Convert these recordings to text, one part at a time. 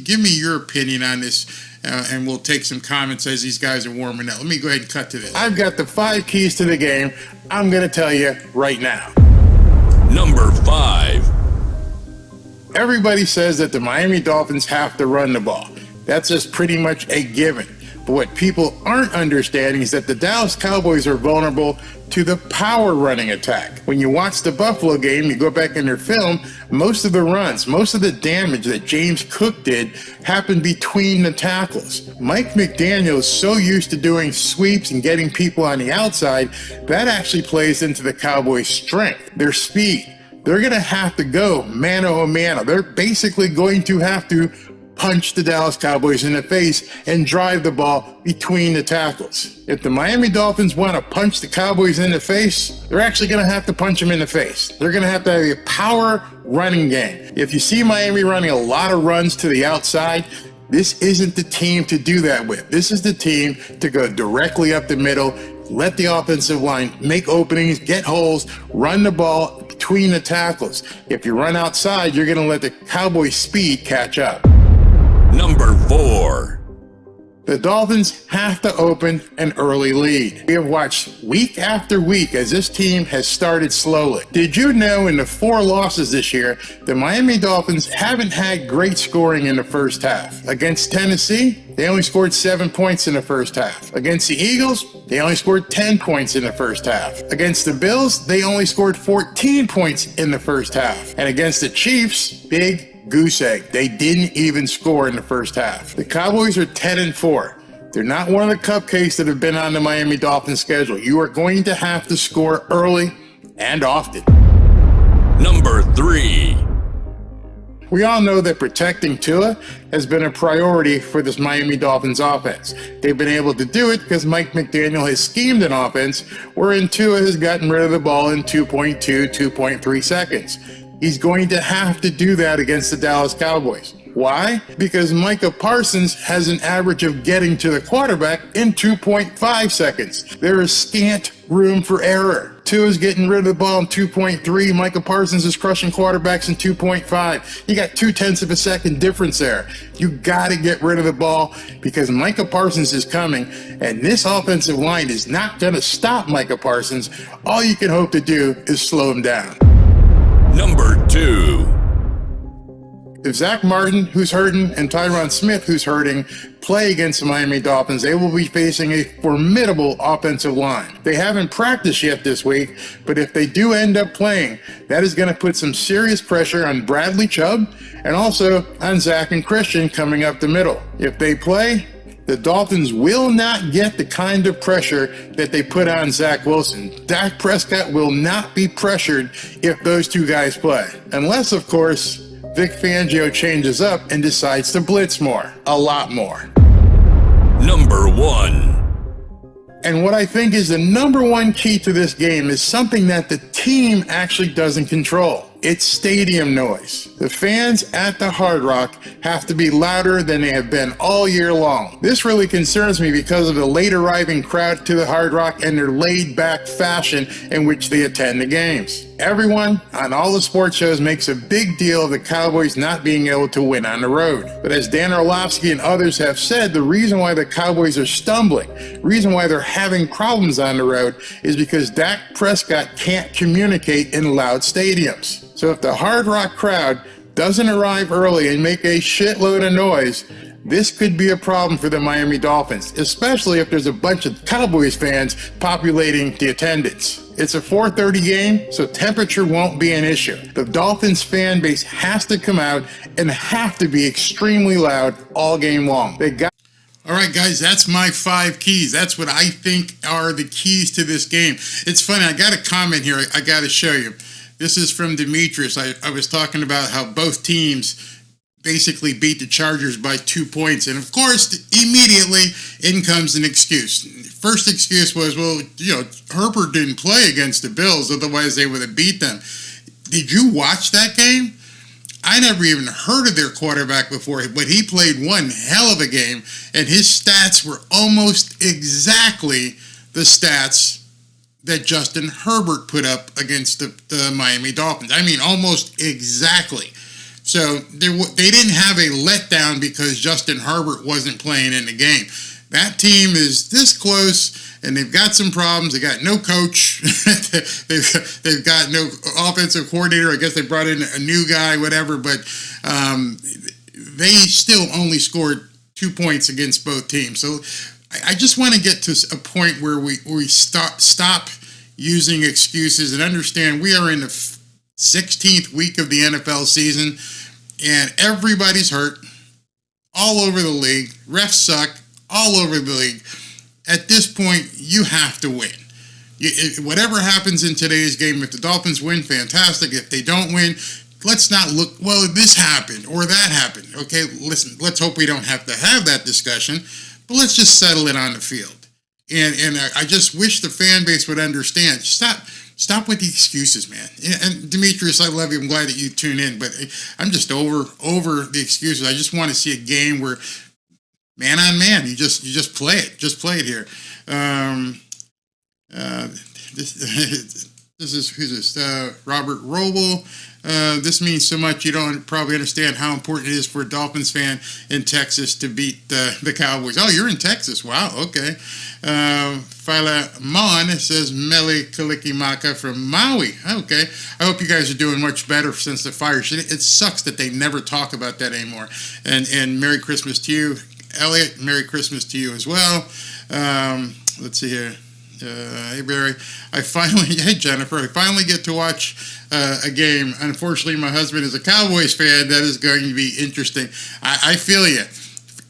give me your opinion on this, and we'll take some comments as these guys are warming up. Let me go ahead and cut to this. I've got the 5 keys to the game. I'm going to tell you right now. Number 5. Everybody says that the Miami Dolphins have to run the ball. That's just pretty much a given. But what people aren't understanding is that the Dallas Cowboys are vulnerable to the power running attack. When you watch the Buffalo game, you go back in their film, most of the runs, most of the damage that James Cook did happened between the tackles. Mike McDaniel is so used to doing sweeps and getting people on the outside, that actually plays into the Cowboys' strength, their speed. They're going to have to go mano a mano. They're basically going to have to punch the Dallas Cowboys in the face and drive the ball between the tackles. If the Miami Dolphins want to punch the Cowboys in the face, they're actually going to have to punch them in the face. They're going to have a power running game. If you see Miami running a lot of runs to the outside, this isn't the team to do that with. This is the team to go directly up the middle, let the offensive line make openings, get holes, run the ball between the tackles. If you run outside, you're going to let the Cowboys' speed catch up. Number 4. The Dolphins have to open an early lead. We have watched week after week as this team has started slowly. Did you know in the 4 losses this year, the Miami Dolphins haven't had great scoring in the first half? Against Tennessee, they only scored 7 points in the first half. Against the Eagles, they only scored 10 points in the first half. Against the Bills, they only scored 14 points in the first half. And against the Chiefs, big goose egg. They didn't even score in the first half. The Cowboys are 10-4. They're not one of the cupcakes that have been on the Miami Dolphins schedule. You are going to have to score early and often. Number 3. We all know that protecting Tua has been a priority for this Miami Dolphins offense. They've been able to do it because Mike McDaniel has schemed an offense wherein Tua has gotten rid of the ball in 2.2, 2.3 seconds. He's going to have to do that against the Dallas Cowboys. Why? Because Micah Parsons has an average of getting to the quarterback in 2.5 seconds. There is scant room for error. Tua's getting rid of the ball in 2.3. Micah Parsons is crushing quarterbacks in 2.5. You got 0.2 of a second difference there. You got to get rid of the ball because Micah Parsons is coming, and this offensive line is not going to stop Micah Parsons. All you can hope to do is slow him down. Number 2. If Zach Martin, who's hurting, and Tyron Smith, who's hurting, play against the Miami Dolphins, they will be facing a formidable offensive line. They haven't practiced yet this week, but if they do end up playing, that is going to put some serious pressure on Bradley Chubb and also on Zach and Christian coming up the middle. If they play, the Dolphins will not get the kind of pressure that they put on Zach Wilson. Dak Prescott will not be pressured if those two guys play. Unless, of course, Vic Fangio changes up and decides to blitz more. A lot more. Number 1. And what I think is the number 1 key to this game is something that the team actually doesn't control. It's stadium noise. The fans at the Hard Rock have to be louder than they have been all year long. This really concerns me because of the late arriving crowd to the Hard Rock and their laid-back fashion in which they attend the games. Everyone on all the sports shows makes a big deal of the Cowboys not being able to win on the road. But as Dan Orlovsky and others have said, the reason why the Cowboys are stumbling, the reason why they're having problems on the road is because Dak Prescott can't communicate in loud stadiums. So if the Hard Rock crowd doesn't arrive early and make a shitload of noise, this could be a problem for the Miami Dolphins, especially if there's a bunch of Cowboys fans populating the attendance. It's a 4:30 game, so temperature won't be an issue. The Dolphins fan base has to come out and have to be extremely loud all game long. All right, guys, that's my 5 keys. That's what I think are the keys to this game. It's funny, I got a comment here I got to show you. This is from Demetrius. I was talking about how both teams basically beat the Chargers by 2 points. And, of course, immediately in comes an excuse. First excuse was, well, Herbert didn't play against the Bills, otherwise they would have beat them. Did you watch that game? I never even heard of their quarterback before, but he played one hell of a game, and his stats were almost exactly the stats that Justin Herbert put up against the Miami Dolphins. I mean, almost exactly. So they didn't have a letdown because Justin Herbert wasn't playing in the game. That team is this close, and they've got some problems. They got no coach. they've got no offensive coordinator. I guess they brought in a new guy, whatever. But they still only scored 2 points against both teams. So I just want to get to a point where we stop using excuses and understand we are in the 16th week of the NFL season, and everybody's hurt all over the league. Refs suck all over the league. At this point, you have to win. Whatever happens in today's game, if the Dolphins win, fantastic. If they don't win, let's not look, well, this happened or that happened. Okay, listen, let's hope we don't have to have that discussion, but let's just settle it on the field. And I just wish the fan base would understand. Stop with the excuses, man. And Demetrius, I love you. I'm glad that you tune in, but I'm just over the excuses. I just want to see a game where man on man, you just play it. Just play it here. This is who's this? Robert Roble. This means so much you don't probably understand how important it is for a Dolphins fan in Texas to beat the Cowboys. Oh, you're in Texas. Wow, okay. Philemon says Mele Kalikimaka from Maui. Okay. I hope you guys are doing much better since the fire. It sucks that they never talk about that anymore. And Merry Christmas to you, Elliot. Merry Christmas to you as well. Let's see here. Hey Barry, hey Jennifer, I finally get to watch a game. Unfortunately, my husband is a Cowboys fan. That is going to be interesting. I feel you.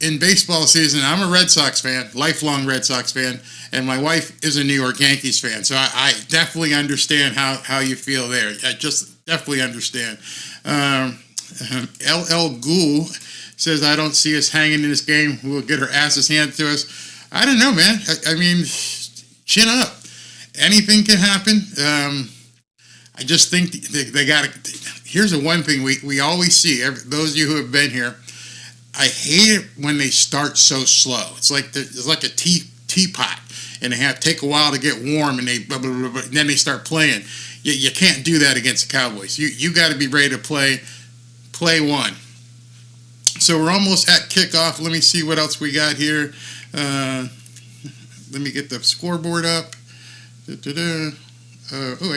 In baseball season, I'm a Red Sox fan, lifelong Red Sox fan, and my wife is a New York Yankees fan. So I definitely understand how you feel there. I just definitely understand. LL Ghoul says, I don't see us hanging in this game. We'll get our asses handed to us. I don't know, man. I mean, chin up. Anything can happen. I just think they got to. Here's the one thing we always see. Those of you who have been here, I hate it when they start so slow. It's like a teapot, and they have to take a while to get warm, and and then they start playing. You can't do that against the Cowboys. You got to be ready to play one. So we're almost at kickoff. Let me see what else we got here. Let me get the scoreboard up. I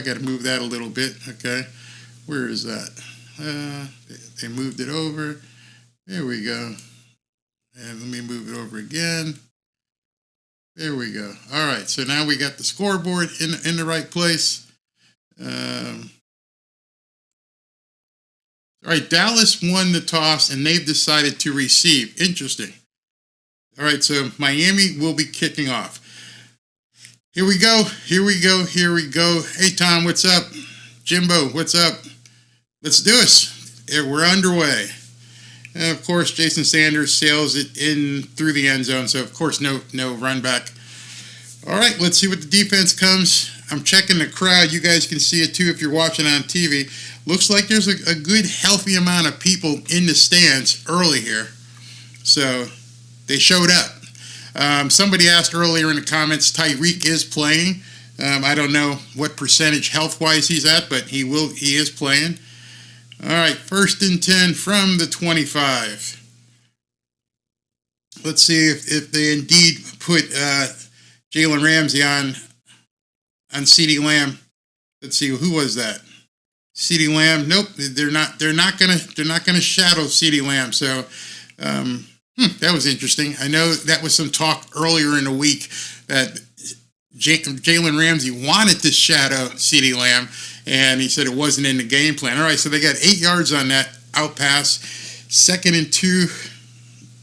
got to move that a little bit. Okay, where is that? They moved it over. There we go. And let me move it over again. There we go. All right, so now we got the scoreboard in the right place. All right, Dallas won the toss, and they've decided to receive. Interesting. All right, so Miami will be kicking off. Here we go. Hey, Tom, what's up? Jimbo, what's up? Let's do this. We're underway. And of course, Jason Sanders sails it in through the end zone, so of course, no run back. All right, let's see what the defense comes. I'm checking the crowd. You guys can see it too if you're watching on TV. Looks like there's a good, healthy amount of people in the stands early here. So they showed up. Somebody asked earlier in the comments, Tyreek is playing. I don't know what percentage health-wise he's at, but he is playing. All right, 1st and 10 from the 25. Let's see if they indeed put Jalen Ramsey on CeeDee Lamb. Let's see, who was that? CeeDee Lamb. Nope, they're not gonna shadow CeeDee Lamb. So that was interesting. I know that was some talk earlier in the week that Jalen Ramsey wanted to shadow CeeDee Lamb, and he said it wasn't in the game plan. All right, so they got 8 yards on that out pass. 2nd and 2.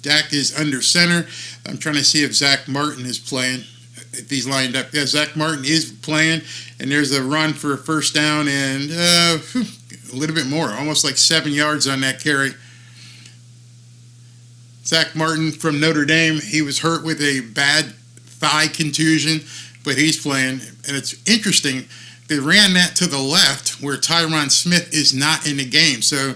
Dak is under center. I'm trying to see if Zach Martin is playing, if he's lined up. Yeah, Zach Martin is playing, and there's a run for a first down and a little bit more, almost like 7 yards on that carry. Zach Martin from Notre Dame, he was hurt with a bad thigh contusion, but he's playing. And it's interesting, they ran that to the left where Tyron Smith is not in the game. So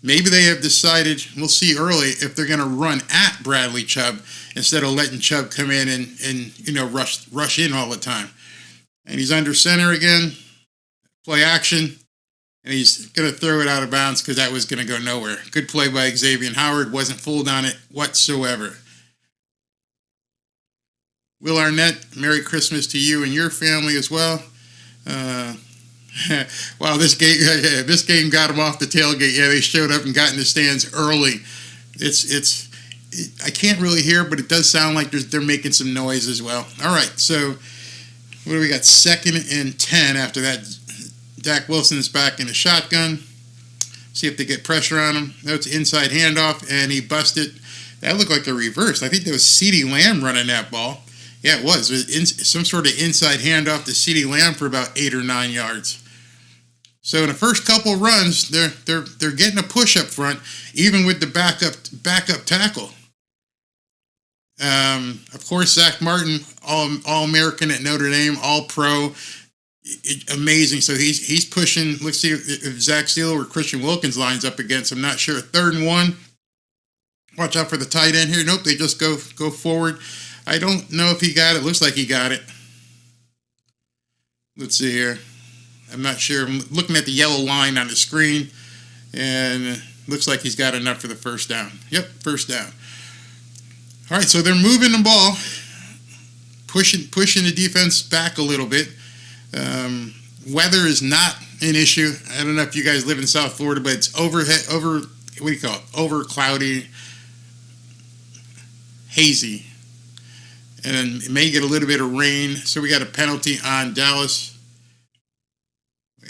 maybe they have decided, we'll see early, if they're going to run at Bradley Chubb instead of letting Chubb come in and rush in all the time. And he's under center again. Play action. And he's going to throw it out of bounds because that was going to go nowhere. Good play by Xavier Howard. Wasn't fooled on it whatsoever. Will Arnett, Merry Christmas to you and your family as well. Wow, this game got them off the tailgate. Yeah, they showed up and got in the stands early. I can't really hear, but it does sound like they're making some noise as well. All right, so what do we got? 2nd and 10 after that. Dak Wilson is back in the shotgun. See if they get pressure on him. No, it's inside handoff, and he busted. That looked like a reverse. I think that was CeeDee Lamb running that ball. Yeah, it was. It was some sort of inside handoff to CeeDee Lamb for about 8 or 9 yards. So in the first couple of runs, they're getting a push up front, even with the backup tackle. Of course, Zach Martin, all American at Notre Dame, all pro. Amazing. So he's pushing. Let's see if Zach Steele or Christian Wilkins lines up against him. Not sure. 3rd and 1. Watch out for the tight end here. Nope, they just go forward. I don't know if he got it. Looks like he got it. Let's see here. I'm not sure. I'm looking at the yellow line on the screen, and looks like he's got enough for the first down. Yep, first down. All right, so they're moving the ball, pushing the defense back a little bit. Weather is not an issue. I don't know if you guys live in South Florida, but it's over cloudy, hazy, and it may get a little bit of rain. So we got a penalty on Dallas,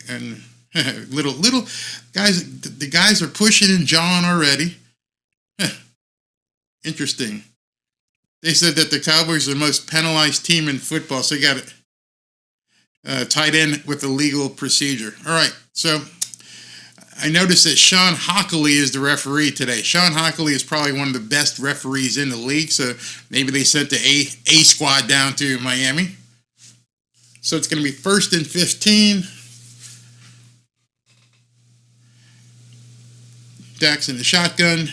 and little guys. The guys are pushing and jawing already. Interesting. They said that the Cowboys are the most penalized team in football, so you got it. Tied in with the legal procedure. All right, so I noticed that Sean Hockley is the referee today. Sean Hockley is probably one of the best referees in the league, so maybe they sent the A squad down to Miami. So it's going to be 1st and 15. Dak's in the shotgun.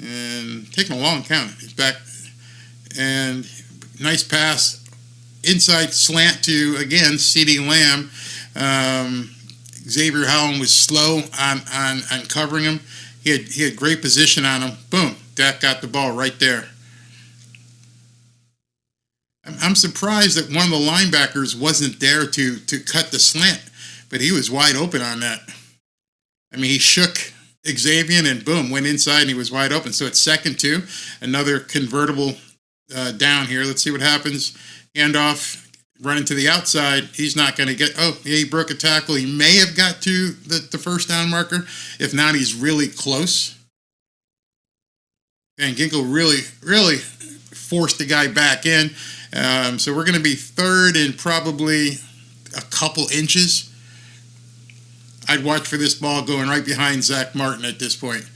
And taking a long count. He's back. And nice pass. Inside slant to, again, CeeDee Lamb. Xavier Howard was slow on covering him. He had great position on him. Boom. Dak got the ball right there. I'm surprised that one of the linebackers wasn't there to cut the slant, but he was wide open on that. I mean, he shook Xavier and boom, went inside and he was wide open. So it's 2nd 2. Another convertible down here. Let's see what happens. Handoff, running to the outside. He's not going to get. Oh, yeah, he broke a tackle. He may have got to the first down marker. If not, he's really close. And Ginkle really forced the guy back in. So we're going to be 3rd and probably a couple inches. I'd watch for this ball going right behind Zach Martin at this point.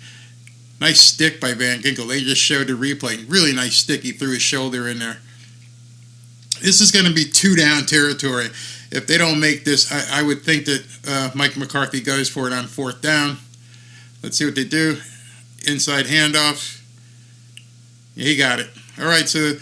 Nice stick by Van Ginkle. They just showed the replay. Really nice stick. He threw his shoulder in there. This is going to be 2-down territory. If they don't make this, I would think that Mike McCarthy goes for it on 4th down. Let's see what they do. Inside handoff. Yeah, he got it. All right, so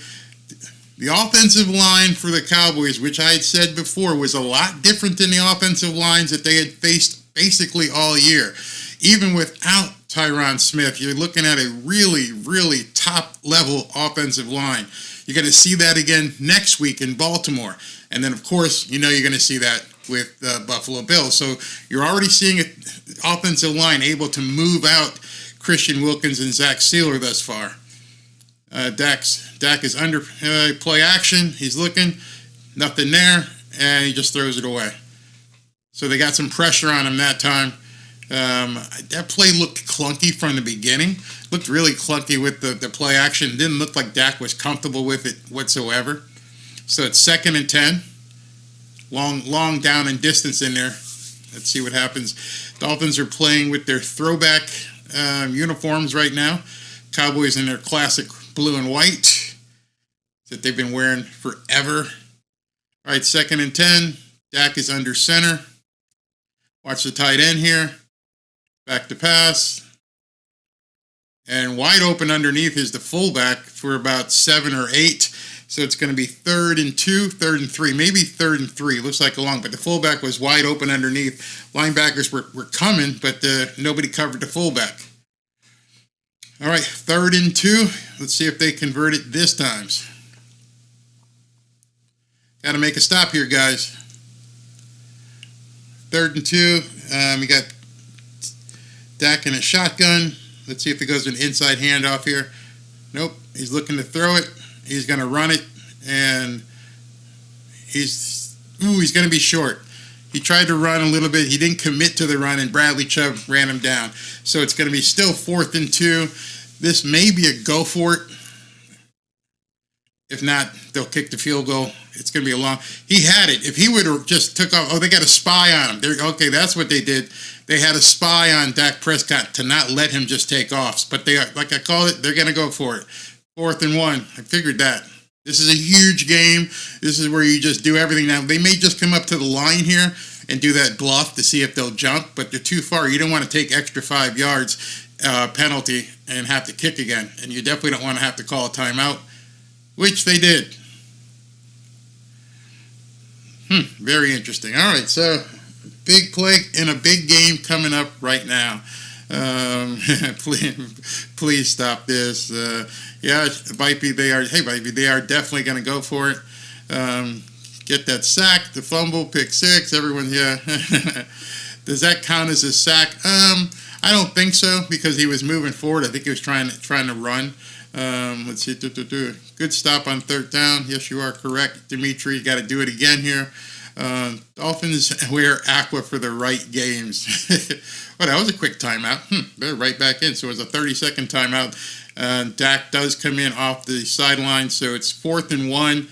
the offensive line for the Cowboys, which I had said before, was a lot different than the offensive lines that they had faced basically all year. Even without Tyron Smith, you're looking at a really top-level offensive line. You're going to see that again next week in Baltimore. And then, of course, you're going to see that with Buffalo Bills. So you're already seeing an offensive line able to move out Christian Wilkins and Zach Steele thus far. Dak is under play action. He's looking. Nothing there. And he just throws it away. So they got some pressure on him that time. That play looked clunky from the beginning. Looked really clunky with the play action. Didn't look like Dak was comfortable with it whatsoever. So it's 2nd and 10. Long down and distance in there. Let's see what happens. Dolphins are playing with their throwback uniforms right now. Cowboys in their classic blue and white that they've been wearing forever. All right, 2nd and 10. Dak is under center. Watch the tight end here. Back to pass. And wide open underneath is the fullback for about 7 or 8. So it's going to be 3rd and 2, 3rd and 3, maybe 3rd and 3. Looks like a long, but the fullback was wide open underneath. Linebackers were coming, but nobody covered the fullback. All right, 3rd and 2. Let's see if they convert it this time. Got to make a stop here, guys. 3rd and 2. We got Dak in a shotgun. Let's see if it goes to an inside handoff here. Nope. He's looking to throw it. He's going to run it, and he's going to be short. He tried to run a little bit. He didn't commit to the run, and Bradley Chubb ran him down. So it's going to be still 4th and 2. This may be a go for it. If not, they'll kick the field goal. It's going to be a long. He had it. If he would have just took off. Oh, they got a spy on him. Okay, that's what they did. They had a spy on Dak Prescott to not let him just take off. But they are, like I call it, they're going to go for it. 4th and 1. I figured that. This is a huge game. This is where you just do everything. Now, they may just come up to the line here and do that bluff to see if they'll jump, but they're too far. You don't want to take extra 5 yards penalty and have to kick again. And you definitely don't want to have to call a timeout, which they did. Very interesting. All right, so big play in a big game coming up right now. Please stop this. Yeah, Bipey, they are definitely going to go for it. Get that sack, the fumble, pick 6. Everyone, yeah. Does that count as a sack? I don't think so, because he was moving forward. I think he was trying to run. Let's see. Good stop on 3rd down. Yes, you are correct, Dimitri. You got to do it again here. Dolphins wear aqua for the right games. Well, that was a quick timeout. They're right back in. So it was a 30-second timeout. Dak does come in off the sideline, so it's 4th and 1.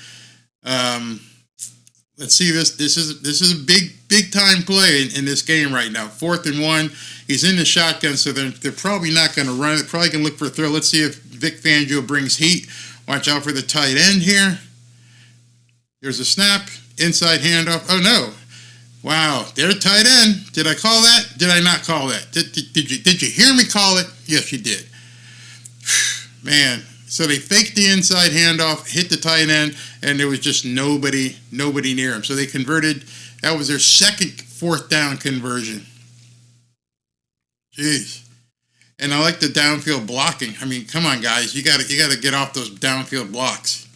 Let's see this. This is a big time play in this game right now. 4th and 1. He's in the shotgun, so they're probably not going to run it. Probably going to look for a throw. Let's see if Vic Fangio brings heat. Watch out for the tight end here. There's a snap. Inside handoff. Oh, no. Wow. They're tight end. Did I call that? Did I not call that? Did you hear me call it? Yes, you did. Man. So they faked the inside handoff, hit the tight end, and there was just nobody near him. So they converted. That was their second 4th down conversion. Jeez. And I like the downfield blocking. I mean, come on, guys. You got to get off those downfield blocks.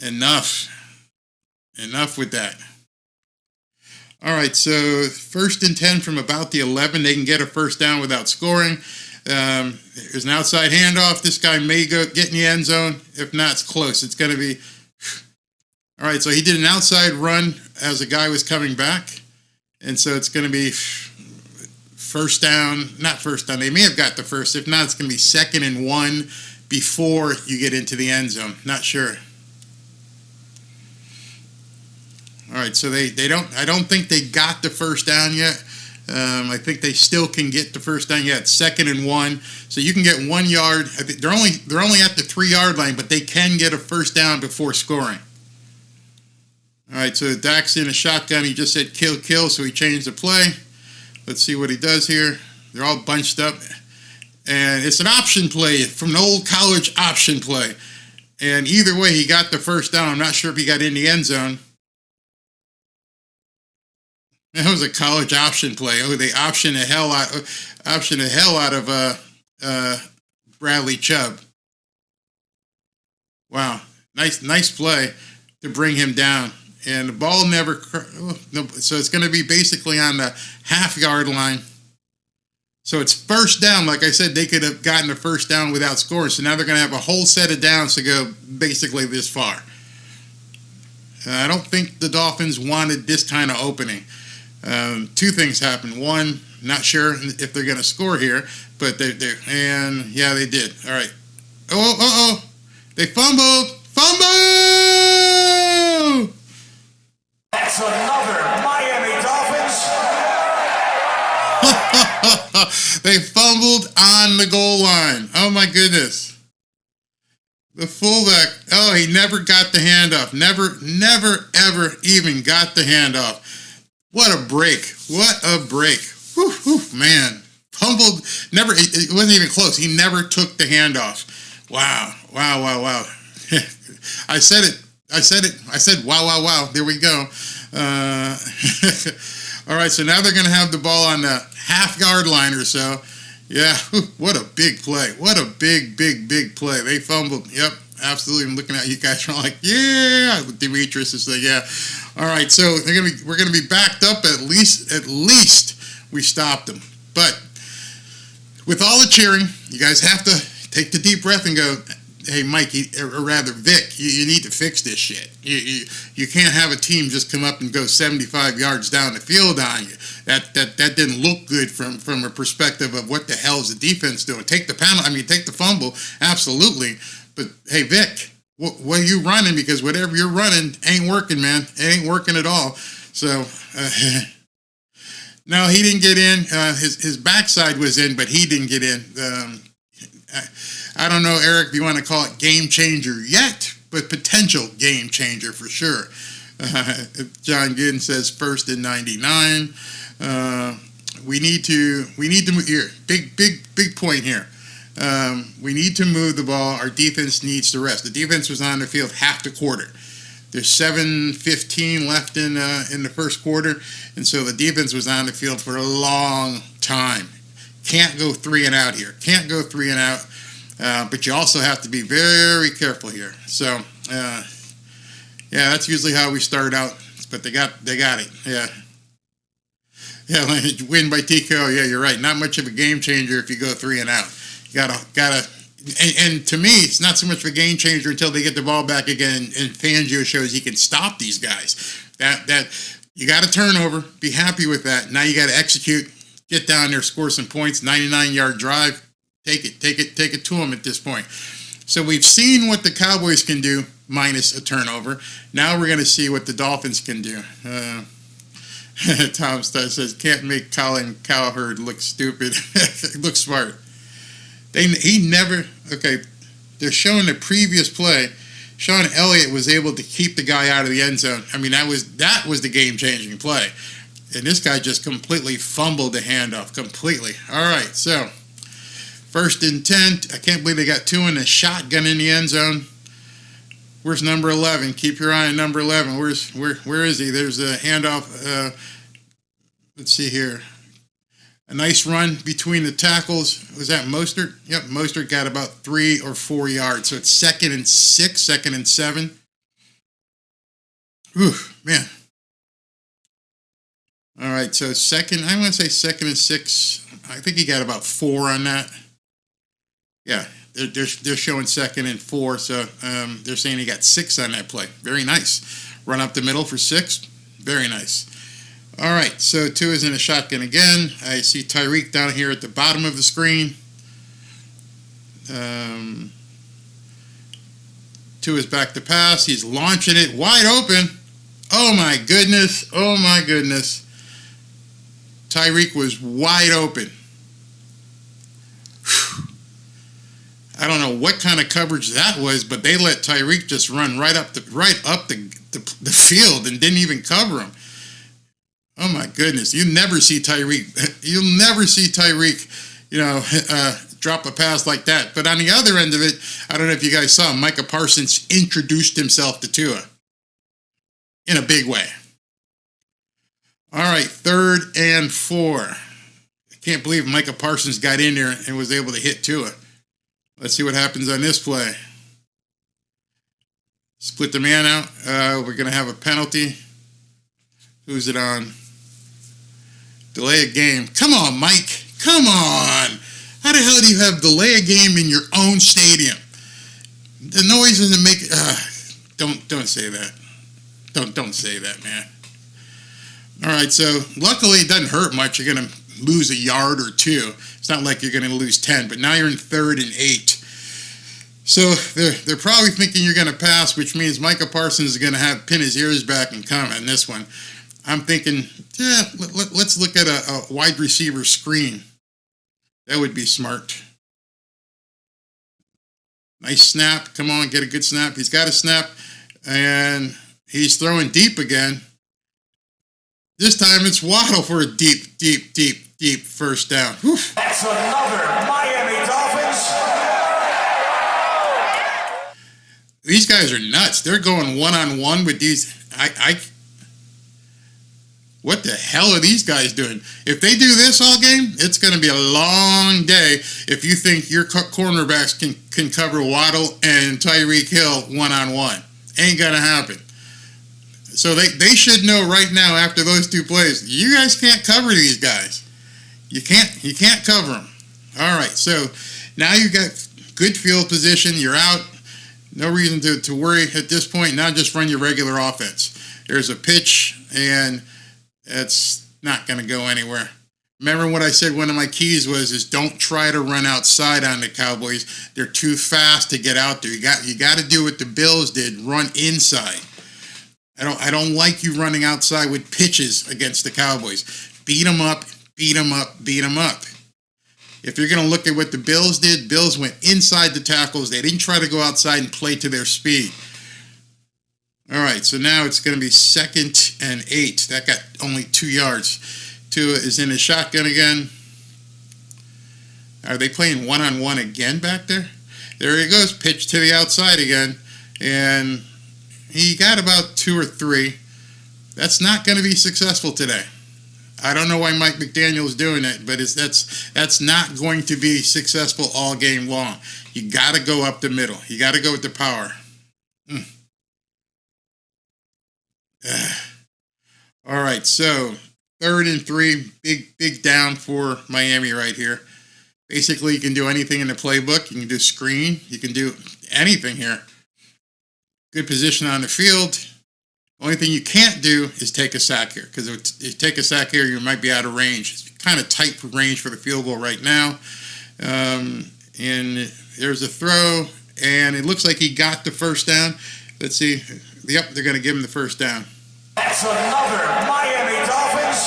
Enough with that. All right, so 1st and 10 from about the 11. They can get a 1st down without scoring. There's an outside handoff. This guy may get in the end zone. If not, it's close. It's going to be... All right, so he did an outside run as a guy was coming back. And so it's going to be 1st down. Not 1st down. They may have got the first. If not, it's going to be 2nd and 1 before you get into the end zone. Not sure. All right, so I don't think they got the 1st down yet. I think they still can get the 1st down yet. 2nd and 1, so you can get 1 yard. I think they're only at the 3-yard line, but they can get a 1st down before scoring. All right, so Dak's in a shotgun. He just said kill, so he changed the play. Let's see what he does here. They're all bunched up, and it's an option play from an old college option play. And either way, he got the 1st down. I'm not sure if he got in the end zone. That was a college option play. Oh, they optioned the hell out of Bradley Chubb. Wow, nice play to bring him down. And the ball never. So it's going to be basically on the half-yard line. So it's 1st down. Like I said, they could have gotten the 1st down without scoring. So now they're going to have a whole set of downs to go basically this far. I don't think the Dolphins wanted this kind of opening. 2 things happened. One, not sure if they're going to score here, but they did. All right. Oh! They fumbled! That's another Miami Dolphins. They fumbled on the goal line. Oh my goodness. The fullback. Oh, he never got the handoff. Never, ever even got the handoff. What a break. Whew, man. Fumbled. Never. It wasn't even close. He never took the handoff. Wow. I said it. I said, wow, wow, wow. There we go. All right, so now they're going to have the ball on the half-yard line or so. Yeah, what a big play. What a big play. They fumbled. Yep, absolutely. I'm looking at you guys like, yeah. Demetrius is like, yeah. All right, so we're going to be backed up at least we stopped them. But with all the cheering, you guys have to take the deep breath and go, hey, Mike, or rather Vic, you need to fix this shit. You can't have a team just come up and go 75 yards down the field on you. That didn't look good from a perspective of what the hell is the defense doing. Take the penalty, take the fumble, absolutely. But hey, Vic, what are you running? Because whatever you're running ain't working, man. It ain't working at all. So, no, he didn't get in. His backside was in, but he didn't get in. I don't know, Eric, if you want to call it game changer yet, but potential game changer for sure. John Gooden says first and 99. We need to move here. Big point here. We need to move the ball. Our defense needs to rest. The defense was on the field half the quarter. There's 7:15 left in the first quarter, and so the defense was on the field for a long time. Can't go 3 and out here. Can't go 3 and out. But you also have to be very careful here. So, yeah, that's usually how we start out. But they got it. Yeah, win by TKO. Yeah, you're right. Not much of a game changer if you go 3 and out. You gotta. And to me, it's not so much of a game changer until they get the ball back again. And Fangio shows he can stop these guys. That you got a turnover. Be happy with that. Now you got to execute. Get down there, score some points. 99-yard drive. Take it to them at this point. So we've seen what the Cowboys can do minus a turnover. Now we're going to see what the Dolphins can do. Tom says, can't make Colin Cowherd look stupid. Look smart. Okay, they're showing the previous play. Sean Elliott was able to keep the guy out of the end zone. That was the game-changing play. And this guy just completely fumbled the handoff. Completely. All right, so first and 10. I can't believe they got 2 in a shotgun in the end zone. Where's number 11? Keep your eye on number 11. Where is he? There's a handoff. Let's see here. A nice run between the tackles. Was that Mostert? Yep, Mostert got about 3 or 4 yards. So it's 2nd and 6, 2nd and 7. Ooh, man. All right, so I'm going to say 2nd and 6. I think he got about 4 on that. Yeah, they're showing 2nd and 4, so they're saying he got 6 on that play. Very nice. Run up the middle for 6. Very nice. All right, so 2 is in a shotgun again. I see Tyreek down here at the bottom of the screen. 2 is back to pass. He's launching it wide open. Oh, my goodness. Oh, my goodness. Tyreek was wide open. I don't know what kind of coverage that was, but they let Tyreek just run right up the field and didn't even cover him. Oh my goodness! You'll never see Tyreek, drop a pass like that. But on the other end of it, I don't know if you guys saw, Micah Parsons introduced himself to Tua in a big way. All right, 3rd and 4. I can't believe Micah Parsons got in there and was able to hit Tua. Let's see what happens on this play. Split the man out. We're going to have a penalty. Who's it on? Delay a game. Come on, Mike. Come on. How the hell do you have delay a game in your own stadium? The noise doesn't make it. Don't say that. Don't say that, man. All right, so luckily it doesn't hurt much. You're going to lose a yard or 2. It's not like you're going to lose 10, but now you're in 3rd and 8. So they're probably thinking you're going to pass, which means Micah Parsons is going to pin his ears back and come on this one. I'm thinking, yeah, let's look at a wide receiver screen. That would be smart. Nice snap. Come on, get a good snap. He's got a snap, and he's throwing deep again. This time it's Waddle for a deep first down. Whew. That's another Miami Dolphins. These guys are nuts. They're going one-on-one with these. What the hell are these guys doing? If they do this all game, it's going to be a long day if you think your cornerbacks can cover Waddle and Tyreek Hill one-on-one. Ain't going to happen. So they should know right now after those two plays, you guys can't cover these guys. You can't cover them. All right, so now you've got good field position. You're out. No reason to worry at this point. Now just run your regular offense. There's a pitch, and it's not going to go anywhere. Remember what I said one of my keys is don't try to run outside on the Cowboys. They're too fast to get out there. You got to do what the Bills did, run inside. I don't like you running outside with pitches against the Cowboys. Beat them up, beat them up, beat them up. If you're going to look at what the Bills did, Bills went inside the tackles. They didn't try to go outside and play to their speed. All right, so now it's going to be 2nd and 8. That got only 2 yards. Tua is in his shotgun again. Are they playing one-on-one again back there? There he goes, pitch to the outside again. And he got about 2 or 3. That's not going to be successful today. I don't know why Mike McDaniel's doing it, but that's not going to be successful all game long. You got to go up the middle. You got to go with the power. All right, so 3rd and 3, big down for Miami right here. Basically, you can do anything in the playbook. You can do screen. You can do anything here. Good position on the field. Only thing you can't do is take a sack here, because if you take a sack here, you might be out of range. It's kind of tight for range for the field goal right now. And there's a throw, and it looks like he got the first down. Let's see. Yep, they're going to give him the first down. That's another Miami Dolphins.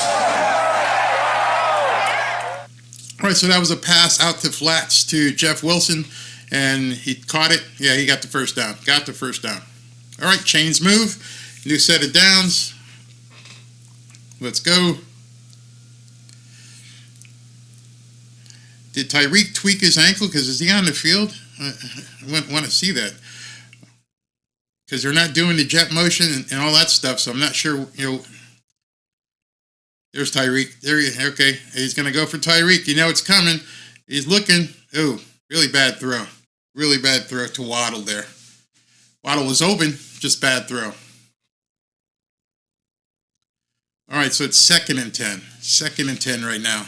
All right, so that was a pass out to flats to Jeff Wilson, and he caught it. Yeah, he got the first down. Got the first down. All right, chains move. New set of downs. Let's go. Did Tyreek tweak his ankle? Because is he on the field? I want to see that. Because they're not doing the jet motion and all that stuff, so I'm not sure, There's Tyreek. There he is. Okay, he's going to go for Tyreek. You know it's coming. He's looking. Oh, really bad throw. Really bad throw to Waddle there. Waddle was open, just bad throw. All right, so it's 2nd and 10. 2nd and 10 right now.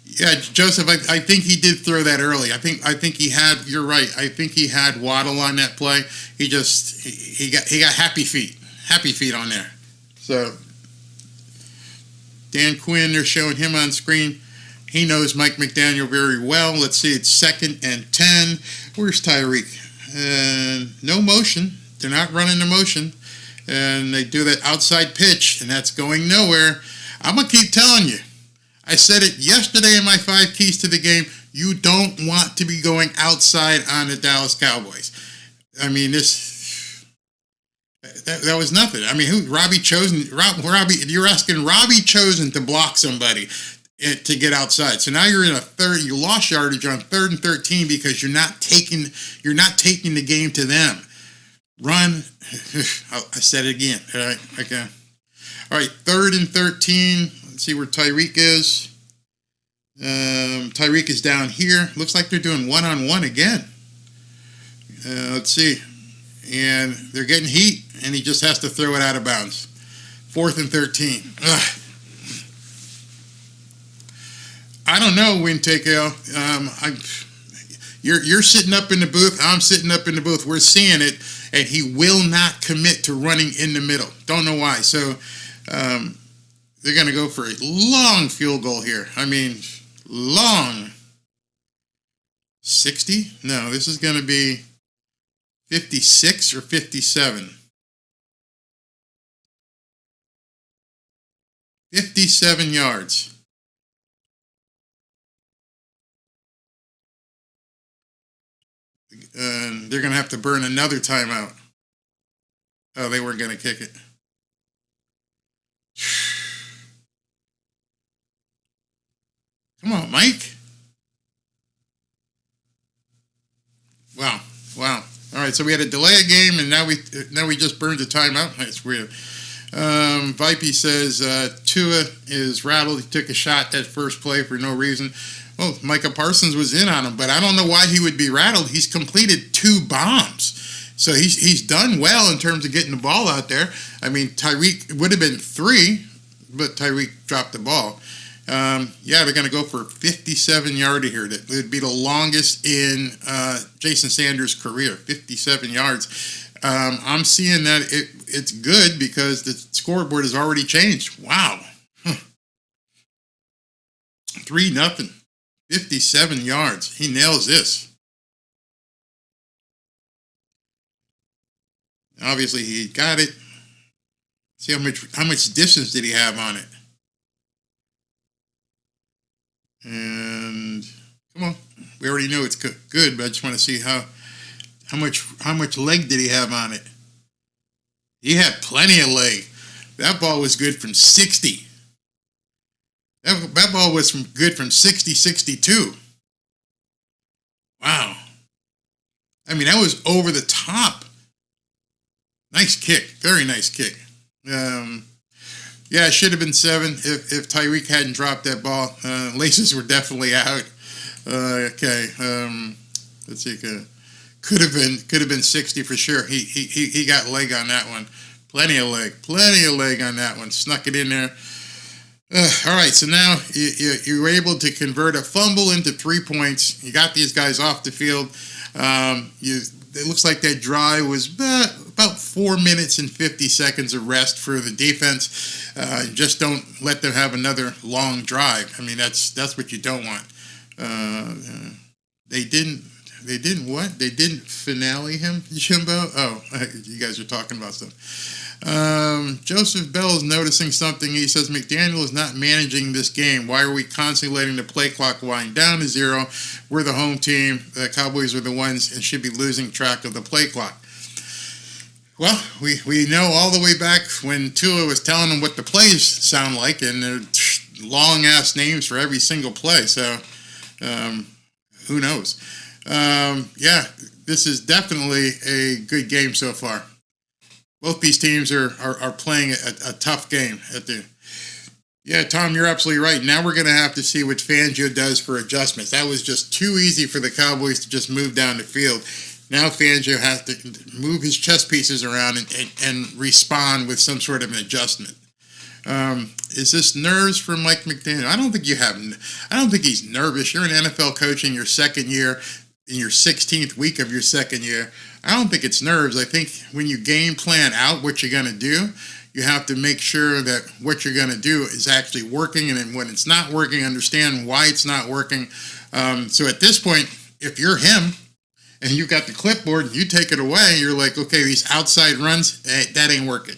Yeah, Joseph, I think he did throw that early. I think he had. You're right. I think he had Waddle on that play. He got happy feet on there. So Dan Quinn, they're showing him on screen. He knows Mike McDaniel very well. Let's see, it's 2nd and 10. Where's Tyreek? No motion. They're not running the motion. And they do that outside pitch, and that's going nowhere. I'm going to keep telling you. I said it yesterday in my 5 keys to the game. You don't want to be going outside on the Dallas Cowboys. I mean, that was nothing. I mean, Robbie Chosen? Robbie, you're asking Robbie Chosen to block somebody to get outside. So now you're in a third. You lost yardage on 3rd and 13 because you're not taking the game to them. Run. I said it again. All right. Okay. All right. 3rd and 13. Let's see where Tyreek is. Tyreek is down here. Looks like they're doing one-on-one again. Let's see. And they're getting heat, and he just has to throw it out of bounds. 4th and 13. Ugh. I don't know, Wintakeo. You're sitting up in the booth. I'm sitting up in the booth. We're seeing it, and he will not commit to running in the middle. Don't know why. So they're going to go for a long field goal here. I mean, long. 60? No, this is going to be 56 or 57. 57 yards. And they're going to have to burn another timeout. Oh, they weren't going to kick it. Come on, Mike. Wow. Wow. All right, so we had a delay a game, and now we just burned a timeout. That's weird. Vipey says Tua is rattled. He took a shot that first play for no reason. Well, Micah Parsons was in on him, but I don't know why he would be rattled. He's completed 2 bombs. So he's done well in terms of getting the ball out there. I mean, Tyreek, it would have been 3, but Tyreek dropped the ball. Yeah, they're going to go for 57-yarder here. That would be the longest in Jason Sanders' career, 57 yards. I'm seeing that it's good because the scoreboard has already changed. Wow. 3-0. 57 yards. He nails this. Obviously, he got it. See how much distance did he have on it? And come on, we already know it's good, but I just want to see how much leg did he have on it? He had plenty of leg. That ball was good from 60. That ball was good from 60, 62. Wow. I mean, that was over the top. Nice kick. Very nice kick. Yeah, it should have been 7 if Tyreek hadn't dropped that ball. Laces were definitely out. Okay. Let's see. Could have been 60 for sure. He got leg on that one. Plenty of leg on that one. Snuck it in there. All right, so now you were able to convert a fumble into 3 points. You got these guys off the field. It looks like that drive was about 4 minutes and 50 seconds of rest for the defense. Just don't let them have another long drive. I mean, that's what you don't want. They didn't what? They didn't finale him, Jimbo? Oh, you guys are talking about stuff. Joseph Bell is noticing something. He says, McDaniel is not managing this game. Why are we constantly letting the play clock wind down to 0? We're the home team. The Cowboys are the ones and should be losing track of the play clock. Well, we know all the way back when Tua was telling them what the plays sound like, and they're long-ass names for every single play. So, who knows? Yeah, this is definitely a good game so far. Both these teams are playing a tough game. Yeah, Tom, you're absolutely right. Now we're going to have to see what Fangio does for adjustments. That was just too easy for the Cowboys to just move down the field. Now Fangio has to move his chess pieces around and respond with some sort of an adjustment. Is this nerves for Mike McDaniel? I don't think he's nervous. You're an NFL coach in your second year, in your 16th week of your second year. I don't think it's nerves. I think when you game plan out what you're going to do, you have to make sure that what you're going to do is actually working, and then when it's not working, understand why it's not working. So at this point, if you're him and you've got the clipboard and you take it away, you're like, okay, these outside runs, that ain't working.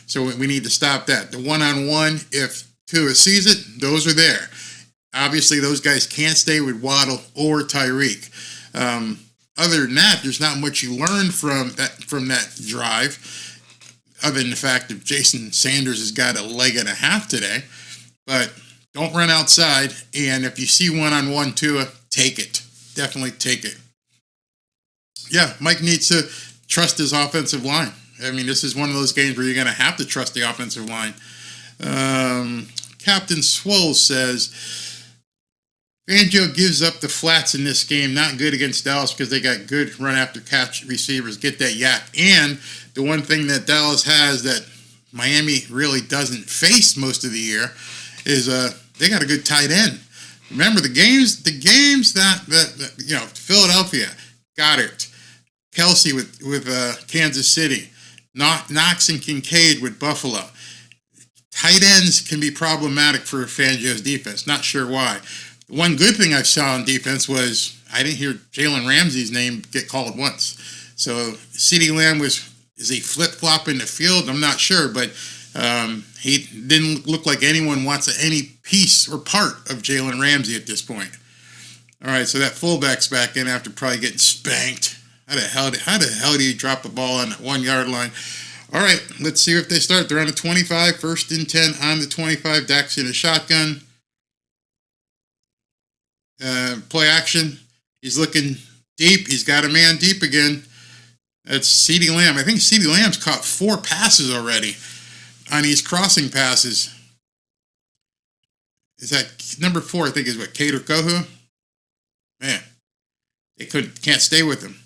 So we need to stop that. The one-on-one, if Tua sees it, those are there. Obviously, those guys can't stay with Waddle or Tyreek. Other than that, there's not much you learned from that drive, other than the fact that Jason Sanders has got a leg and a half today. But don't run outside, and if you see one-on-one Tua, take it. Definitely take it. Yeah, Mike needs to trust his offensive line. I mean, this is one of those games where you're going to have to trust the offensive line. Captain Swole says, Fangio gives up the flats in this game. Not good against Dallas because they got good run-after-catch receivers. Get that yak. And the one thing that Dallas has that Miami really doesn't face most of the year is they got a good tight end. Remember, the games that you know, Philadelphia, Goddard, Kelsey with Kansas City, Knox and Kincaid with Buffalo. Tight ends can be problematic for Fangio's defense. Not sure why. One good thing I saw on defense was I didn't hear Jalen Ramsey's name get called once. So CeeDee Lamb is he flip-flop in the field? I'm not sure, but he didn't look like anyone wants any piece or part of Jalen Ramsey at this point. All right, so that fullback's back in after probably getting spanked. How the hell do you drop a ball on that 1 yard line? All right, let's see if they start. They're on the 25, 1st and 10 on the 25. Dak's in a shotgun. Play action. He's looking Deep. He's got a man deep again. That's CeeDee Lamb. I think CeeDee Lamb's caught 4 passes already on these crossing passes. Is that number 4? I think is what, Cater Kohu? Man, they can't stay with him.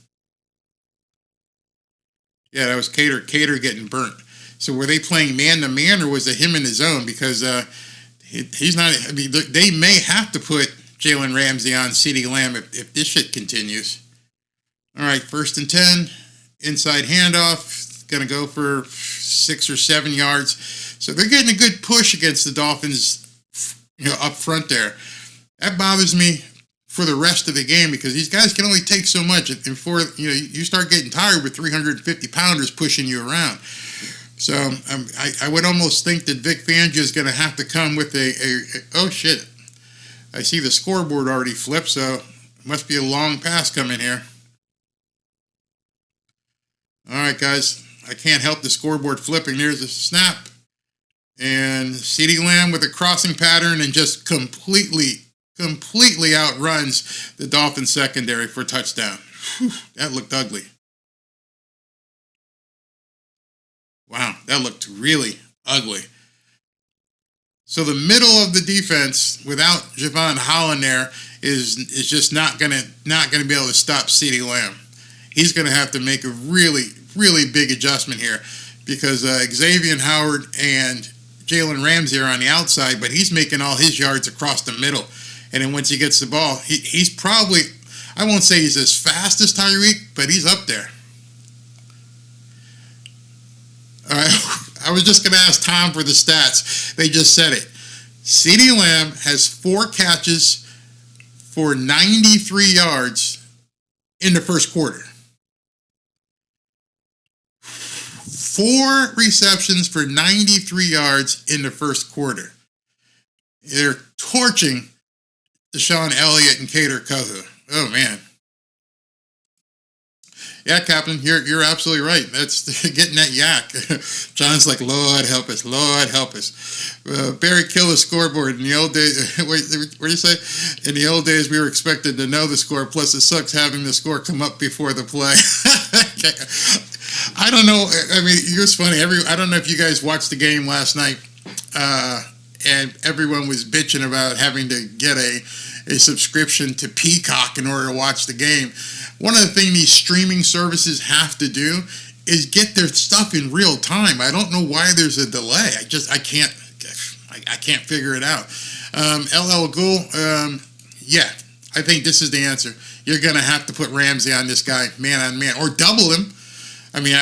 Yeah, that was Cater getting burnt. So were they playing man-to-man, or was it him in his zone? Because he's not... I mean, they may have to put Jalen Ramsey on CeeDee Lamb if this shit continues. All right, 1st and 10. Inside handoff. Going to go for 6 or 7 yards. So they're getting a good push against the Dolphins, up front there. That bothers me for the rest of the game, because these guys can only take so much. And before you start getting tired with 350 pounders pushing you around. So I would almost think that Vic Fangio is going to have to come with oh shit, I see the scoreboard already flipped, so it must be a long pass coming here. All right, guys, I can't help the scoreboard flipping. There's a snap, and CeeDee Lamb with a crossing pattern and just completely outruns the Dolphins secondary for a touchdown. Whew, that looked ugly. Wow, that looked really ugly. So the middle of the defense without Javon Holland there is just not gonna be able to stop CeeDee Lamb. He's gonna have to make a really, really big adjustment here, because Xavier Howard and Jalen Ramsey are on the outside, but he's making all his yards across the middle. And then once he gets the ball, he's probably, I won't say he's as fast as Tyreek, but he's up there. All right, I was just going to ask Tom for the stats. They just said it. CeeDee Lamb has 4 catches for 93 yards in the first quarter. 4 receptions for 93 yards in the first quarter. They're torching Deshaun Elliott and Cater Kohu. Oh, man. Yeah, Captain, you're absolutely right. That's getting that yak. John's like, Lord help us, Lord help us. Barry kill the scoreboard. In the old days, what do you say? In the old days, we were expected to know the score. Plus, it sucks having the score come up before the play. I don't know. I mean, it was funny. I don't know if you guys watched the game last night, and everyone was bitching about having to get a subscription to Peacock in order to watch the game. One of the things these streaming services have to do is get their stuff in real time. I don't know why there's a delay. I can't figure it out. LL Ghoul, yeah, I think this is the answer. You're going to have to put Ramsey on this guy, man on man, or double him. I mean,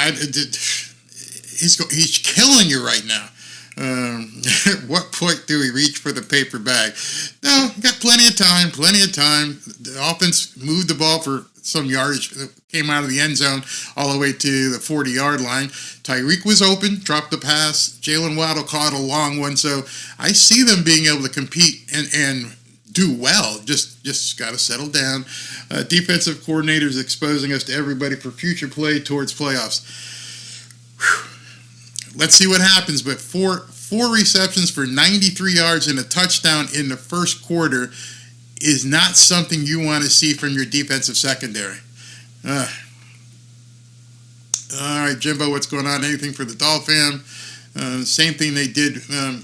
he's killing you right now. At what point do we reach for the paper bag? No, got plenty of time. The offense moved the ball for some yardage, came out of the end zone all the way to the 40-yard line. Tyreek was open, dropped the pass. Jalen Waddle caught a long one. So I see them being able to compete and do well. Just got to settle down. Defensive coordinators exposing us to everybody for future play towards playoffs. Whew. Let's see what happens, but four receptions for 93 yards and a touchdown in the first quarter is not something you want to see from your defensive secondary. All right, Jimbo, what's going on? Anything for the Dolphins? Same thing they did.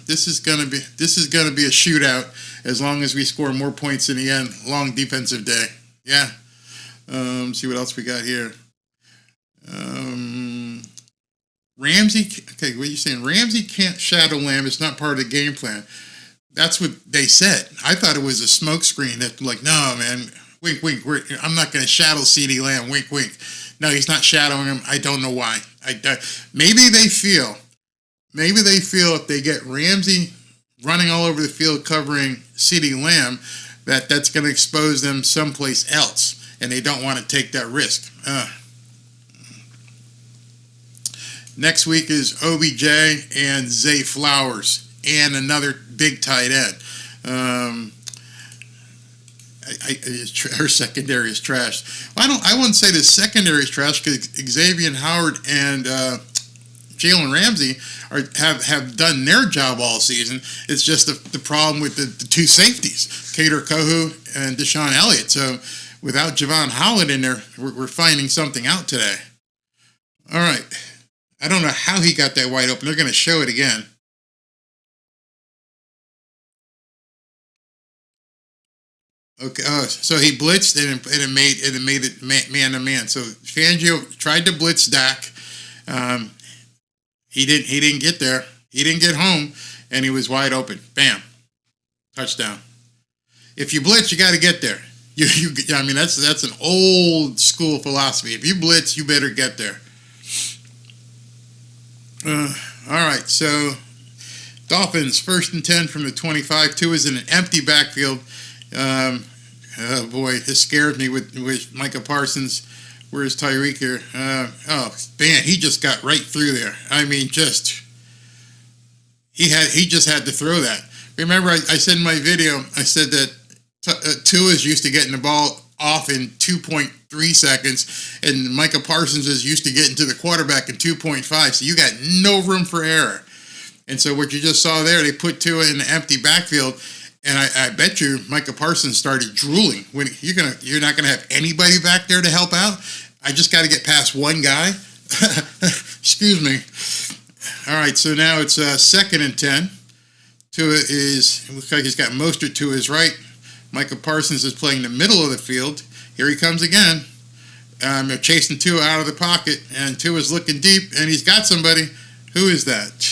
This is gonna be a shootout as long as we score more points in the end. Long defensive day. Yeah. See what else we got here. Ramsey, okay, what are you saying? Ramsey can't shadow Lamb. It's not part of the game plan. That's what they said. I thought it was a smoke screen that, like, no, man, wink, wink. I'm not going to shadow CeeDee Lamb, wink, wink. No, he's not shadowing him. I don't know why. Maybe they feel if they get Ramsey running all over the field covering CeeDee Lamb, that's going to expose them someplace else, and they don't want to take that risk. Next week is OBJ and Zay Flowers and another big tight end. Her secondary is trashed. I wouldn't say the secondary is trashed because Xavier Howard and Jalen Ramsey have done their job all season. It's just the problem with the two safeties, Cater Kohu and Deshaun Elliott. So without Javon Holland in there, we're finding something out today. All right. I don't know how he got that wide open. They're going to show it again. Okay. So he blitzed and it made it man to man. So Fangio tried to blitz Dak. He didn't get there. He didn't get home, and he was wide open. Bam, touchdown. If you blitz, you got to get there. I mean, that's an old school philosophy. If you blitz, you better get there. All right, so Dolphins 1st and 10 from the 25. Tua is in an empty backfield. Oh boy, this scared me with Micah Parsons. Where's Tyreek here? Oh man, he just got right through there. I mean, he just had to throw that. Remember, I said in my video, I said that Tua is used to getting the ball off in 2.3 seconds, and Micah Parsons is used to getting to the quarterback in 2.5. So you got no room for error. And so what you just saw there, they put Tua in the empty backfield, and I bet you Micah Parsons started drooling. When you're not gonna have anybody back there to help out. I just got to get past one guy. Excuse me. All right, so now it's 2nd and 10. Tua it looks like he's got Mostert to his right. Micah Parsons is playing the middle of the field. Here he comes again. They're chasing Tua out of the pocket, and Tua's looking deep, and he's got somebody. Who is that?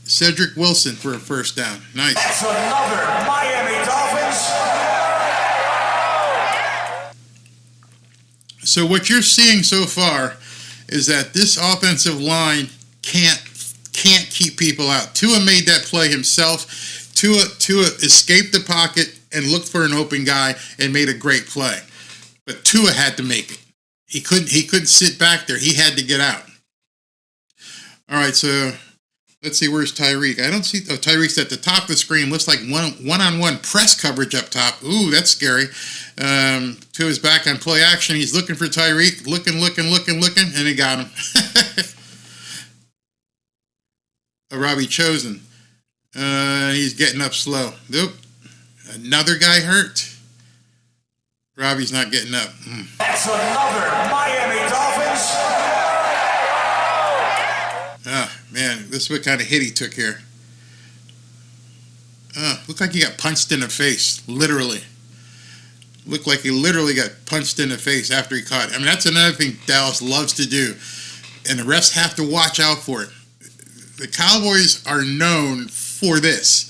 Cedric Wilson for a first down. Nice. That's another Miami Dolphins. So what you're seeing so far is that this offensive line can't keep people out. Tua made that play himself. Tua escaped the pocket and looked for an open guy and made a great play. But Tua had to make it. He couldn't sit back there. He had to get out. All right, so let's see, where's Tyreek? I don't see. Oh, Tyreek's at the top of the screen. Looks like one-on-one press coverage up top. Ooh, that's scary. Tua's back on play action. He's looking for Tyreek. Looking, and he got him. Robbie Chosen. He's getting up slow. Nope. Another guy hurt. Robbie's not getting up. That's another Miami Dolphins. Oh, man, this is what kind of hit he took here. Looked like he got punched in the face, literally. Looked like he literally got punched in the face after he caught it. I mean, that's another thing Dallas loves to do, and the refs have to watch out for it. The Cowboys are known for this.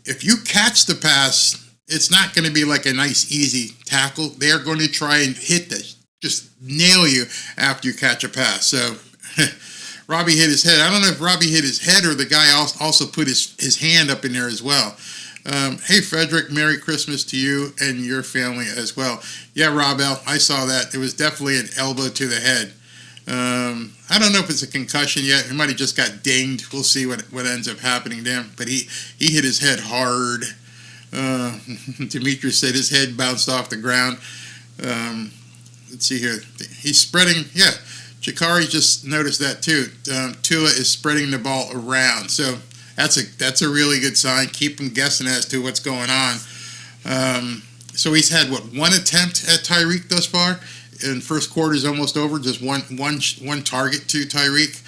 If you catch the pass, it's not going to be like a nice, easy tackle. They are going to try and hit this, just nail you after you catch a pass. So Robbie hit his head. I don't know if Robbie hit his head or the guy also put his hand up in there as well. Hey, Frederick, Merry Christmas to you and your family as well. Yeah, Rob L., I saw that. It was definitely an elbow to the head. I don't know if it's a concussion yet. He might have just got dinged. We'll see what ends up happening there. But he hit his head hard. Demetrius said his head bounced off the ground. Let's see here. He's spreading. Yeah, Jakari just noticed that too. Tua is spreading the ball around. So that's a really good sign. Keep him guessing as to what's going on. So he's had one attempt at Tyreek thus far. And first quarter is almost over. Just one target to Tyreek.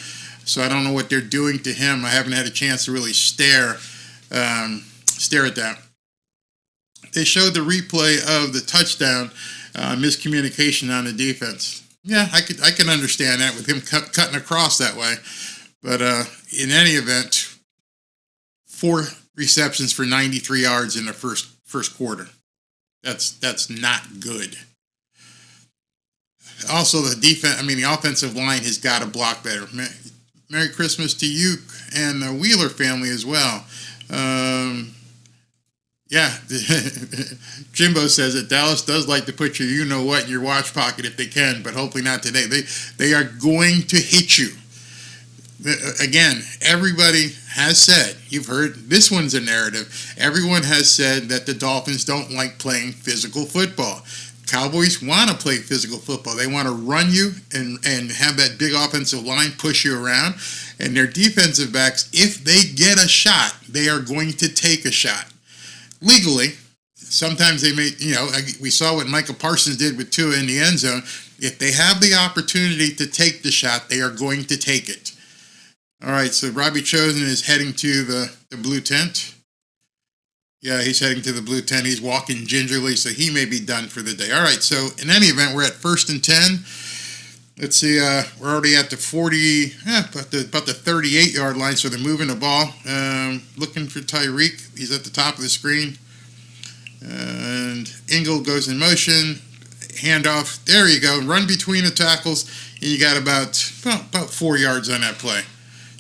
So I don't know what they're doing to him. I haven't had a chance to really stare at that. They showed the replay of the touchdown miscommunication on the defense. Yeah, I can understand that with him cutting across that way. But in any event, 4 receptions for 93 yards in the first quarter. That's not good. Also, the offensive line has got to block better. Merry Christmas to you and the Wheeler family as well. Yeah, Jimbo says that Dallas does like to put your you-know-what in your watch pocket if they can, but hopefully not today. They are going to hit you. Again, everybody has said, you've heard, this one's a narrative, everyone has said that the Dolphins don't like playing physical football. Cowboys want to play physical football. They want to run you and have that big offensive line push you around. And their defensive backs, if they get a shot, they are going to take a shot. Legally, sometimes they may, we saw what Micah Parsons did with Tua in the end zone. If they have the opportunity to take the shot, they are going to take it. All right, so Robbie Chosen is heading to the blue tent. Yeah, he's heading to the blue tent. He's walking gingerly, so he may be done for the day. All right, so in any event, we're at 1st and 10. Let's see, we're already at the 40, about the 38-yard line, so they're moving the ball. Looking for Tyreek. He's at the top of the screen. And Ingle goes in motion. Handoff. There you go. Run between the tackles. And you got about 4 yards on that play.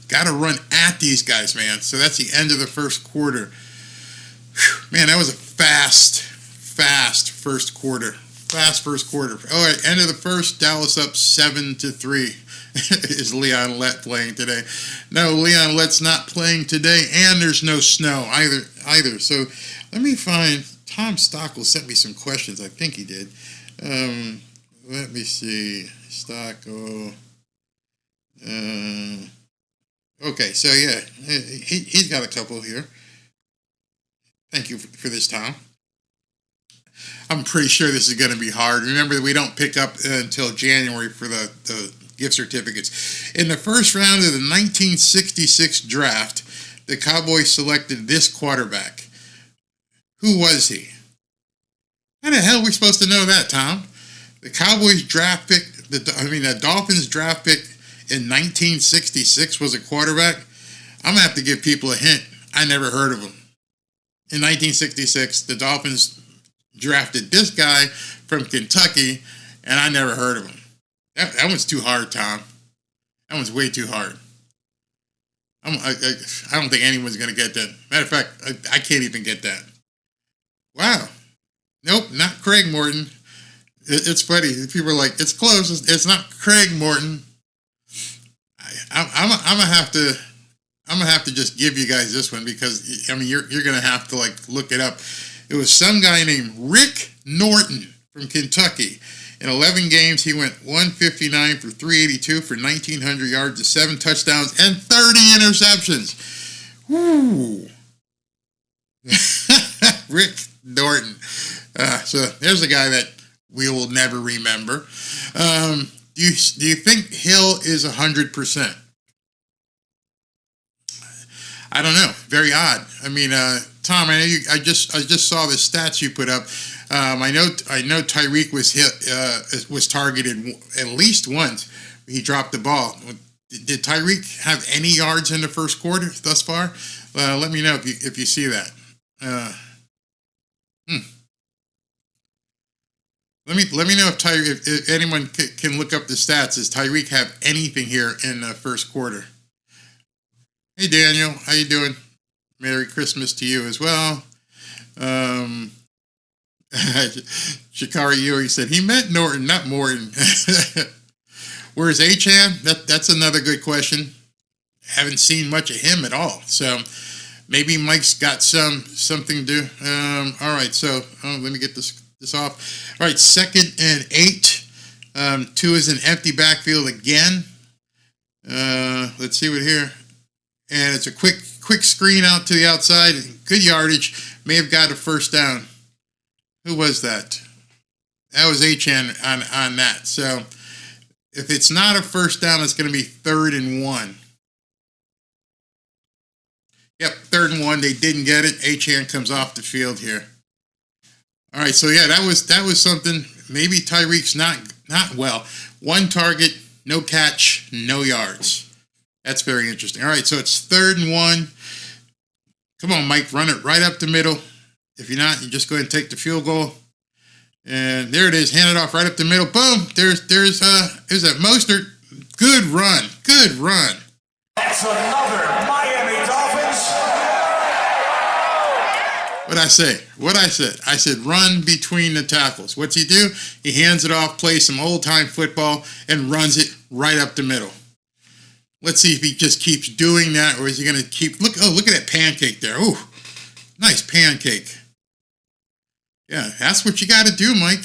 Got to run at these guys, man. So that's the end of the first quarter. Whew, man, that was a fast first quarter. Fast first quarter. All right, end of the first, Dallas up 7-3. Is Leon Lett playing today? No, Leon Lett's not playing today, and there's no snow either. So let me find. Tom Stockel sent me some questions. I think he did. Let me see. Stockel. Okay, so yeah, he's got a couple here. Thank you for this, Tom. I'm pretty sure this is going to be hard. Remember that we don't pick up until January for the gift certificates. In the first round of the 1966 draft, the Cowboys selected this quarterback. Who was he? How the hell are we supposed to know that, Tom? The Cowboys draft pick, the Dolphins draft pick in 1966 was a quarterback. I'm going to have to give people a hint. I never heard of him. In 1966, the Dolphins drafted this guy from Kentucky, and I never heard of him. That one's too hard, Tom. That one's way too hard. I don't think anyone's going to get that. Matter of fact, I can't even get that. Wow. Nope, not Craig Morton. It's funny. People are like, it's close. It's not Craig Morton. I'm gonna have to just give you guys this one because you're gonna have to look it up. It was some guy named Rick Norton from Kentucky. In 11 games, he went 159 for 382 for 1,900 yards and 7 touchdowns and 30 interceptions. Woo! Rick Norton. So there's a guy that we will never remember. Do you think Hill is 100%? I don't know. Very odd. Tom, I know I just saw the stats you put up. I know Tyreek was targeted at least once. He dropped the ball. Did Tyreek have any yards in the first quarter thus far? Let me know if you see that. Let me know if anyone can look up the stats. Does Tyreek have anything here in the first quarter? Hey Daniel, how you doing? Merry Christmas to you as well. Shikari Yui said he meant Norton, not Morton. Where's Achan? That's another good question. Haven't seen much of him at all. So maybe Mike's got something to do. All right, so let me get this off. All right, 2nd and 8. 2 is an empty backfield again. Let's see what here. And it's a quick screen out to the outside. Good yardage. May have got a first down. Who was that? That was Achan on that. So if it's not a first down, it's going to be 3rd and 1. Yep, 3rd and 1. They didn't get it. Achan comes off the field here. All right, so yeah, that was something. Maybe Tyreek's not well. 1 target, no catch, no yards. That's very interesting. All right, so it's 3rd and 1. Come on, Mike, run it right up the middle. If you're not, you just go ahead and take the field goal. And there it is, hand it off right up the middle. Boom! There's that Mostert. Good run. That's another Miami Dolphins. What I said? I said run between the tackles. What's he do? He hands it off, plays some old-time football, and runs it right up the middle. Let's see if he just keeps doing that, or is he going to keep... Look at that pancake there. Ooh, nice pancake. Yeah, that's what you got to do, Mike.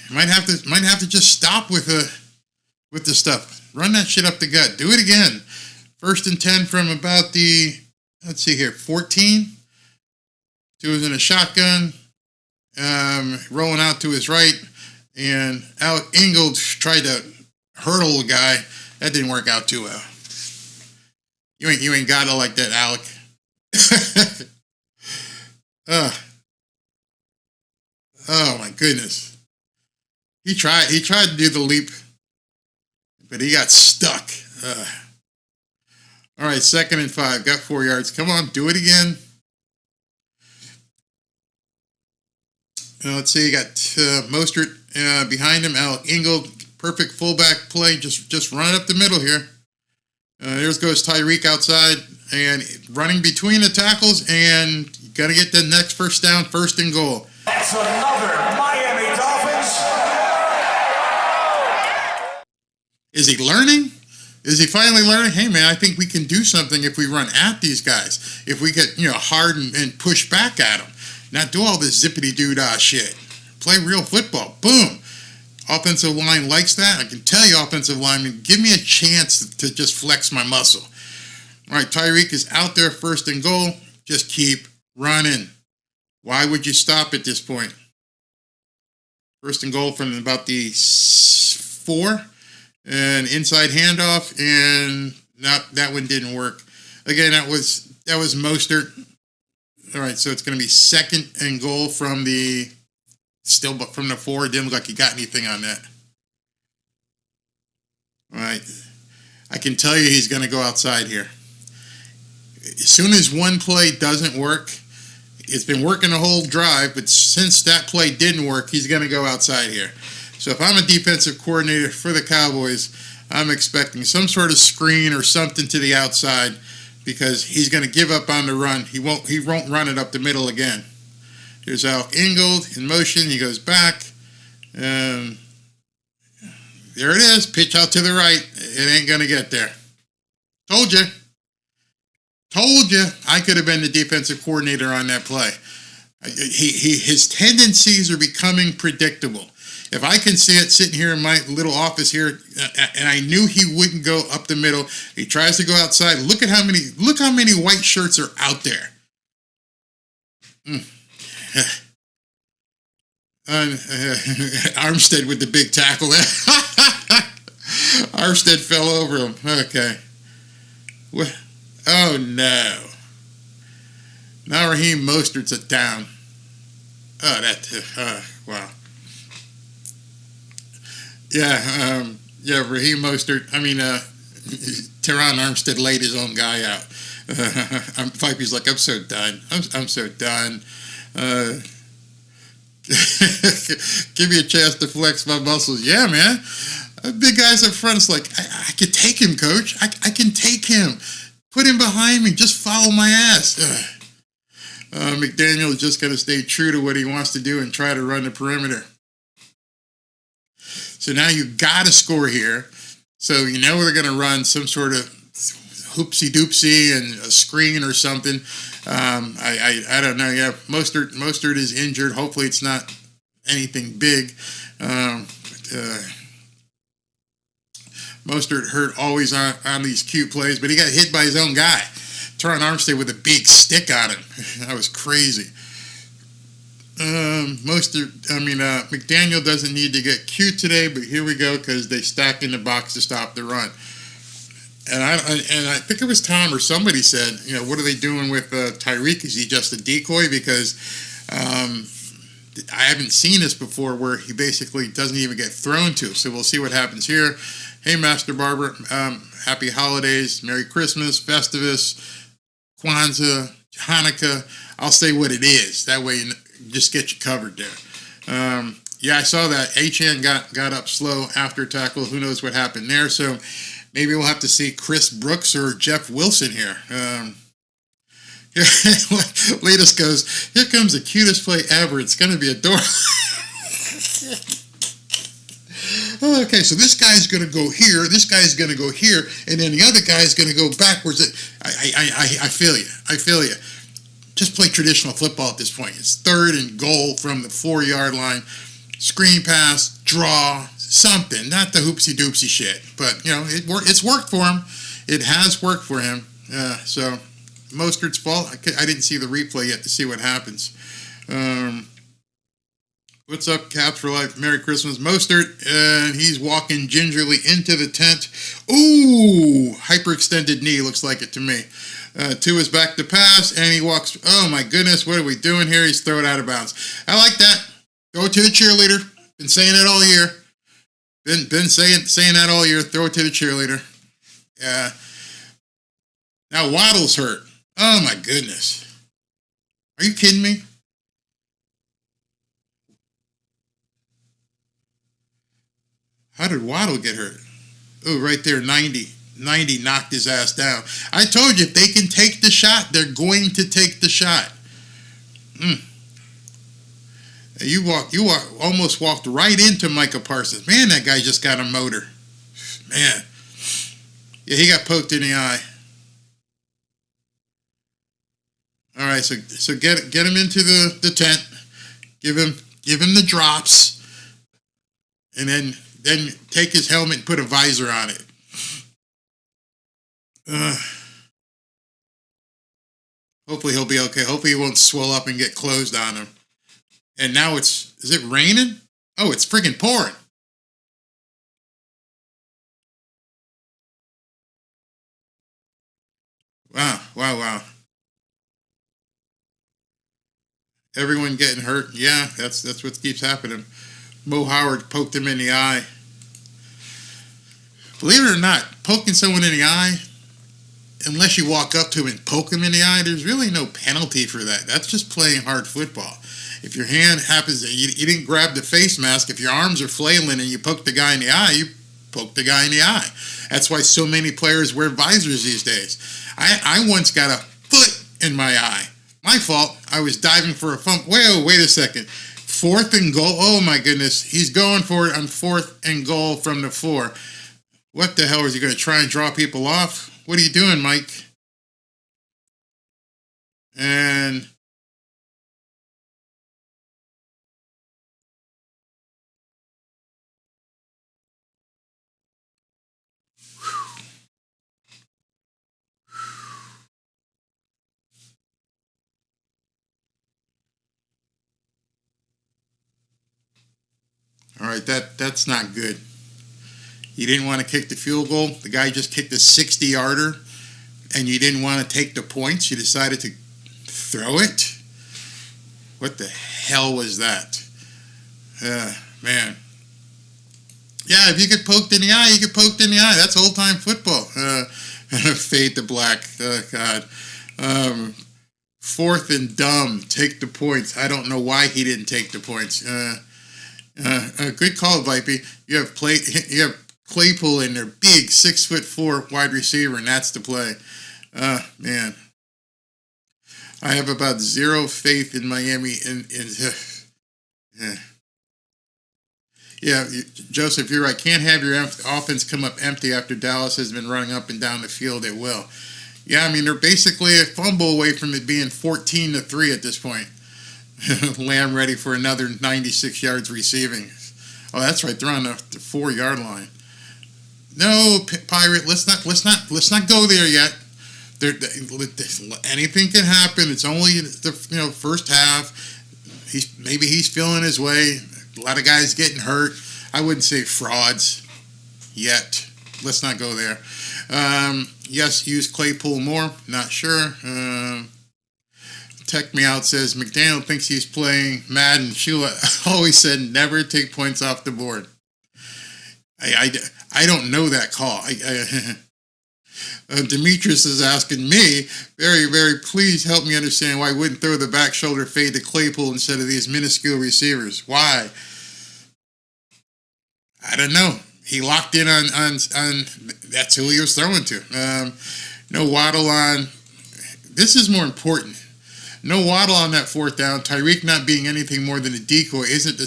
You might have to just stop with the stuff. Run that shit up the gut. Do it again. 1st and 10 from about the... Let's see here, 14. Two was in a shotgun, rolling out to his right, and Alec Ingold tried to hurdle the guy. That didn't work out too well. You ain't got it like that, Alec. Oh my goodness. He tried to do the leap, but he got stuck. All right, 2nd and 5. Got 4 yards. Come on, do it again. Let's see. You got Mostert behind him. Alec Ingold, perfect fullback play. Just run it up the middle here. There goes Tyreek outside and running between the tackles, and you got to get the next first down, 1st and goal. That's another Miami Dolphins. Is he learning? Is he finally learning? Hey, man, I think we can do something if we run at these guys. If we get, hard and push back at them. Not do all this zippity-doo-dah shit. Play real football. Boom. Offensive line likes that. I can tell you, offensive linemen, give me a chance to just flex my muscle. All right, Tyreek is out there, 1st and goal. Just keep running. Why would you stop at this point? 1st and goal from about the 4. An inside handoff, and that one didn't work. Again, that was Mostert. All right, so it's going to be 2nd and goal from the 4. It didn't look like he got anything on that. All right, I can tell you he's going to go outside here. As soon as one play doesn't work, it's been working the whole drive, but since that play didn't work, he's going to go outside here. So if I'm a defensive coordinator for the Cowboys, I'm expecting some sort of screen or something to the outside because he's going to give up on the run. He won't run it up the middle again. Here's Alec Ingold in motion. He goes back. There it is. Pitch out to the right. It ain't going to get there. Told you. I could have been the defensive coordinator on that play. His tendencies are becoming predictable. If I can see it sitting here in my little office here, and I knew he wouldn't go up the middle, he tries to go outside. Look how many white shirts are out there. Armstead with the big tackle. Armstead fell over him. Okay. Oh no. Now Raheem Mostert's a down. Oh, wow. Yeah, Raheem Mostert. Teron Armstead laid his own guy out. Vipey's like, I'm so done. I'm so done. Give me a chance to flex my muscles. Yeah, man. Big guys up front, it's like, I can take him, coach. I can take him. Put him behind me. Just follow my ass. McDaniel is just going to stay true to what he wants to do and try to run the perimeter. So now you got to score here. So they're going to run some sort of hoopsie-doopsie and a screen or something. I don't know. Yeah, Mostert is injured. Hopefully it's not anything big. Mostert hurt always on these cute plays, but he got hit by his own guy. Teron Armstead with a big stick on him. That was crazy. McDaniel doesn't need to get cute today, but here we go because they stacked in the box to stop the run. And I think it was Tom or somebody said, what are they doing with Tyreek? Is he just a decoy? Because I haven't seen this before where he basically doesn't even get thrown to. So we'll see what happens here. Hey, Master Barber, happy holidays, Merry Christmas, Festivus, Kwanzaa, Hanukkah. I'll say what it is. That way just get you covered there. I saw that. Achane got up slow after tackle. Who knows what happened there? So maybe we'll have to see Chris Brooks or Jeff Wilson here. Latest goes, here comes the cutest play ever. It's going to be adorable. Okay, so this guy's going to go here, this guy's going to go here, and then the other guy's going to go backwards. I feel you. Just play traditional football at this point. It's 3rd and goal from the 4-yard line. Screen pass, draw, something. Not the hoopsie-doopsie shit. But, it's worked for him. It has worked for him. So Mostert's fault. I didn't see the replay yet to see what happens. What's up, Caps for Life? Merry Christmas. Mostert, and he's walking gingerly into the tent. Ooh, hyperextended knee, looks like it to me. Two is back to pass, and he walks. Oh, my goodness, what are we doing here? He's thrown out of bounds. I like that. Throw it to the cheerleader. Been saying it all year. Been saying that all year. Throw it to the cheerleader. Now Waddle's hurt. Oh, my goodness. Are you kidding me? How did Waddle get hurt? Oh, right there, 90. 90 knocked his ass down. I told you, if they can take the shot, they're going to take the shot. You almost walked right into Micah Parsons. Man, that guy just got a motor. Man. Yeah, he got poked in the eye. All right, so get him into the tent. Give him the drops. And then take his helmet and put a visor on it. Hopefully he'll be okay. Hopefully he won't swell up and get closed on him. And now is it raining? Oh, it's freaking pouring. Wow. Everyone getting hurt. Yeah, that's what keeps happening. Mo Howard poked him in the eye. Believe it or not, poking someone in the eye, unless you walk up to him and poke him in the eye, there's really no penalty for that. That's just playing hard football. If your hand happens, you didn't grab the face mask. If your arms are flailing and you poke the guy in the eye, you poke the guy in the eye. That's why so many players wear visors these days. I once got a foot in my eye. My fault. I was diving for a fumble. Wait a second. 4th and goal. Oh, my goodness. He's going for it on 4th and goal from the 4. What the hell is he going to try and draw people off? What are you doing, Mike? And all right, that's not good. You didn't want to kick the field goal. The guy just kicked a 60-yarder, and you didn't want to take the points. You decided to throw it. What the hell was that? Man. Yeah, if you get poked in the eye, you get poked in the eye. That's old-time football. Fade to black. Oh, God. 4th and dumb. Take the points. I don't know why he didn't take the points. Good call, Vipey. You have Claypool in their big 6'4" wide receiver, and that's the play. Man. I have about zero faith in Miami. Yeah, Joseph, you're right. Can't have your offense come up empty after Dallas has been running up and down the field. It will. Yeah, I mean, they're basically a fumble away from it being 14-3 at this point. Lamb ready for another 96 yards receiving. Oh, that's right. They're on the 4-yard line. No, Pirate. Let's not go there yet. Anything can happen. It's only the first half. Maybe he's feeling his way. A lot of guys getting hurt. I wouldn't say frauds yet. Let's not go there. Yes, use Claypool more. Not sure. Tech Me Out says McDaniel thinks he's playing Madden. Sheila always said never take points off the board. I don't know that call. Demetrius is asking me, very, very, please help me understand why I wouldn't throw the back shoulder fade to Claypool instead of these minuscule receivers. Why? I don't know. He locked in on that's who he was throwing to. No Waddle on. This is more important. No Waddle on that 4th down. Tyreek not being anything more than a decoy isn't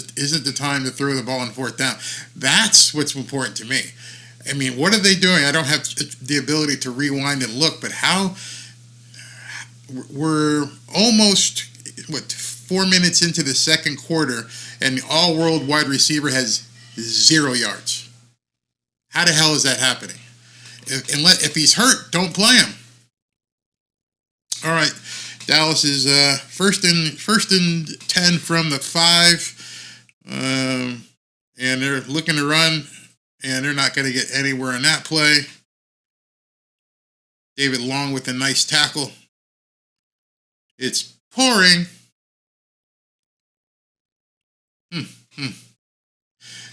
the time to throw the ball on 4th down. That's what's important to me. I mean, what are they doing? I don't have the ability to rewind and look, but how we're almost 4 minutes into the second quarter, and the all-world wide receiver has 0 yards. How the hell is that happening? If he's hurt, don't play him. All right, Dallas is first and 10 from the 5, and they're looking to run, and they're not going to get anywhere in that play. David Long with a nice tackle. It's pouring.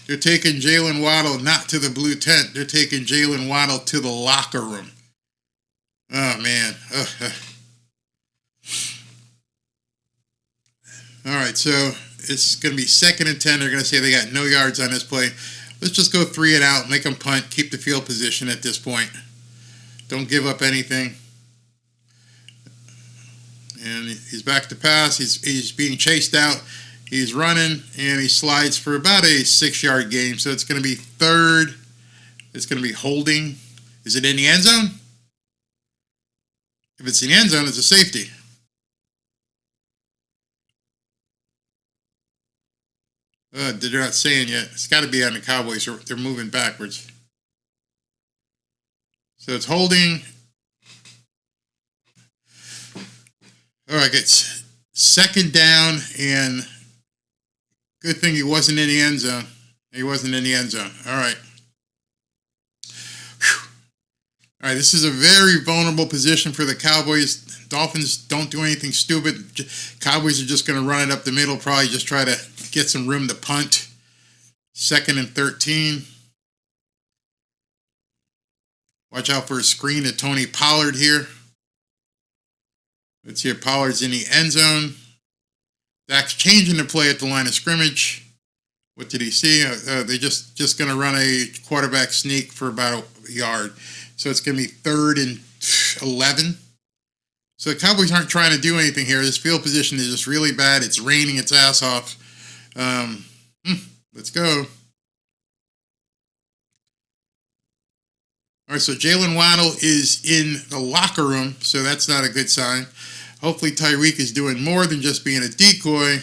They're taking Jalen Waddle not to the blue tent. They're taking Jalen Waddle to the locker room. Oh, man. All right, so it's going to be 2nd and 10. They're going to say they got no yards on this play. Let's just go 3 and out, make them punt, keep the field position at this point. Don't give up anything. And he's back to pass. He's being chased out. He's running, and he slides for about a 6-yard gain. So it's going to be 3rd. It's going to be holding. Is it in the end zone? If it's in the end zone, it's a safety. They're not saying yet. It's got to be on the Cowboys. They're moving backwards. So it's holding. All right, it's 2nd down, and good thing he wasn't in the end zone. He wasn't in the end zone. All right. Whew. All right, this is a very vulnerable position for the Cowboys. Dolphins don't do anything stupid. Cowboys are just going to run it up the middle, probably just try to get some room to punt. 2nd and 13. Watch out for a screen to Tony Pollard here. Let's hear Pollard's in the end zone. Dak's changing the play at the line of scrimmage. What did he see? They're just going to run a quarterback sneak for about a yard. So it's going to be 3rd and 11. So the Cowboys aren't trying to do anything here. This field position is just really bad. It's raining its ass off. Let's go. All right, so Jalen Waddle is in the locker room, so that's not a good sign. Hopefully Tyreek is doing more than just being a decoy.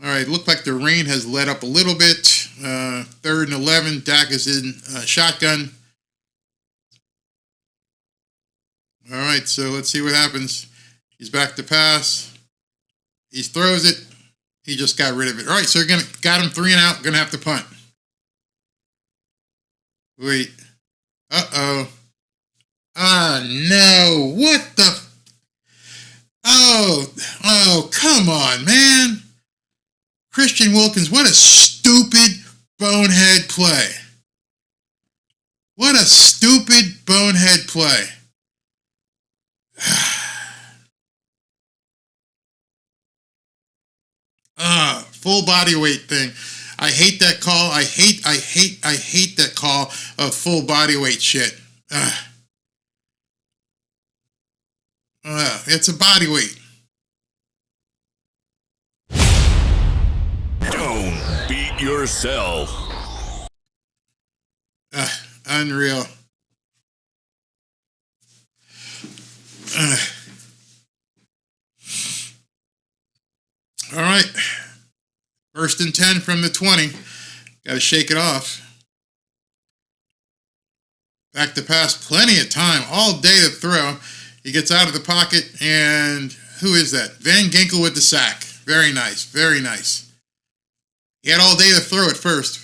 All right, looked like the rain has let up a little bit. 3rd and 11, Dak is in shotgun. All right, so let's see what happens. He's back to pass. He throws it. He just got rid of it. All right, so we're got him 3 and out. Going to have to punt. Wait. Uh-oh. Ah, no. What the? Oh, come on, man. Christian Wilkins, what a stupid bonehead play. What a stupid bonehead play. Full body weight thing. I hate that call. I hate that call of full body weight shit. It's a body weight. Don't beat yourself. Unreal. All right. 1st and 10 from the 20. Got to shake it off. Back to pass. Plenty of time. All day to throw. He gets out of the pocket, and who is that? Van Ginkel with the sack. Very nice. Very nice. He had all day to throw it first.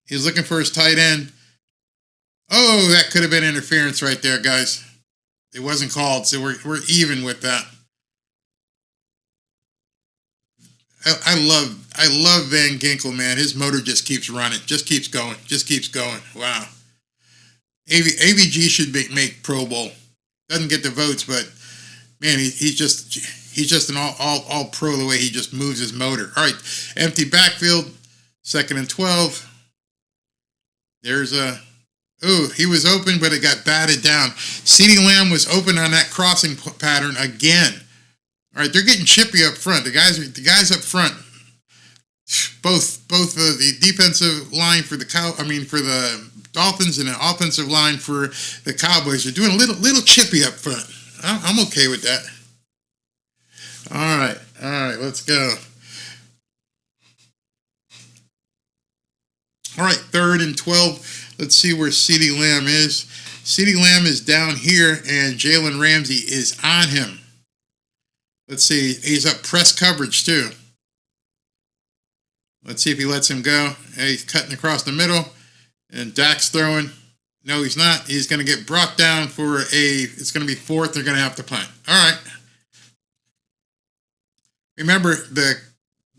He's looking for his tight end. Oh, that could have been interference right there, guys. It wasn't called, so we're even with that. I love Van Ginkel, man. His motor just keeps running, just keeps going. Wow. AVG should make Pro Bowl. Doesn't get the votes, but man, he's just an all pro the way he just moves his motor. All right, empty backfield, 2nd and 12. There's a he was open, but it got batted down. CeeDee Lamb was open on that crossing pattern again. All right, they're getting chippy up front. The guys up front, both the defensive line for the Dolphins and the offensive line for the Cowboys are doing a little chippy up front. I'm okay with that. All right, let's go. All right, 3rd and 12. Let's see where CeeDee Lamb is. CeeDee Lamb is down here, and Jalen Ramsey is on him. Let's see. He's up press coverage, too. Let's see if he lets him go. Hey, he's cutting across the middle, and Dak's throwing. No, he's not. He's going to get brought down for it's going to be fourth. They're going to have to punt. All right. Remember, the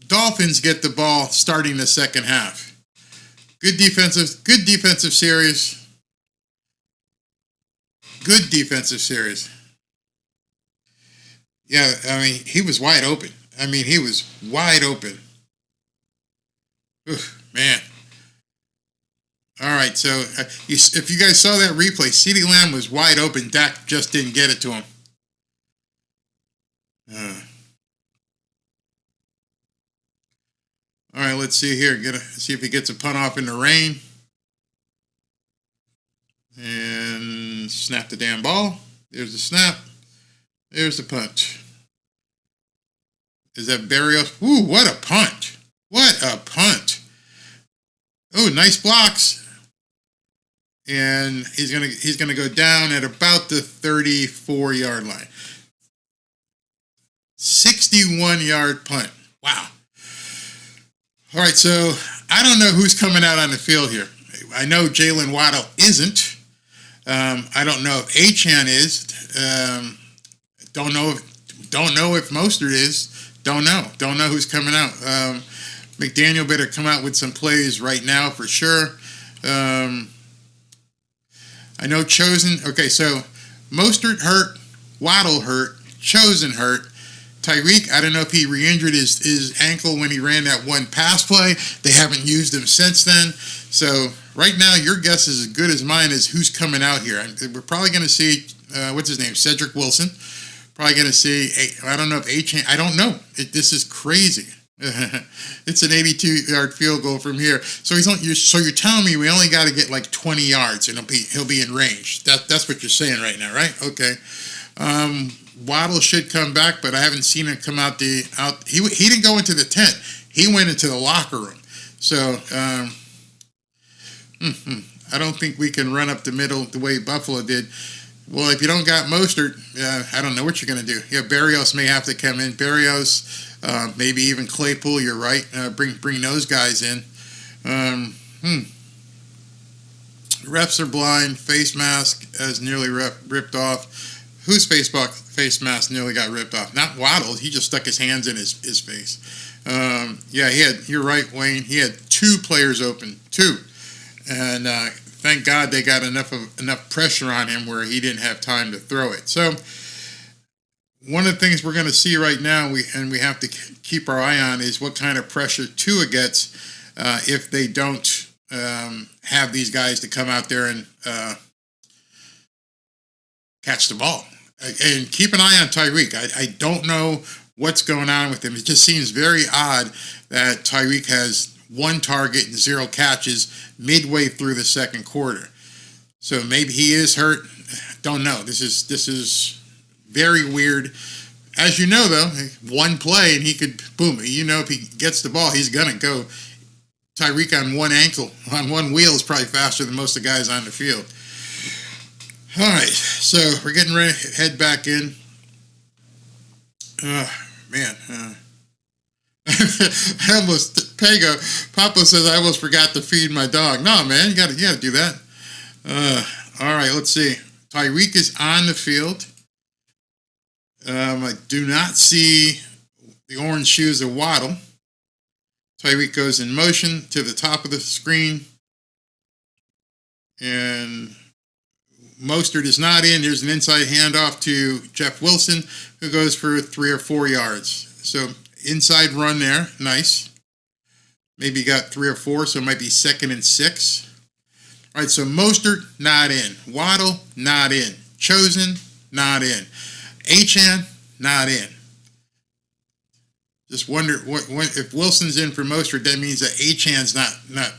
Dolphins get the ball starting the second half. Good defensive series. Good defensive series. Yeah, I mean, he was wide open. Oof, man. All right, so if you guys saw that replay, CeeDee Lamb was wide open. Dak just didn't get it to him. All right, let's see here. See if he gets a punt off in the rain. And snap the damn ball. There's the snap. There's the punt. Is that Berrios? Ooh, what a punt. What a punt. Oh, nice blocks. And he's gonna go down at about the 34-yard line. 61-yard punt. Wow. All right, so I don't know who's coming out on the field here. I know Jalen Waddle isn't. I don't know if Achane is. Don't know if Mostert is. Don't know who's coming out. McDaniel better come out with some plays right now for sure. I know Chosen. Okay, so Mostert hurt, Waddle hurt, Chosen hurt. Tyreek, I don't know if he re-injured his ankle when he ran that one pass play. They haven't used him since then. So right now, your guess is as good as mine as who's coming out here. We're probably going to see, what's his name, Cedric Wilson. Probably going to see, I don't know if Achane, I don't know. This is crazy. It's an 82-yard field goal from here. So you're telling me we only got to get like 20 yards and he'll be in range. That's what you're saying right now, right? Okay. Waddle should come back, but I haven't seen him come out. He didn't go into the tent. He went into the locker room. So I don't think we can run up the middle the way Buffalo did. Well, if you don't got Mostert, I don't know what you're going to do. Yeah, Berrios may have to come in. Berrios, maybe even Claypool. You're right. Bring those guys in. Refs are blind. Face mask is nearly ripped off. Whose face mask nearly got ripped off? Not Waddle. He just stuck his hands in his face. Yeah, you're right, Wayne. He had two players open. Two. And thank God they got enough pressure on him where he didn't have time to throw it. So one of the things we're going to see right now, we have to keep our eye on, is what kind of pressure Tua gets if they don't have these guys to come out there and catch the ball. And keep an eye on Tyreek. I don't know what's going on with him. It just seems very odd that Tyreek has one target and 0 catches midway through the second quarter. So maybe he is hurt. Don't know. This is very weird. As you know, though, one play and he could, boom. You know, if he gets the ball, he's going to go. Tyreek on one ankle, on one wheel, is probably faster than most of the guys on the field. All right, so we're getting ready to head back in. Man. Papa says I almost forgot to feed my dog. No, man, you got to do that. All right, let's see. Tyreek is on the field. I do not see the orange shoes of Waddle. Tyreek goes in motion to the top of the screen. And Mostert is not in. There's an inside handoff to Jeff Wilson, who goes for 3 or 4 yards. So inside run there. Nice. Maybe got 3 or 4, so it might be 2nd and 6. All right, so Mostert, not in. Waddle, not in. Chosen, not in. Achane, not in. Just wonder if Wilson's in for Mostert, that means that Achane's not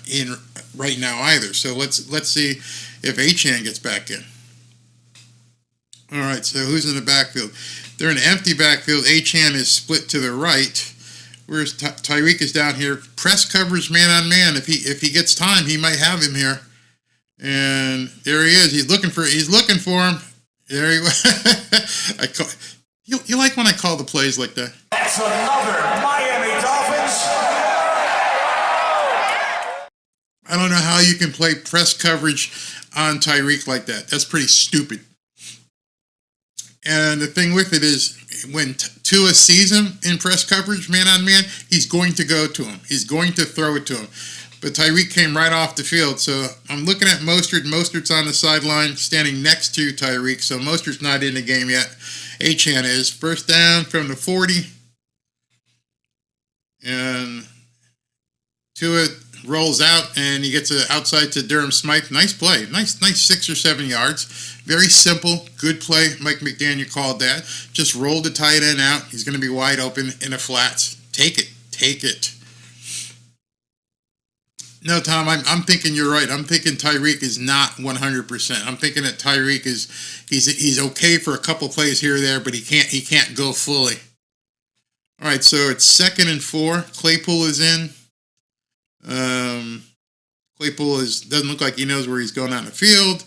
in right now either. So let's see if Achane gets back in. All right, so who's in the backfield? They're in an empty backfield. Achane is split to the right. Whereas Tyreek is down here. Press coverage man on man. If he gets time, he might have him here. And there he is. He's looking for him. There he was. You like when I call the plays like that? That's another Miami Dolphins. I don't know how you can play press coverage on Tyreek like that. That's pretty stupid. And the thing with it is, when Tua sees him in press coverage, man on man, he's going to go to him. He's going to throw it to him. But Tyreek came right off the field. So I'm looking at Mostert. Mostert's on the sideline standing next to Tyreek. So Mostert's not in the game yet. Achane is. First down from the 40. And Tua rolls out, and he gets it outside to Durham Smythe. Nice play. Nice 6 or 7 yards. Very simple. Good play. Mike McDaniel called that. Just rolled the tight end out. He's going to be wide open in the flats. Take it. No, Tom, I'm thinking you're right. I'm thinking Tyreek is not 100%. I'm thinking that Tyreek he's okay for a couple plays here or there, but he can't go fully. All right, so it's 2nd and 4. Claypool is in. Claypool doesn't look like he knows where he's going on the field.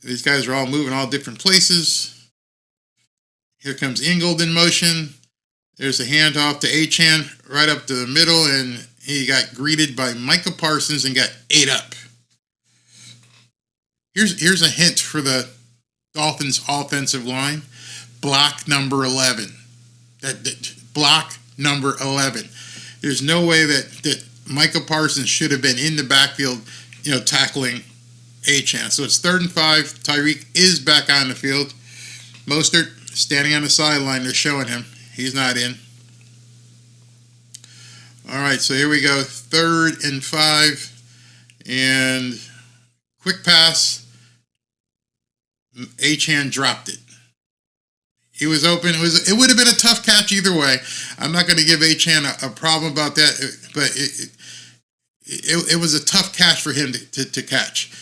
These guys are all moving all different places. Here comes Ingold in motion. There's a handoff to Achane right up to the middle, and he got greeted by Micah Parsons and got ate up. Here's a hint for the Dolphins offensive line. Block number 11. That block number 11. There's no way that Micah Parsons should have been in the backfield, tackling Achane. So it's 3rd and 5. Tyreek is back on the field. Mostert standing on the sideline. They're showing him. He's not in. All right, so here we go. 3rd and 5. And quick pass. Achane dropped it. He was open. It would have been a tough catch either way. I'm not going to give Achane a problem about that, but it was a tough catch for him to catch.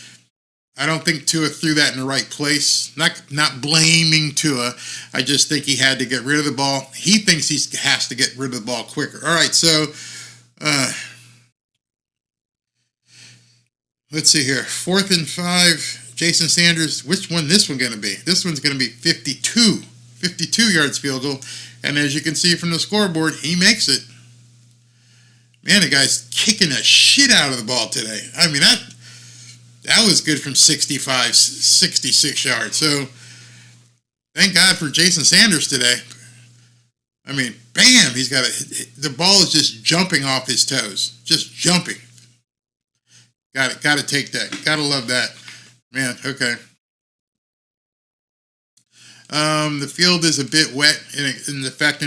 I don't think Tua threw that in the right place. Not blaming Tua. I just think he had to get rid of the ball. He thinks he has to get rid of the ball quicker. All right, so let's see here. 4th and 5. Jason Sanders. Which one? This one going to be? This one's going to be 52 yards field goal. And as you can see from the scoreboard, he makes it. Man, the guy's kicking the shit out of the ball today. I mean, that was good from 66 yards. So, thank God for Jason Sanders today. I mean, bam, the ball is just jumping off his toes. Just jumping. Got to take that. Got to love that. Man, okay. The field is a bit wet in the fact,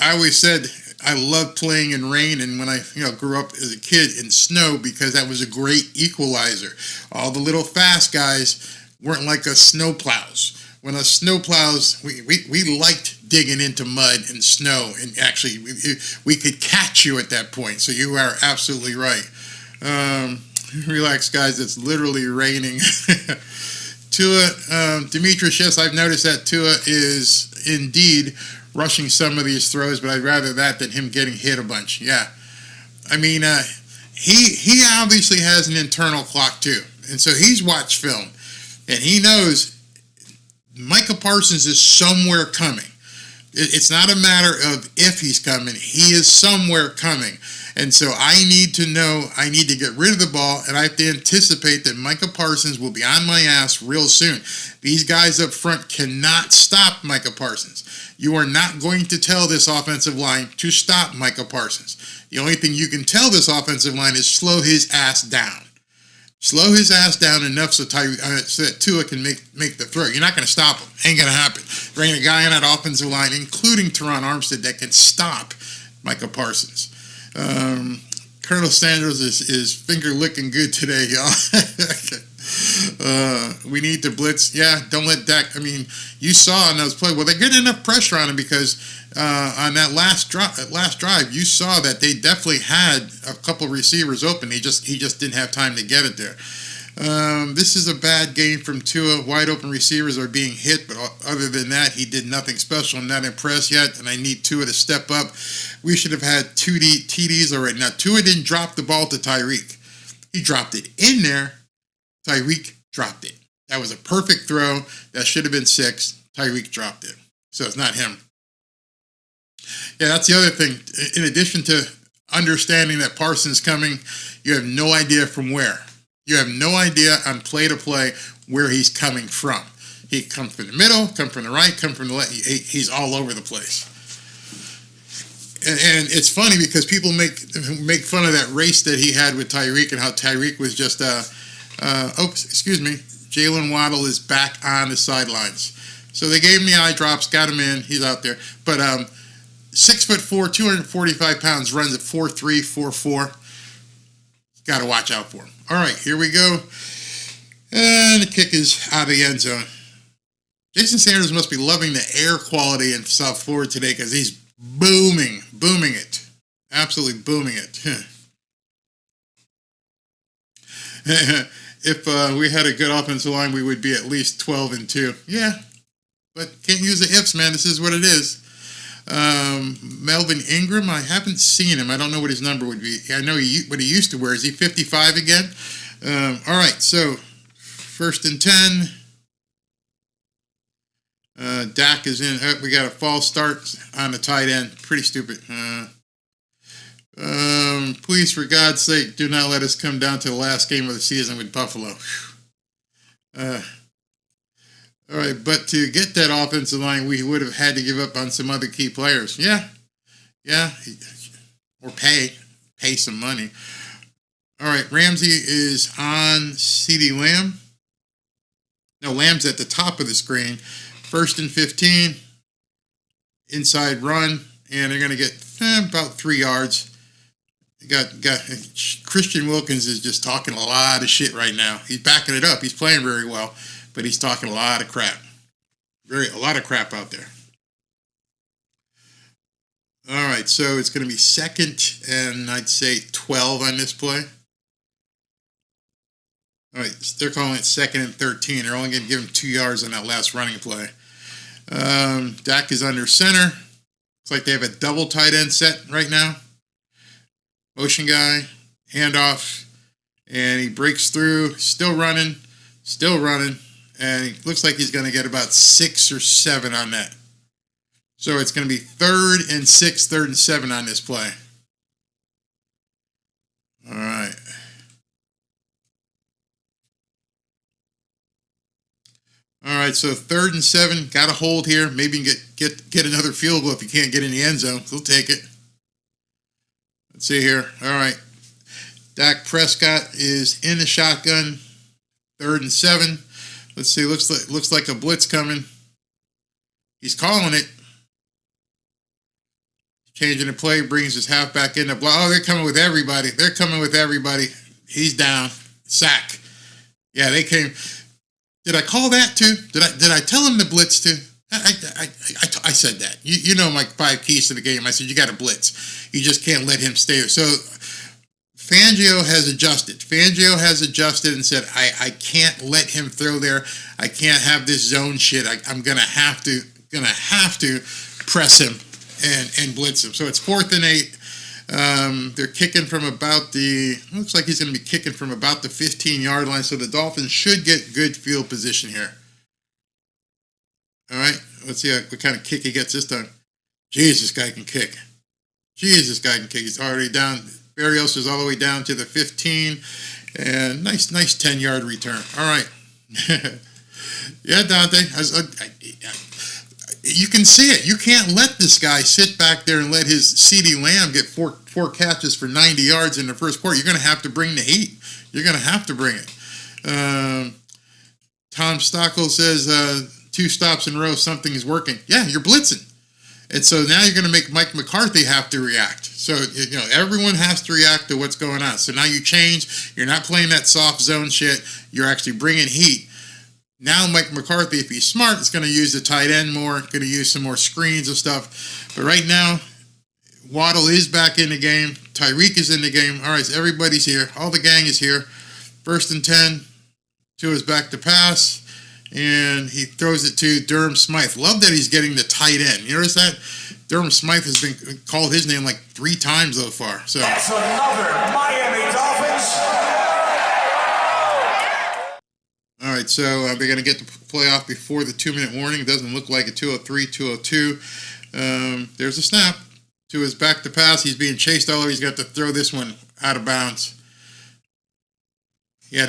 I always said I love playing in rain, and when I grew up as a kid in snow, because that was a great equalizer. All the little fast guys weren't like us snowplows. When us snowplows, we liked digging into mud and snow, and actually we could catch you at that point. So you are absolutely right. Relax, guys. It's literally raining. Tua, Demetrius, yes, I've noticed that Tua is indeed rushing some of these throws, but I'd rather that than him getting hit a bunch. Yeah. I mean, he obviously has an internal clock too. And so he's watched film, and he knows Micah Parsons is somewhere coming. It's not a matter of if he's coming. He is somewhere coming. And so I need to know, I need to get rid of the ball, and I have to anticipate that Micah Parsons will be on my ass real soon. These guys up front cannot stop Micah Parsons. You are not going to tell this offensive line to stop Micah Parsons. The only thing you can tell this offensive line is slow his ass down. Slow his ass down enough so that Tua can make the throw. You're not going to stop him. Ain't going to happen. Bring a guy on that offensive line, including Teron Armstead, that can stop Micah Parsons. Colonel Sanders is finger licking good today, y'all. We need to blitz. Yeah, don't let Dak. I mean, you saw on those plays. Well, they get enough pressure on him because on that last drive, you saw that they definitely had a couple receivers open. He just didn't have time to get it there. This is a bad game from Tua. Wide open receivers are being hit, but other than that, he did nothing special. I'm not impressed yet, and I need Tua to step up. We should have had 2 TDs already. Now, Tua didn't drop the ball to Tyreek. He dropped it in there, Tyreek dropped it. That was a perfect throw. That should have been 6. Tyreek dropped it. So it's not him. Yeah, that's the other thing. In addition to understanding that Parsons coming, you have no idea from where. You have no idea on play to play where he's coming from. He comes from the middle, come from the right, come from the left. He's all over the place. And it's funny because people make fun of that race that he had with Tyreek and how Tyreek was just Jalen Waddle is back on the sidelines. So they gave him the eye drops, got him in, he's out there. But 6'4", 245 pounds, runs at 4'3", 4'4". Got to watch out for him. All right, here we go. And the kick is out of the end zone. Jason Sanders must be loving the air quality in South Florida today because he's booming it. Absolutely booming it. If we had a good offensive line, we would be at least 12-2. Yeah, but can't use the ifs, man. This is what it is. Melvin Ingram, I haven't seen him. I don't know what his number would be. I know what he used to wear. Is he 55 again? All right, so 1st and 10. Dak is in. We got a false start on the tight end. Pretty stupid. Please, for God's sake, do not let us come down to the last game of the season with Buffalo. All right, but to get that offensive line, we would have had to give up on some other key players. Yeah, or pay some money. All right, Ramsey is on CeeDee Lamb. No, Lamb's at the top of the screen. 1st and 15, inside run, and they're going to get about 3 yards. Got Christian Wilkins is just talking a lot of shit right now. He's backing it up. He's playing very well, but he's talking a lot of crap. A lot of crap out there. All right, so it's going to be 2nd and I'd say 12 on this play. All right, they're calling it 2nd and 13. They're only going to give him 2 yards on that last running play. Dak is under center. Looks like they have a double tight end set right now. Motion guy, handoff, and he breaks through, still running, and it looks like he's going to get about 6 or 7 on that. So it's going to be 3rd and 6, 3rd and 7 on this play. All right. All right, so 3rd and 7, got a hold here. Maybe you can get another field goal if you can't get in the end zone. We'll take it. Let's see here. All right. Dak Prescott is in the shotgun. 3rd and 7. Let's see. Looks like a blitz coming. He's calling it. Changing the play, brings his halfback in the block. Oh, they're coming with everybody. He's down. Sack. Yeah, they came. Did I call that too? Did I tell him to blitz too? I said that. You know my 5 keys to the game. I said you got to blitz. You just can't let him stay there. So Fangio has adjusted and said I can't let him throw there. I can't have this zone shit. I'm gonna have to press him and blitz him. So it's 4th and 8. They're kicking from looks like he's going to be kicking from about the 15-yard line, so the Dolphins should get good field position here. All right, let's see what kind of kick he gets this time. Jeez, this guy can kick. He's already down. Barrios is all the way down to the 15, and nice 10-yard return. All right. Yeah, Dante. You can see it. You can't let this guy sit back there and let his CeeDee Lamb get four catches for 90 yards in the first quarter. You're going to have to bring the heat. You're going to have to bring it. Tom Stockel says 2 stops in a row, something is working. Yeah, you're blitzing. And so now you're going to make Mike McCarthy have to react. So, everyone has to react to what's going on. So now you change. You're not playing that soft zone shit. You're actually bringing heat. Now Mike McCarthy, if he's smart, is going to use the tight end more, going to use some more screens and stuff. But right now, Waddle is back in the game. Tyreek is in the game. All right, so everybody's here. All the gang is here. 1st and 10. Tua is back to pass. And he throws it to Durham Smythe. Love that he's getting the tight end. You notice that? Durham Smythe has been called his name like 3 times so far. So That's another Miami Dolphins right, so they're going to get the playoff before the 2-minute warning. It doesn't look like a 203, 202. There's a snap. To his back to pass. He's being chased all over. He's got to throw this one out of bounds. Tua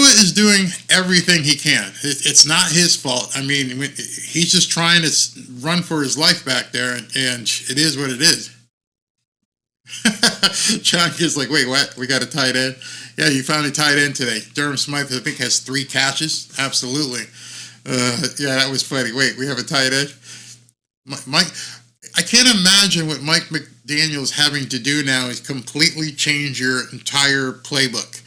is doing everything he can. It's not his fault. I mean, he's just trying to run for his life back there, and it is what it is. John is like, wait, what? We got a tight end? Yeah, you found a tight end today. Durham Smythe, I think, has 3 catches. Absolutely. Yeah, that was funny. Wait, we have a tight end? Mike, I can't imagine what Mike McDaniel's having to do now is completely change your entire playbook.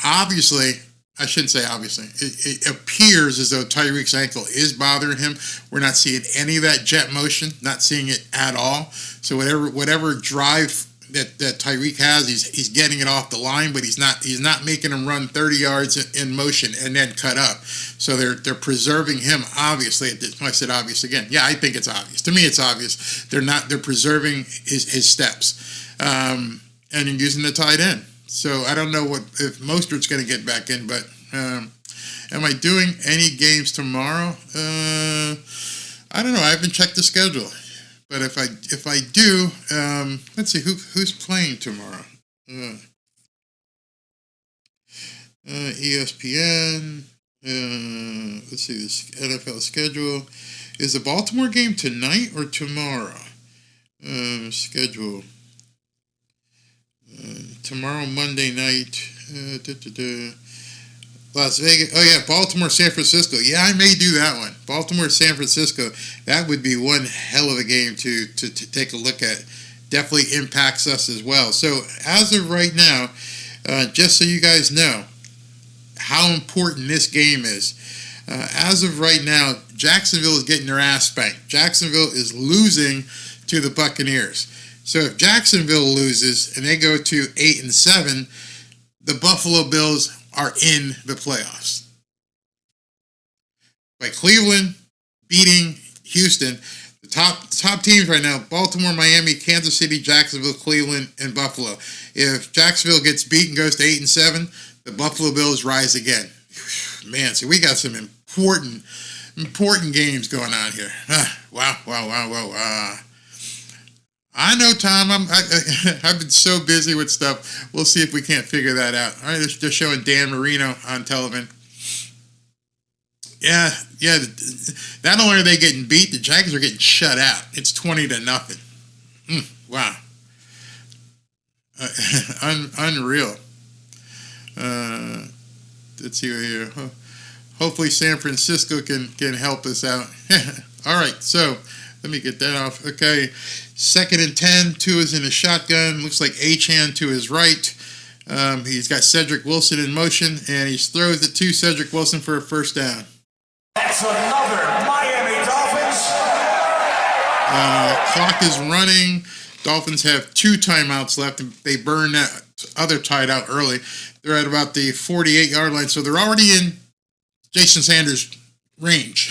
Obviously, I shouldn't say obviously. It appears as though Tyreek's ankle is bothering him. We're not seeing any of that jet motion, not seeing it at all. So whatever drive that Tyreek has, he's getting it off the line, but he's not making him run 30 yards in motion and then cut up. So they're preserving him. Obviously, I said obvious again. Yeah, I think it's obvious. To me, it's obvious. They're preserving his steps, and using the tight end. So I don't know if Mostert's going to get back in, but am I doing any games tomorrow? I don't know. I haven't checked the schedule. But if I do, let's see who's playing tomorrow. ESPN. Let's see this NFL schedule. Is the Baltimore game tonight or tomorrow? Schedule. Tomorrow, Monday night. Las Vegas. Oh, yeah, Baltimore, San Francisco. Yeah, I may do that one. Baltimore, San Francisco. That would be one hell of a game to take a look at. Definitely impacts us as well. So, as of right now, just so you guys know how important this game is, as of right now, Jacksonville is getting their ass spanked. Jacksonville is losing to the Buccaneers. So, if Jacksonville loses and they go to 8-7, the Buffalo Bills are in the playoffs. By Cleveland beating Houston, the top teams right now, Baltimore, Miami, Kansas City, Jacksonville, Cleveland, and Buffalo. If Jacksonville gets beat and goes to 8-7, the Buffalo Bills rise again. Man, so we got some important games going on here. Wow. I know, Tom. I've been so busy with stuff. We'll see if we can't figure that out. All right, they're showing Dan Marino on television. Yeah. Not only are they getting beat, the Jags are getting shut out. It's 20-0. Wow. Unreal. Let's see here. Hopefully San Francisco can help us out. All right, so let me get that off. Okay, 2nd and 10. Tua is in a shotgun. Looks like Achane to his right. He's got Cedric Wilson in motion, and he throws it to Cedric Wilson for a first down. That's another Miami Dolphins. Clock is running. Dolphins have 2 timeouts left, and they burn that other timeout early. They're at about the 48-yard line, so they're already in Jason Sanders' range.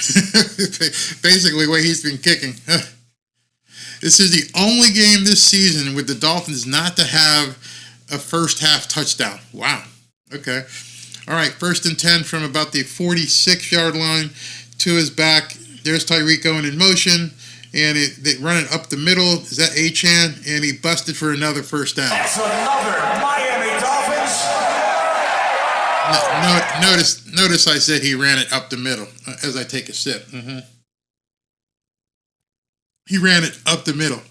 Basically, the way he's been kicking. This is the only game this season with the Dolphins not to have a first half touchdown. Wow. Okay. All right. 1st and 10 from about the 46-yard line to his back. There's Tyreek going in motion, and they run it up the middle. Is that Achane? And he busted for another first down. That's another Miami Dolphins. Notice I said he ran it up the middle as I take a sip. Mm-hmm. He ran it up the middle.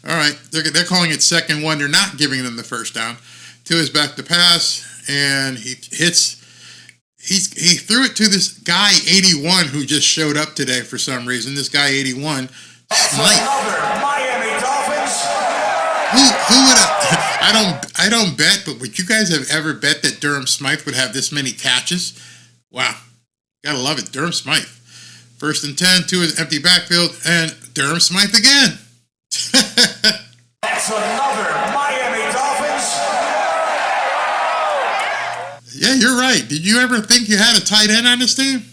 All right, they're calling it 2nd 1. They're not giving them the first down. Tua's back to pass, and he hits. He threw it to this guy 81 who just showed up today for some reason. This guy 81. That's another Miami Dolphins. Who would have? I don't bet, but would you guys have ever bet that Durham Smythe would have this many catches? Wow, gotta love it, Durham Smythe. 1st and 10 to his empty backfield, and Durham Smythe again. That's another Miami Dolphins. Yeah, you're right. Did you ever think you had a tight end on this team?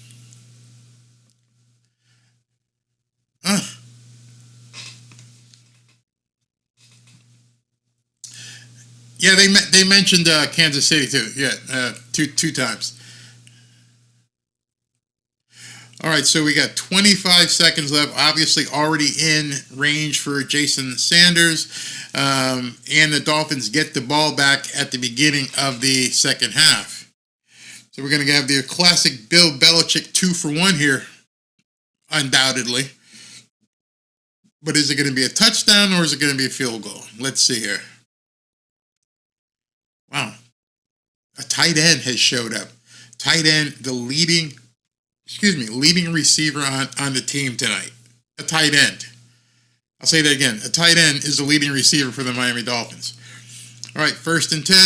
Yeah, they mentioned Kansas City too. Yeah, two times. All right, so we got 25 seconds left. Obviously, already in range for Jason Sanders, and the Dolphins get the ball back at the beginning of the second half. So we're going to have the classic Bill Belichick 2-for-1 here, undoubtedly. But is it going to be a touchdown or is it going to be a field goal? Let's see here. Wow. A tight end has showed up. Tight end, the leading receiver on the team tonight. A tight end. I'll say that again. A tight end is the leading receiver for the Miami Dolphins. All right, 1st and 10.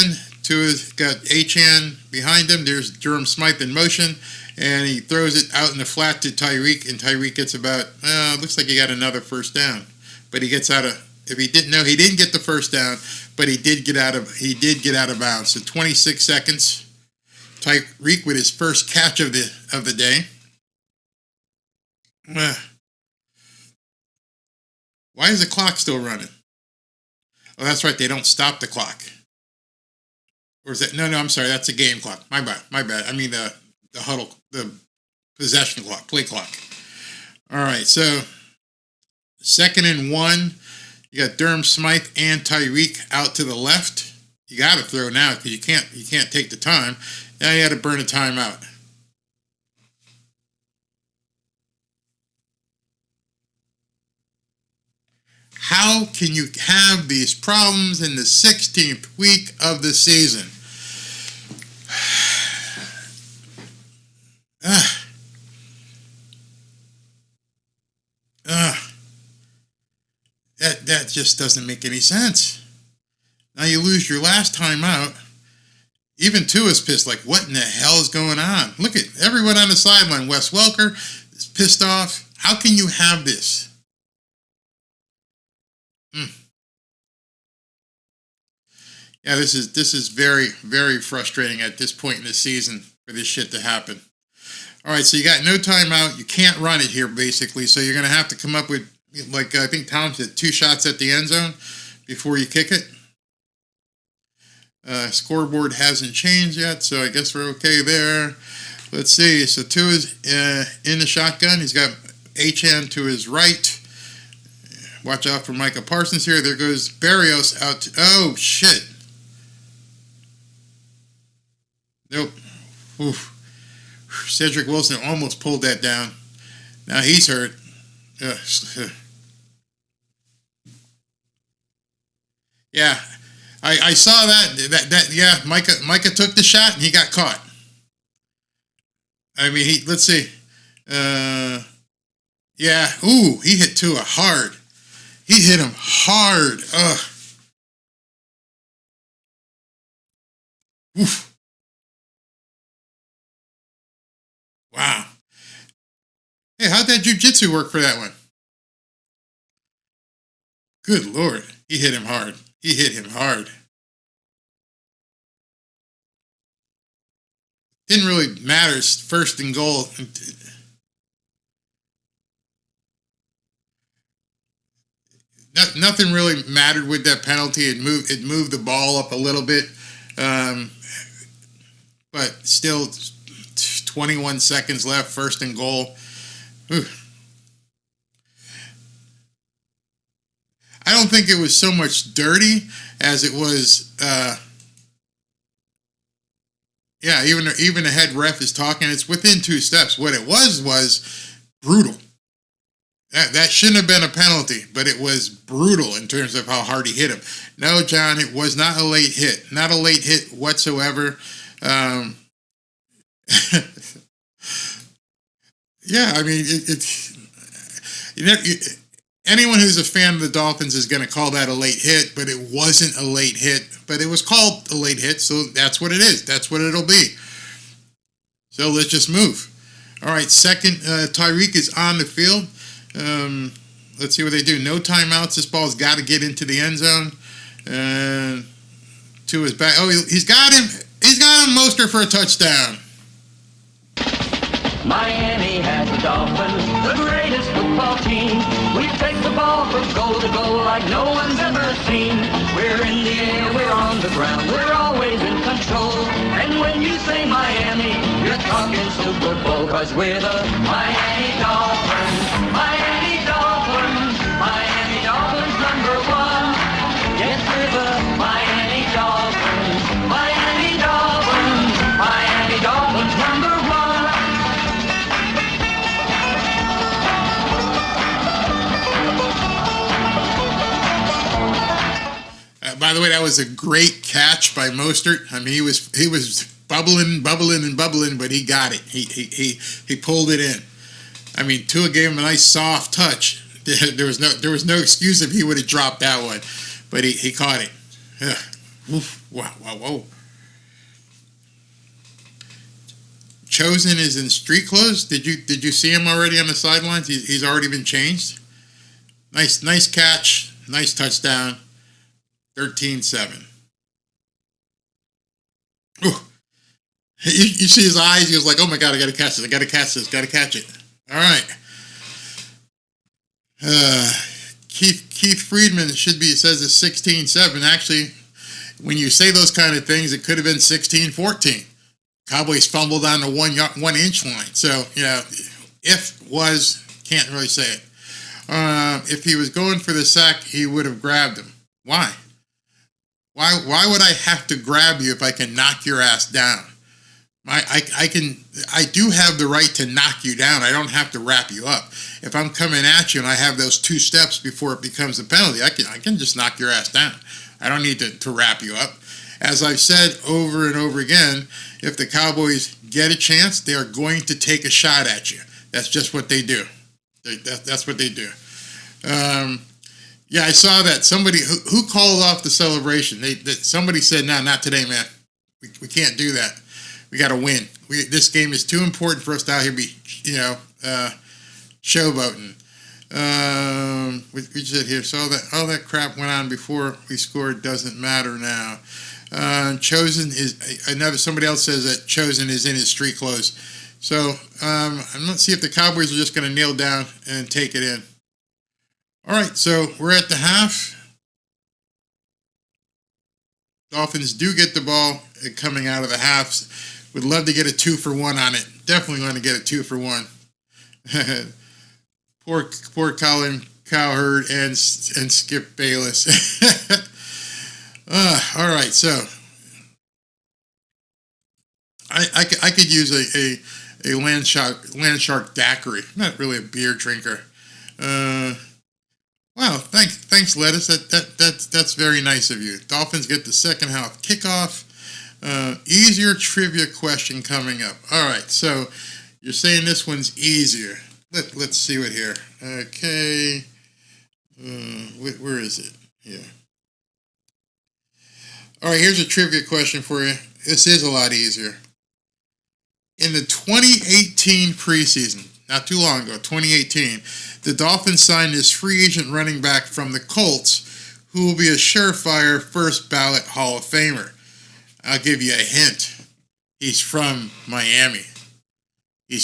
Tua's got Achane behind him. There's Durham Smythe in motion. And he throws it out in the flat to Tyreek, and Tyreek gets about, looks like he got another first down. But he gets out of, if he didn't know, he didn't get the first down, but he did get out of bounds. So 26 seconds. Tyreek with his first catch of the day. Why is the clock still running? Oh, that's right. They don't stop the clock. Or is that? No, I'm sorry. That's a game clock. My bad. I mean the huddle, the possession clock, play clock. All right. So 2nd and 1. You got Durham Smythe and Tyreek out to the left. You got to throw now because you can't take the time. Now you had to burn a timeout. How can you have these problems in the 16th week of the season? That just doesn't make any sense. Now you lose your last time out. Even Tua's pissed, like, what in the hell is going on? Look at everyone on the sideline. Wes Welker is pissed off. How can you have this? Yeah, this is very, very frustrating at this point in the season for this shit to happen. All right, so you got no timeout. You can't run it here, basically. So you're going to have to come up with, like, I think Tom said 2 shots at the end zone before you kick it. Scoreboard hasn't changed yet, so I guess we're okay there. Let's see. So Tua's in the shotgun. He's got Achane to his right. Watch out for Micah Parsons here. There goes Berrios out to... Oh, shit. Nope. Oof. Cedric Wilson almost pulled that down. Now he's hurt. Yeah. I saw that. Yeah, Micah took the shot and he got caught. I mean, let's see. Yeah. Ooh, he hit Tua hard. He hit him hard. Oof. Wow. Hey, how'd that jiu-jitsu work for that one? Good Lord. He hit him hard. Didn't really matter. 1st and goal. Nothing really mattered with that penalty. It moved the ball up a little bit. But still 21 seconds left, 1st and goal. Whew. I don't think it was so much dirty as it was, even the head ref is talking. It's within 2 steps. What it was brutal. That shouldn't have been a penalty, but it was brutal in terms of how hard he hit him. No, John, it was not a late hit. Not a late hit whatsoever. Yeah, I mean, anyone who's a fan of the Dolphins is going to call that a late hit, but it wasn't a late hit. But it was called a late hit, so that's what it is. That's what it'll be. So let's just move. All right, second, Tyreek is on the field. Let's see what they do. No timeouts. This ball's got to get into the end zone. To his back. Oh, he's got him. He's got him. Mostert for a touchdown. Miami has the Dolphins, the greatest football team. We take the ball from goal to goal like no one's ever seen. We're in the air, we're on the the ground, we're always in control. And when you say Miami, you're talking Super Bowl, 'cause we're the Miami Dolphins. Miami Dolphins. Miami Dolphins #1. Yes, we're the Miami Dolphins. Miami Dolphins. Miami Dolphins #1. By the way, that was a great catch by Mostert. I mean, he was bubbling, but he got it. He pulled it in. I mean, Tua gave him a nice soft touch. There was no excuse if he would have dropped that one, but he caught it. Oof, wow. Chosen is in street clothes. Did you see him already on the sidelines? He's already been changed. Nice catch. Nice touchdown. 13-7. Ooh. You see his eyes. He was like, "Oh my God, I got to catch this. Got to catch it." All right. Keith Friedman says it's 16-7. Actually, when you say those kind of things, it could have been 16-14. Cowboys fumbled on the 1 inch line. So, can't really say it. If he was going for the sack, he would have grabbed him. Why? Why would I have to grab you if I can knock your ass down? I do have the right to knock you down. I don't have to wrap you up. If I'm coming at you and I have those 2 steps before it becomes a penalty, I can just knock your ass down. I don't need to wrap you up. As I've said over and over again, if the Cowboys get a chance, they are going to take a shot at you. That's just what they do. That's what they do. Yeah, I saw that. Somebody who called off the celebration. Somebody said, "No, not today, man. We can't do that. We got to win. This game is too important for us to out here be, showboating." We said here, so all that crap went on before we scored doesn't matter now. Chosen is somebody else says that Chosen is in his street clothes. So let's see if the Cowboys are just going to kneel down and take it in. All right, so we're at the half. Dolphins do get the ball coming out of the halves. Would love to get a 2-for-1 on it. Definitely want to get a 2-for-1. Poor Colin Cowherd and Skip Bayless. All right, so I could use a land shark daiquiri. I'm not really a beer drinker. Wow, thanks, Lettuce. That's very nice of you. Dolphins get the second half kickoff. Easier trivia question coming up. All right, so you're saying this one's easier. Let's see what here. Okay, where is it? Here. All right, here's a trivia question for you. This is a lot easier. In the 2018 preseason, not too long ago, 2018, the Dolphins signed this free agent running back from the Colts, who will be a surefire first ballot Hall of Famer. I'll give you a hint. He's from Miami. He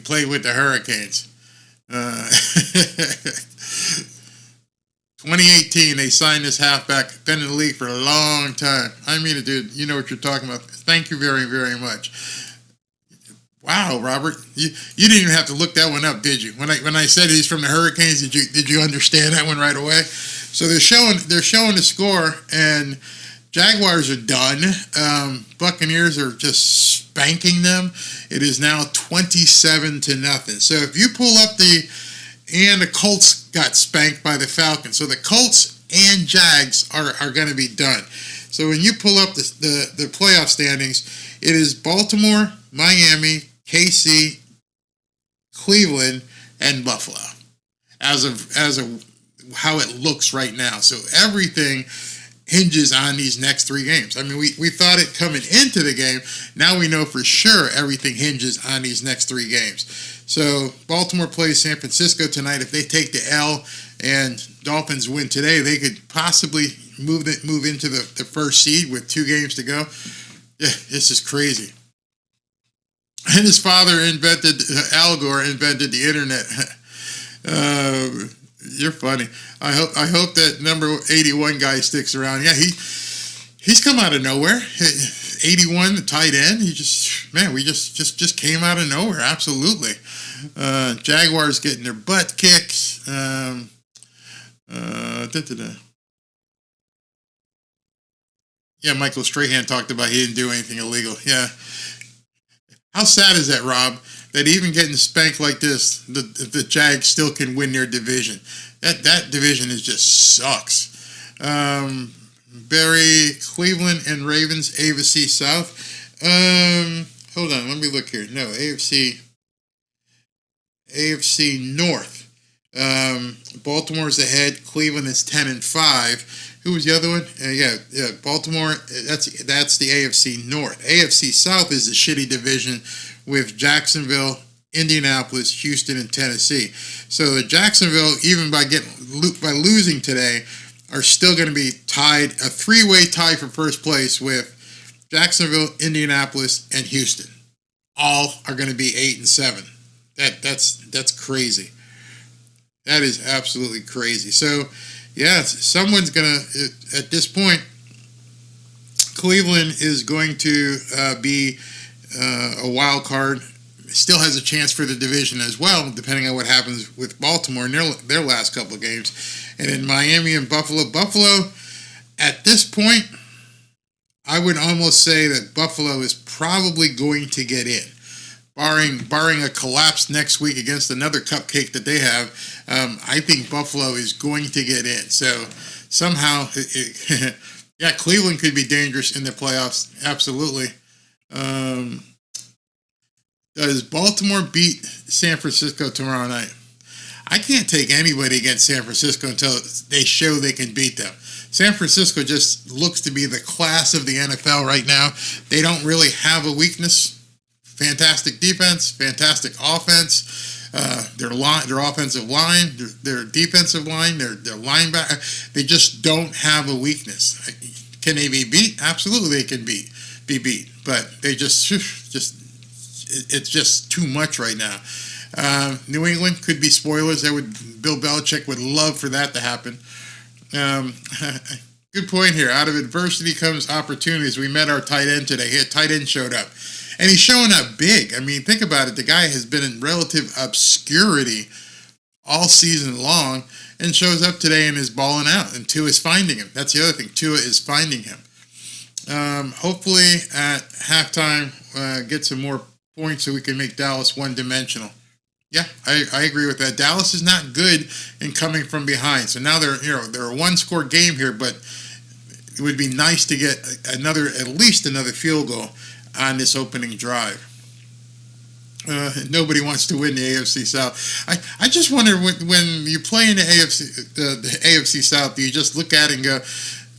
played with the Hurricanes. 2018, they signed this halfback. Been in the league for a long time. I mean it, dude. You know what you're talking about. Thank you very, very much. Wow, Robert, you didn't even have to look that one up, did you? When I said he's from the Hurricanes, did you understand that one right away? So they're showing the score, and Jaguars are done. Buccaneers are just spanking them. It is now 27-0. So if you pull up the Colts got spanked by the Falcons. So the Colts and Jags are going to be done. So when you pull up the playoff standings, it is Baltimore, Miami, KC, Cleveland, and Buffalo as of how it looks right now. So everything hinges on these next 3 games. I mean, we thought it coming into the game. Now we know for sure everything hinges on these next 3 games. So Baltimore plays San Francisco tonight. If they take the L and Dolphins win today, they could possibly move into the first seed with 2 games to go. Yeah, this is crazy. And his father Al Gore invented the internet. You're funny. I hope that number 81 guy sticks around. Yeah, he's come out of nowhere. 81, the tight end. We just came out of nowhere. Absolutely. Jaguars getting their butt kicked. Yeah, Michael Strahan talked about he didn't do anything illegal. Yeah. How sad is that, Rob? That even getting spanked like this, the Jags still can win their division. That division just sucks. Barry, Cleveland and Ravens, AFC South. Hold on, let me look here. No, AFC North. Baltimore's ahead. Cleveland is 10-5. Who was the other one? Yeah, Baltimore. That's the AFC North. AFC South is the shitty division with Jacksonville, Indianapolis, Houston, and Tennessee. So the Jacksonville, even by losing today, are still going to be tied, a three-way tie for first place with Jacksonville, Indianapolis, and Houston. All are going to be 8-7. That's crazy. That is absolutely crazy. So, yeah, someone's going to, at this point, Cleveland is going to be a wild card. Still has a chance for the division as well, depending on what happens with Baltimore in their last couple of games. And in Miami and Buffalo, at this point, I would almost say that Buffalo is probably going to get in. Barring a collapse next week against another cupcake that they have, I think Buffalo is going to get in. So somehow, yeah, Cleveland could be dangerous in the playoffs. Absolutely. Does Baltimore beat San Francisco tomorrow night? I can't take anybody against San Francisco until they show they can beat them. San Francisco just looks to be the class of the NFL right now. They don't really have a weakness. Fantastic defense, fantastic offense. Their offensive line, their defensive line, their linebacker. They just don't have a weakness. Can they be beat? Absolutely, they can be beat. But they just it's just too much right now. New England could be spoilers. Bill Belichick would love for that to happen. Good point here. Out of adversity comes opportunities. We met our tight end today. Tight end showed up. And he's showing up big. I mean, think about it. The guy has been in relative obscurity all season long and shows up today and is balling out. And Tua is finding him. That's the other thing. Tua is finding him. Hopefully at halftime, get some more points so we can make Dallas one-dimensional. Yeah, I agree with that. Dallas is not good in coming from behind. So now they're a one-score game here, but it would be nice to get at least another field goal on this opening drive. Nobody wants to win the AFC South. I just wonder when you play in the AFC South, do you just look at it and go,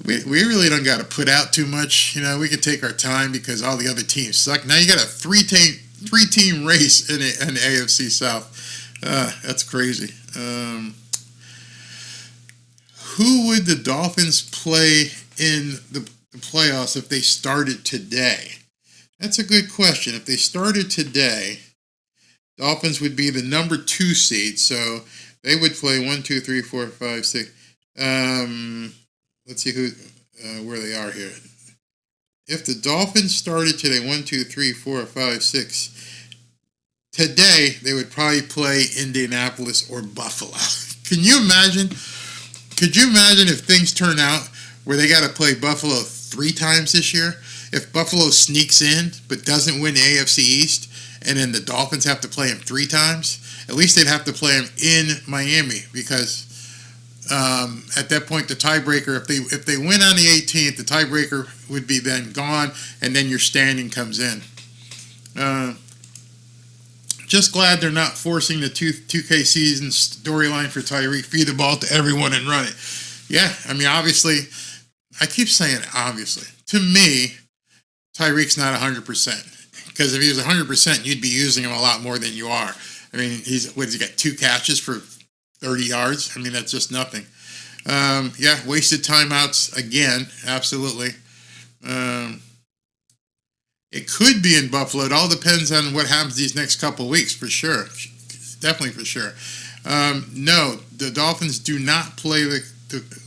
we really don't got to put out too much. We can take our time because all the other teams suck. Now you got a three-team race in the AFC South. That's crazy. Who would the Dolphins play in the playoffs if they started today? That's a good question. If they started today, Dolphins would be the number 2 seed. So they would play 1, 2, 3, 4, 5, 6. Let's see where they are here. If the Dolphins started today, 1, 2, 3, 4, 5, 6. Today, they would probably play Indianapolis or Buffalo. Can you imagine? Could you imagine if things turn out where they got to play Buffalo 3 times this year? If Buffalo sneaks in but doesn't win the AFC East, and then the Dolphins have to play him 3 times, at least they'd have to play him in Miami because at that point the tiebreaker, if they win on the 18th, the tiebreaker would be then gone, and then your standing comes in. Just glad they're not forcing the 2K season storyline for Tyreek, feed the ball to everyone and run it. Yeah, I mean, obviously, I keep saying obviously. To me, Tyreek's not 100%. Because if he was 100%, you'd be using him a lot more than you are. I mean, he's got 2 catches for 30 yards? I mean, that's just nothing. Yeah, wasted timeouts again. Absolutely. It could be in Buffalo. It all depends on what happens these next couple of weeks, for sure. Definitely for sure. No, the Dolphins do not play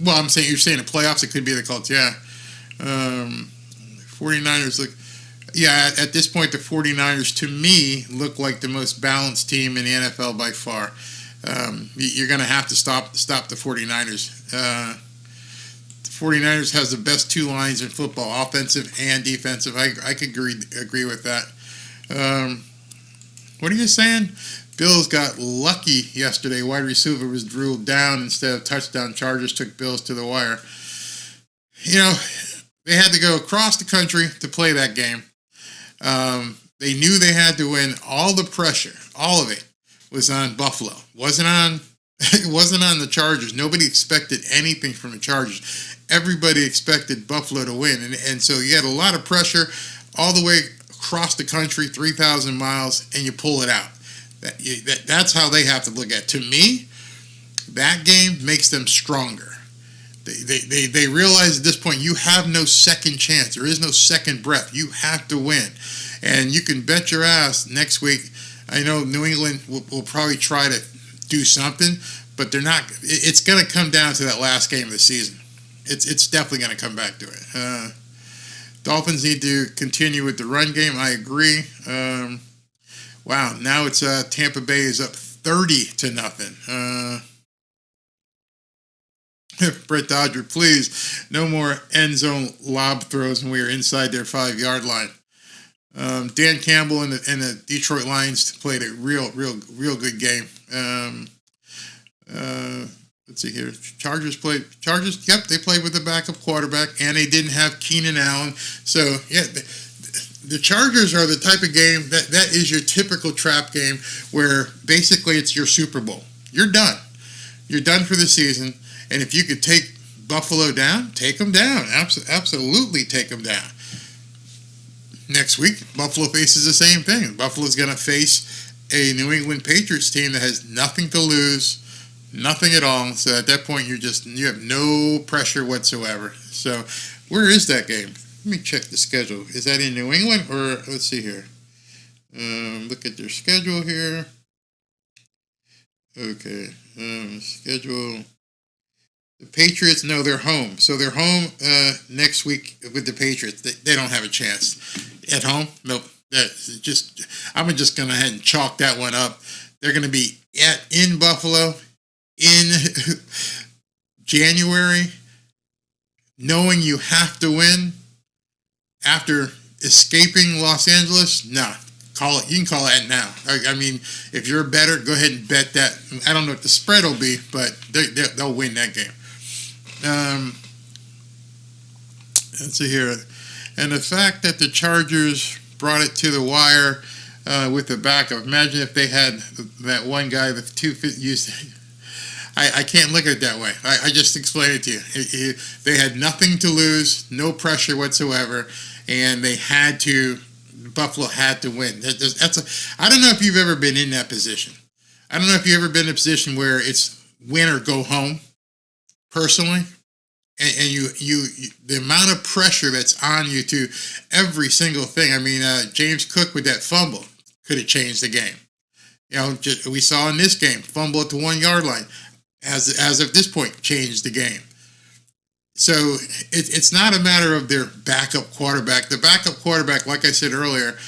well, I'm saying, you're saying the playoffs, it could be the Colts, yeah. 49ers look, yeah, at this point, the 49ers, to me, look like the most balanced team in the NFL by far. You're going to have to stop the 49ers. The 49ers has the best two lines in football, offensive and defensive. I could agree with that. What are you saying? Bills got lucky yesterday. Wide receiver was drilled down instead of touchdown. Chargers took Bills to the wire. You know, they had to go across the country to play that game. They knew they had to win. All the pressure, all of it, was on Buffalo. It wasn't on the Chargers. Nobody expected anything from the Chargers. Everybody expected Buffalo to win. And so you had a lot of pressure all the way across the country, 3,000 miles, and you pull it out. That's how they have to look at it. To me, that game makes them stronger. They realize at this point you have no second chance. There is no second breath. You have to win. And you can bet your ass next week, I know New England will probably try to do something, but they're not. It's going to come down to that last game of the season. It's definitely going to come back to it. Dolphins need to continue with the run game. I agree. Wow, now it's Tampa Bay is up 30-0. Brett Dodger, please, no more end zone lob throws when we are inside their 5-yard line. Dan Campbell and the Detroit Lions played a real good game. Let's see here. Chargers, yep, they played with the backup quarterback, and they didn't have Keenan Allen. So, yeah, the Chargers are the type of game that is your typical trap game where basically it's your Super Bowl. You're done. You're done for the season. And if you could take Buffalo down, take them down. Absolutely take them down. Next week, Buffalo faces the same thing. Buffalo's going to face a New England Patriots team that has nothing to lose, nothing at all. So at that point, you have no pressure whatsoever. So where is that game? Let me check the schedule. Is that in New England or let's see here. Look at their schedule here. Okay, schedule. The Patriots, no, they're home. So they're home next week with the Patriots. They don't have a chance. At home? Nope. I'm just going to go ahead and chalk that one up. They're going to be in Buffalo in January, knowing you have to win after escaping Los Angeles. Nah, call it. You can call it now. I mean, if you're a bettor, go ahead and bet that. I don't know what the spread will be, but they'll win that game. Let's see here. And the fact that the Chargers brought it to the wire with the backup. Imagine if they had that one guy with 250. I can't look at it that way. I just explained it to you. They had nothing to lose, no pressure whatsoever, and Buffalo had to win. I don't know if you've ever been in that position. I don't know if you've ever been in a position where it's win or go home, personally. And you the amount of pressure that's on you to every single thing. I mean, James Cook with that fumble could have changed the game. You know, we saw in this game, fumble at the 1-yard line, as of this point, changed the game. So it's not a matter of their backup quarterback. The backup quarterback, like I said earlier,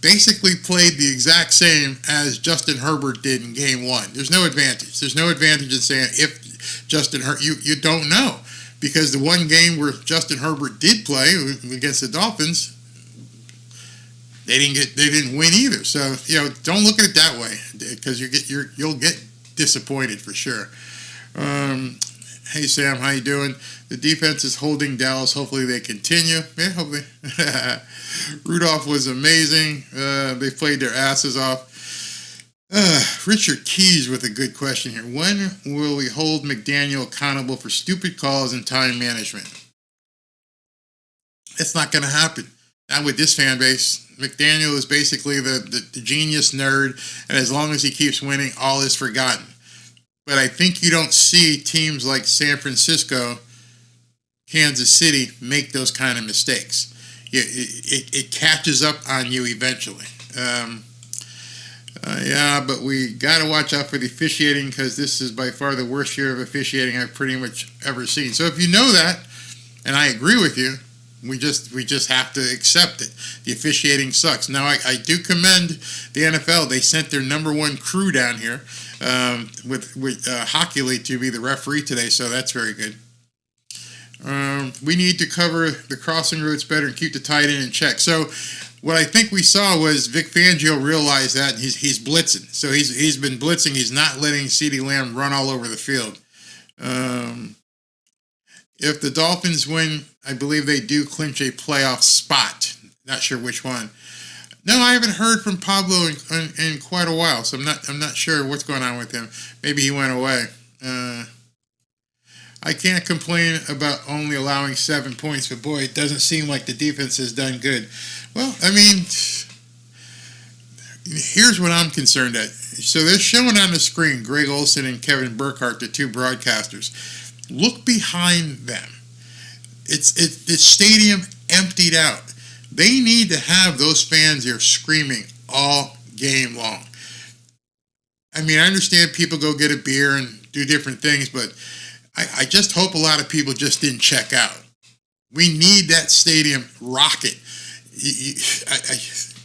basically played the exact same as Justin Herbert did in game 1. There's no advantage. There's no advantage in saying if Justin Herbert, you don't know. Because the one game where Justin Herbert did play against the Dolphins, they didn't win either. So don't look at it that way because you'll get disappointed for sure. Hey Sam, how you doing? The defense is holding Dallas. Hopefully they continue. Yeah, hopefully. Rudolph was amazing. They played their asses off. Richard Keys with a good question here. When will we hold McDaniel accountable for stupid calls and time management? It's not going to happen. Not with this fan base. McDaniel is basically the genius nerd, and as long as he keeps winning, all is forgotten. But I think you don't see teams like San Francisco, Kansas City make those kind of mistakes. It catches up on you eventually. Yeah, but we got to watch out for the officiating because this is by far the worst year of officiating I've pretty much ever seen. So if you know that, and I agree with you, we just have to accept it. The officiating sucks. Now, I do commend the NFL. They sent their number one crew down here with Hockey League to be the referee today, so that's very good. We need to cover the crossing routes better and keep the tight end in check. So what I think we saw was Vic Fangio realized that he's blitzing. So he's been blitzing. He's not letting CeeDee Lamb run all over the field. If the Dolphins win, I believe they do clinch a playoff spot. Not sure which one. No, I haven't heard from Pablo in quite a while, so I'm not sure what's going on with him. Maybe he went away. I can't complain about only allowing 7 points, but boy, it doesn't seem like the defense has done good. Well, I mean, here's what I'm concerned at. So they're showing on the screen Greg Olsen and Kevin Burkhardt, the two broadcasters. Look behind them. It's the stadium emptied out. They need to have those fans there screaming all game long. I mean, I understand people go get a beer and do different things, but I just hope a lot of people just didn't check out. We need that stadium rocking.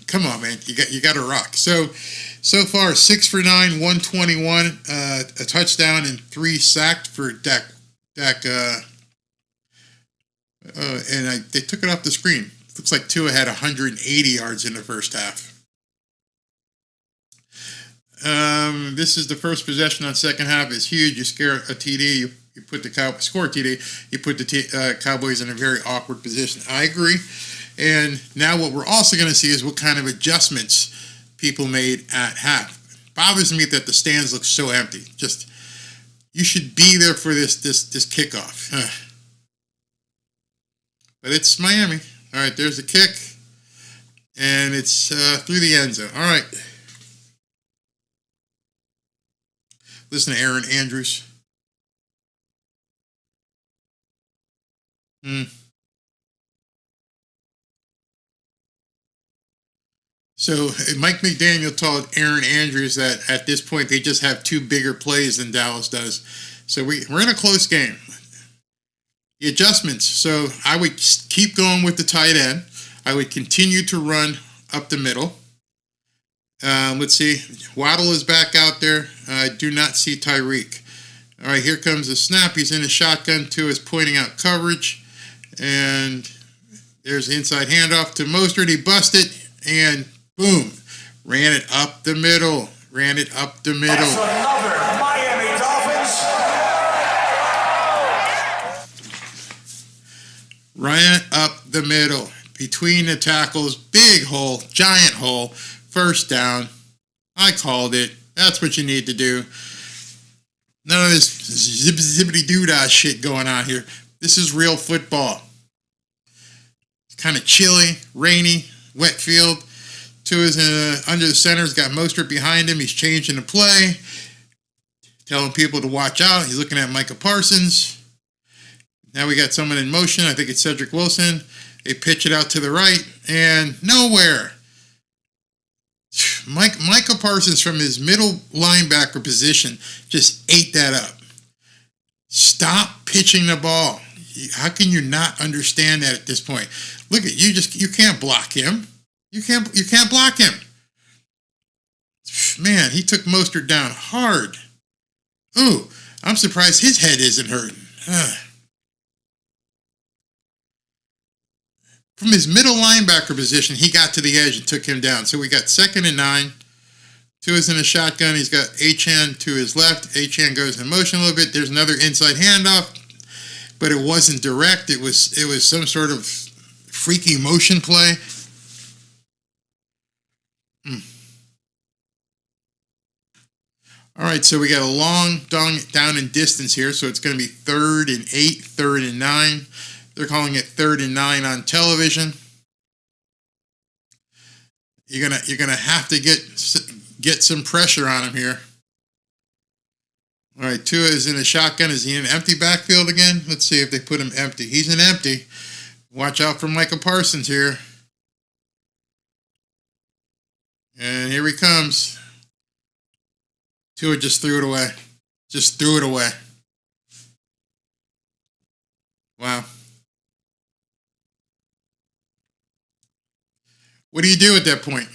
Come on, man. You got to rock. So far, 6 for 9, 121, a touchdown and 3 sacked for Dak. They took it off the screen. Looks like Tua had 180 yards in the first half. This is the first possession on second half. It's huge. You scare a TD. You put the score a TD. You put the Cowboys in a very awkward position. I agree. And now what we're also going to see is what kind of adjustments people made at half. Bothers me that the stands look so empty. Just you should be there for this kickoff. But it's Miami. All right, there's the kick, and it's through the end zone. All right. Listen to Aaron Andrews. So Mike McDaniel told Aaron Andrews that at this point they just have 2 bigger plays than Dallas does. So we're in a close game. The adjustments. So I would keep going with the tight end. I would continue to run up the middle. Let's see. Waddle is back out there. I do not see Tyreek. All right, here comes the snap. He's in a shotgun. Tua is pointing out coverage. And there's the inside handoff to Mostert. He busted. And boom. Ran it up the middle. That's another Miami Dolphins. Ran it up the middle. Between the tackles. Big hole. Giant hole. First down. I called it. That's what you need to do. None of this zippity doo-dah shit going on here. This is real football. It's kind of chilly, rainy, wet field. Tua's under the center. He's got Mostert behind him. He's changing the play. Telling people to watch out. He's looking at Micah Parsons. Now we got someone in motion. I think it's Cedric Wilson. They pitch it out to the right. And nowhere. Micah Parsons from his middle linebacker position just ate that up. Stop pitching the ball. How can you not understand that at this point? Look at you can't block him. You can't block him. Man, he took Mostert down hard. Ooh, I'm surprised his head isn't hurting. From his middle linebacker position, he got to the edge and took him down. So we got 2nd and 9. Tua's in a shotgun. He's got Achane to his left. Achane goes in motion a little bit. There's another inside handoff, but it wasn't direct. It was some sort of freaky motion play. All right, so we got a long down and distance here, so it's going to be 3rd and 8, 3rd and 9. They're calling it 3rd and 9 on television. You're gonna have to get some pressure on him here. All right, Tua is in a shotgun. Is he in an empty backfield again? Let's see if they put him empty. He's in empty. Watch out for Micah Parsons here. And here he comes. Tua just threw it away. Just threw it away. Wow. What do you do at that point?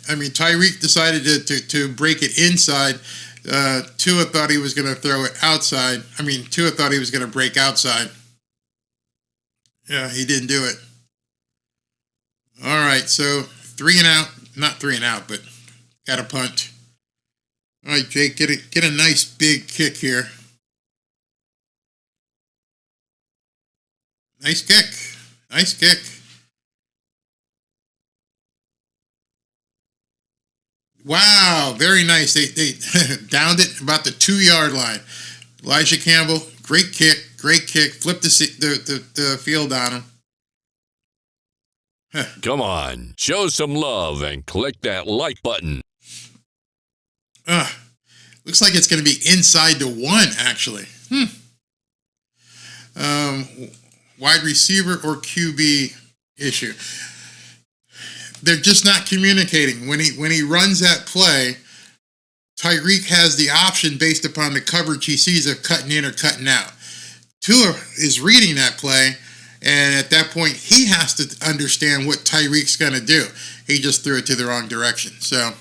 I mean, Tyreek decided to break it inside. Tua thought he was going to throw it outside. I mean, Tua thought he was going to break outside. Yeah, he didn't do it. All right, so 3 and out. Not 3 and out, but got a punt. All right, Jake, get a nice big kick here. Nice kick. Nice kick. Wow, very nice. They downed it about the 2-yard line. Elijah Campbell, great kick. Flipped the field on him. Huh. Come on, show some love and click that like button. Looks like it's going to be inside the 1, actually. Wide receiver or QB issue. They're just not communicating. When he runs that play, Tyreek has the option based upon the coverage he sees of cutting in or cutting out. Tua is reading that play, and at that point, he has to understand what Tyreek's going to do. He just threw it to the wrong direction. So,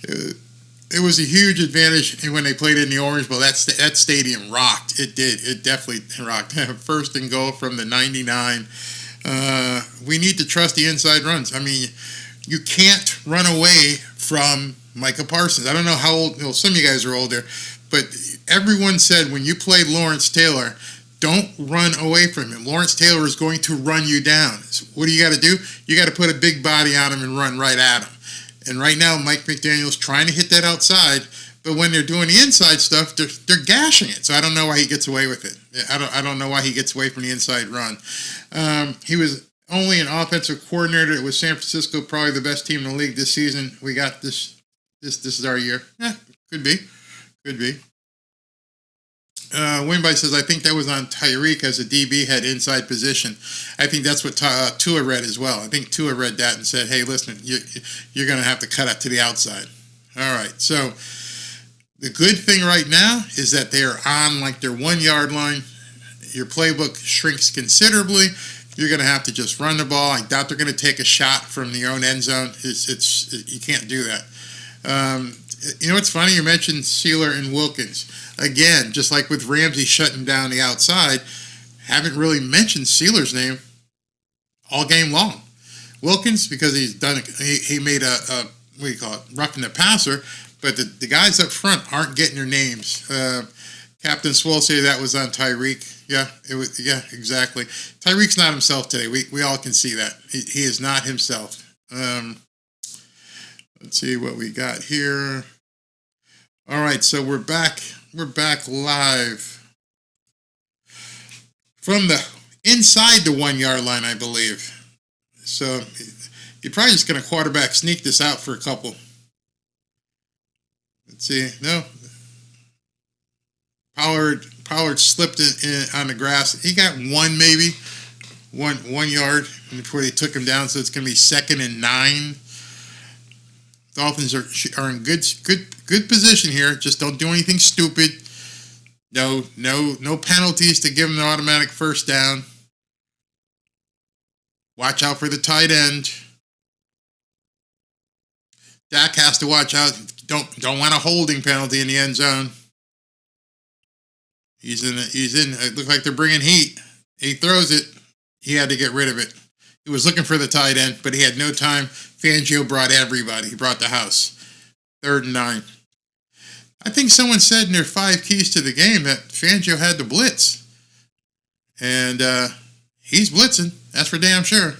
it was a huge advantage when they played in the Orange Bowl. That stadium rocked. It did. It definitely rocked. First and goal from the 99. We need to trust the inside runs. I mean, you can't run away from Micah Parsons. I don't know how old, some of you guys are older, but everyone said when you play Lawrence Taylor, don't run away from him. Lawrence Taylor is going to run you down. So what do you got to do? You got to put a big body on him and run right at him. And right now, Mike McDaniel's trying to hit that outside, but when they're doing the inside stuff, they're gashing it. So I don't know why he gets away with it. I don't know why he gets away from the inside run. He was only an offensive coordinator with San Francisco, probably the best team in the league this season. We got this. This is our year. Yeah, could be. Winby says, I think that was on Tyreek as a DB had inside position. I think that's what Tua read as well. I think Tua read that and said, hey, listen, you're going to have to cut it to the outside. All right, so the good thing right now is that they are on like their 1-yard line. Your playbook shrinks considerably. You're going to have to just run the ball. I doubt they're going to take a shot from their own end zone. You can't do that. You know what's funny? You mentioned Sealer and Wilkins. Again, just like with Ramsey shutting down the outside, haven't really mentioned Sealer's name all game long. Wilkins, because he's done it, he made a what do you call it, roughing the passer, but the guys up front aren't getting their names. Captain Swole said that was on Tyreek. Yeah, it was. Yeah, exactly. Tyreek's not himself today. We all can see that. He is not himself. Let's see what we got here. All right, so we're back. We're back live from the inside the 1-yard line, I believe. So you're probably just going to quarterback sneak this out for a couple. Let's see. No. Pollard slipped in on the grass. He got one yard before they took him down. So it's going to be 2nd and 9. Dolphins are in good position here. Just don't do anything stupid. No penalties to give them the automatic first down. Watch out for the tight end. Dak has to watch out. Don't want a holding penalty in the end zone. He's in. It looks like they're bringing heat. He throws it. He had to get rid of it. He was looking for the tight end, but he had no time. Fangio brought everybody. He brought the house. 3rd and 9. I think someone said in their 5 keys to the game that Fangio had to blitz. And he's blitzing. That's for damn sure.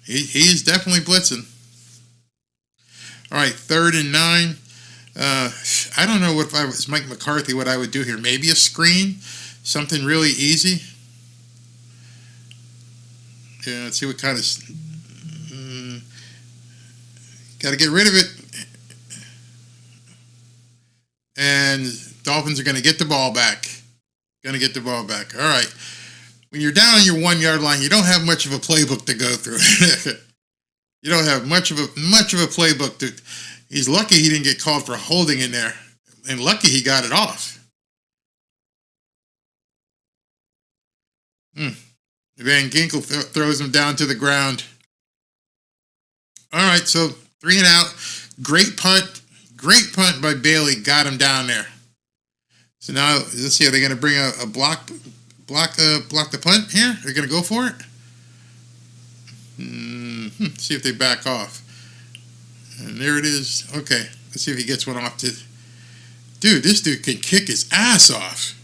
He's definitely blitzing. All right, 3rd and 9. I don't know what if I was Mike McCarthy, what I would do here. Maybe a screen. Something really easy. Yeah, let's see what kind of... got to get rid of it. And Dolphins are going to get the ball back. All right. When you're down on your 1-yard line, you don't have much of a playbook to go through. You don't have much of a playbook. He's lucky he didn't get called for holding in there, and lucky he got it off. Van Ginkel throws him down to the ground. All right, so 3 and out. Great punt by Bailey. Got him down there. So now let's see. Are they going to bring a block the punt here? They're going to go for it. See if they back off. And there it is. Okay, let's see if he gets one off. Dude, this dude can kick his ass off.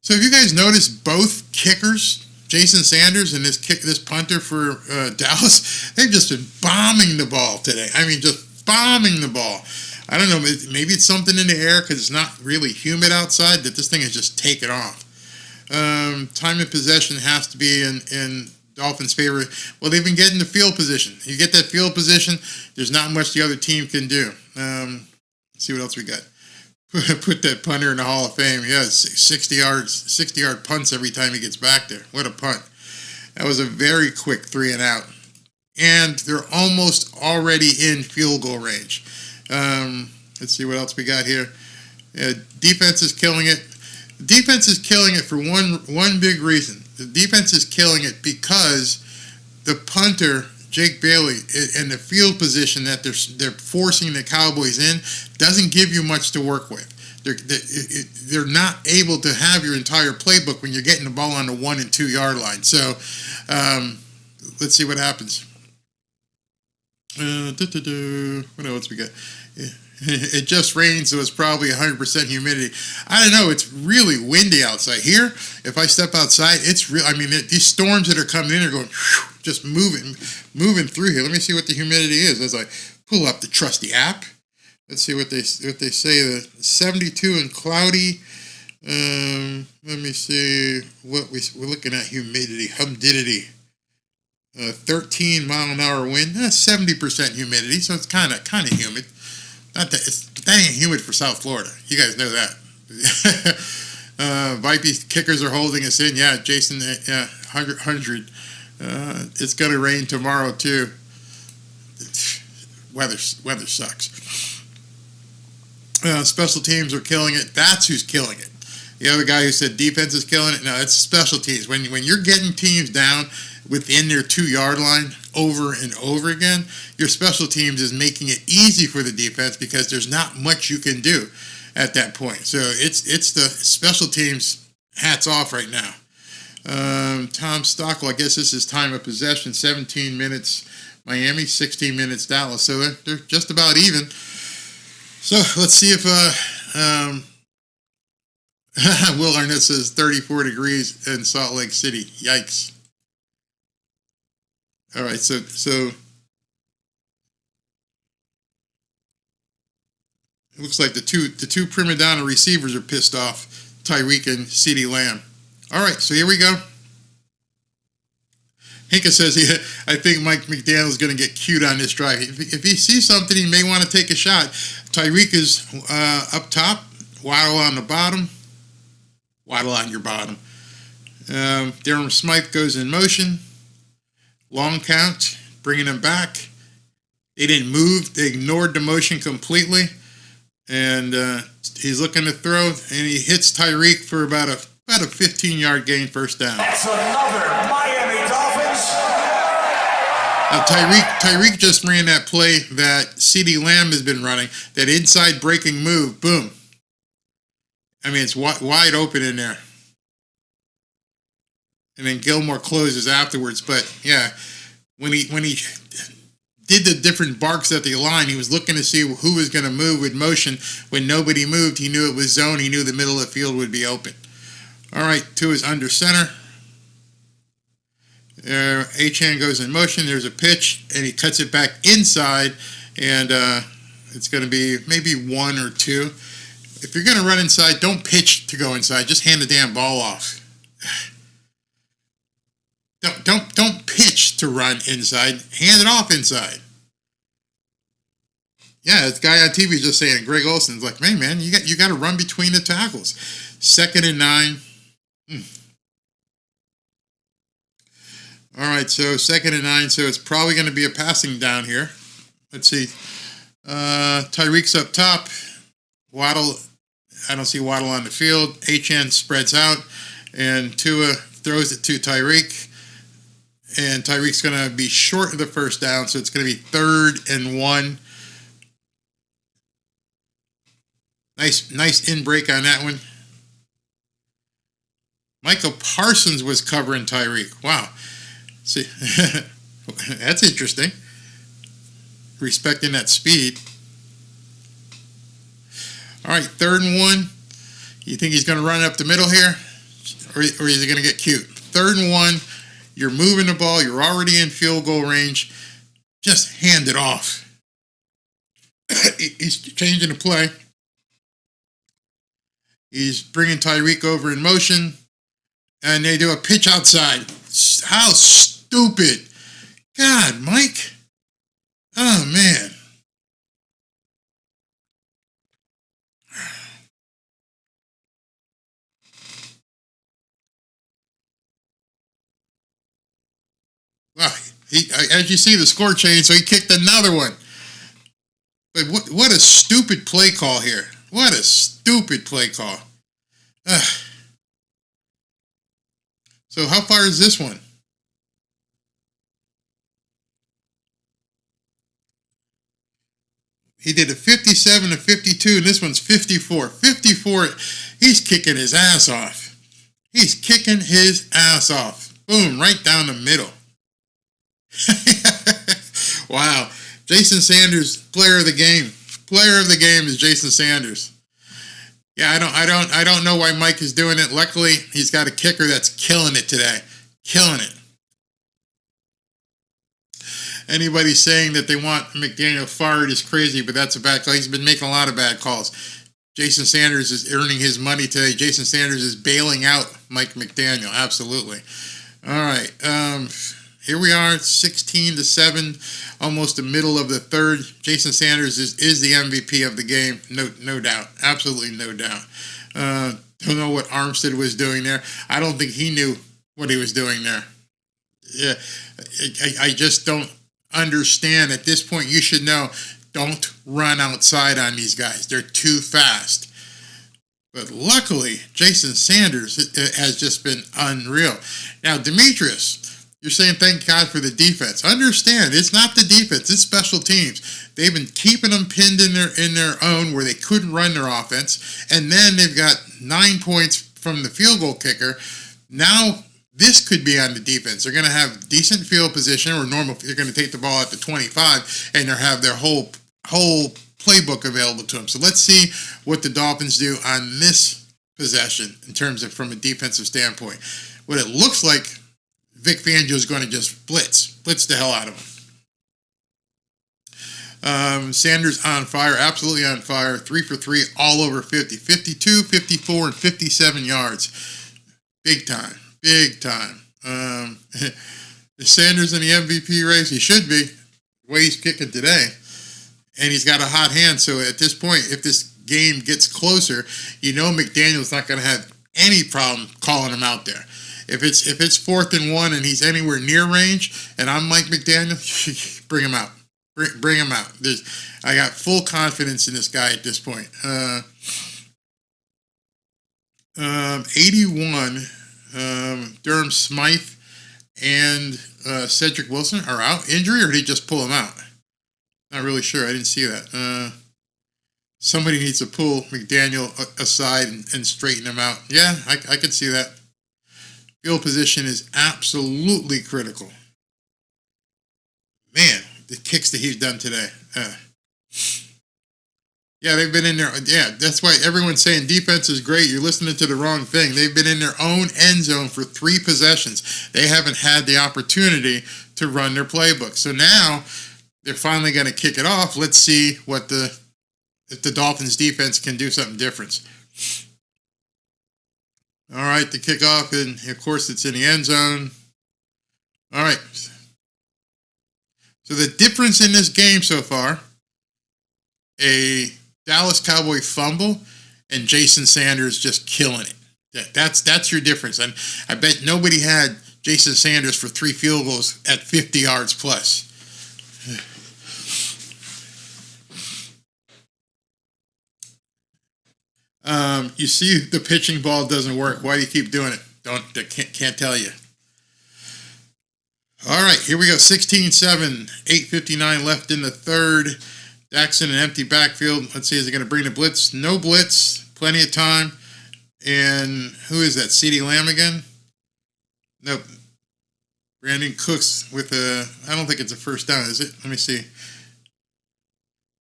So have you guys noticed both kickers, Jason Sanders and this punter for Dallas, they've just been bombing the ball today. I mean, just bombing the ball. I don't know, maybe it's something in the air because it's not really humid outside that this thing is just taken off. Time of possession has to be in Dolphins' favor. Well, they've been getting the field position. You get that field position, there's not much the other team can do. Let's see what else we got. Put that punter in the Hall of Fame. Yeah, 60-yard punts every time he gets back there. What a punt. That was a very quick 3 and out. And they're almost already in field goal range. Let's see what else we got here. Defense is killing it. Defense is killing it for one big reason. The defense is killing it because the punter, Jake Bailey, and the field position that they're forcing the Cowboys in doesn't give you much to work with. They're not able to have your entire playbook when you're getting the ball on the 1 and 2 yard line. So let's see what happens. What else we got? It just rained, so it's probably 100% humidity. I don't know. It's really windy outside. Here, if I step outside, it's real. I mean, these storms that are coming in are going, just moving through here. Let me see what the humidity is as I pull up the trusty app. Let's see what they say. The 72 and cloudy. Let me see what we're looking at. Humidity. 13 mile an hour wind. 70% humidity, so it's kind of humid. Not that ain't humid for South Florida. You guys know that. Vipey kickers are holding us in. Yeah, Jason. Yeah, 100. It's gonna rain tomorrow too. Weather sucks. Special teams are killing it. That's who's killing it. The other guy who said defense is killing it. No, it's special teams. When you're getting teams down within their 2 yard line over and over again, your special teams is making it easy for the defense because there's not much you can do at that point. So it's the special teams hats off right now. Tom Stockwell, I guess this is time of possession, 17 minutes Miami, 16 minutes Dallas. So they're just about even. So let's see if Will Arnett says 34 degrees in Salt Lake City. Yikes. All right, so it looks like the two prima donna receivers are pissed off, Tyreek and CeeDee Lamb. All right, so here we go. Hinka says, I think Mike McDaniel's going to get cute on this drive. If he sees something, he may want to take a shot. Tyreek is up top, Waddle on the bottom. Waddle on your bottom. Darren Smythe goes in motion. Long count, bringing him back. They didn't move. They ignored the motion completely. And he's looking to throw, and he hits Tyreek for about a 15-yard gain, first down. That's another Miami Dolphins. Now, Tyreek just ran that play that CeeDee Lamb has been running, that inside breaking move. Boom. I mean, it's wide open in there. And then Gilmore closes afterwards. But yeah, when he did the different barks at the line, he was looking to see who was going to move with motion. When nobody moved, he knew it was zone. He knew the middle of the field would be open. All right, 2 is under center. Achane goes in motion. There's a pitch, and he cuts it back inside, and it's going to be maybe 1 or 2. If you're going to run inside, don't pitch to go inside. Just hand the damn ball off. Don't pitch to run inside. Hand it off inside. Yeah, this guy on TV is just saying, Greg Olson's like, hey man, you got to run between the tackles. 2nd and 9. All right, so 2nd and 9, so it's probably going to be a passing down here. Let's see. Tyreek's up top. Waddle, I don't see Waddle on the field. Achane spreads out, and Tua throws it to Tyreek. And Tyreek's going to be short of the first down, so it's going to be 3rd and 1. Nice in-break on that one. Michael Parsons was covering Tyreek. Wow. See, that's interesting. Respecting that speed. All right, 3rd and 1. You think he's going to run up the middle here? Or is he going to get cute? 3rd and 1. You're moving the ball. You're already in field goal range. Just hand it off. He's changing the play. He's bringing Tyreek over in motion. And they do a pitch outside. How stupid. God, Mike. Oh, man. Well, as you see, the score changed, so he kicked another one. But what a stupid play call here. What a stupid play call. So how far is this one? He did a 57 to 52, and this one's 54. 54, he's kicking his ass off. He's kicking his ass off. Boom, right down the middle. Wow. Jason Sanders, player of the game. Player of the game is Jason Sanders. Yeah, I don't know why Mike is doing it. Luckily, he's got a kicker that's killing it today. Killing it. Anybody saying that they want McDaniel fired is crazy, but that's a bad call. He's been making a lot of bad calls. Jason Sanders is earning his money today. Jason Sanders is bailing out Mike McDaniel. Absolutely. All right. Here we are, 16 to 7, almost the middle of the third. Jason Sanders is the MVP of the game, no doubt, absolutely no doubt. Don't know what Armstead was doing there. I don't think he knew what he was doing there. Yeah, I just don't understand. At this point, you should know, don't run outside on these guys. They're too fast. But luckily, Jason Sanders has just been unreal. Now, Demetrius, you're saying thank God for the defense. Understand, it's not the defense, it's special teams. They've been keeping them pinned in their own where they couldn't run their offense, and then they've got 9 points from the field goal kicker. Now this could be on the defense. They're going to have decent field position, or normal. They're going to take the ball at the 25, and they'll have their whole playbook available to them. So let's see what the Dolphins do on this possession in terms of from a defensive standpoint. What it looks like, Vic Fangio is going to just blitz the hell out of him. Sanders on fire, absolutely on fire. 3 for 3, all over 50. 52, 54, and 57 yards. Big time. Is Sanders in the MVP race? He should be, the way he's kicking today. And he's got a hot hand, so at this point, if this game gets closer, you know McDaniel's not going to have any problem calling him out there. If it's 4th and 1 and he's anywhere near range, and I'm Mike McDaniel, bring him out. Bring him out. I got full confidence in this guy at this point. 81, Durham Smythe and Cedric Wilson are out. Injury, or did he just pull him out? Not really sure. I didn't see that. Somebody needs to pull McDaniel aside and straighten him out. Yeah, I could see that. Field position is absolutely critical. Man, the kicks that he's done today. Yeah, they've been in there. Yeah, that's why everyone's saying defense is great. You're listening to the wrong thing. They've been in their own end zone for 3 possessions. They haven't had the opportunity to run their playbook. So now they're finally going to kick it off. Let's see if the Dolphins defense can do something different. All right, the kickoff, and of course it's in the end zone. All right. So the difference in this game so far, a Dallas Cowboy fumble and Jason Sanders just killing it. That's your difference. And I bet nobody had Jason Sanders for 3 field goals at 50 yards plus. You see the pitching ball doesn't work. Why do you keep doing it? Can't tell you. All right, here we go. 16-7, 8:59 left in the third. Dak's in an empty backfield. Let's see, is he going to bring the blitz? No blitz. Plenty of time. And who is that? CeeDee Lamb again? Nope. Brandon Cooks with I don't think it's a first down, is it? Let me see.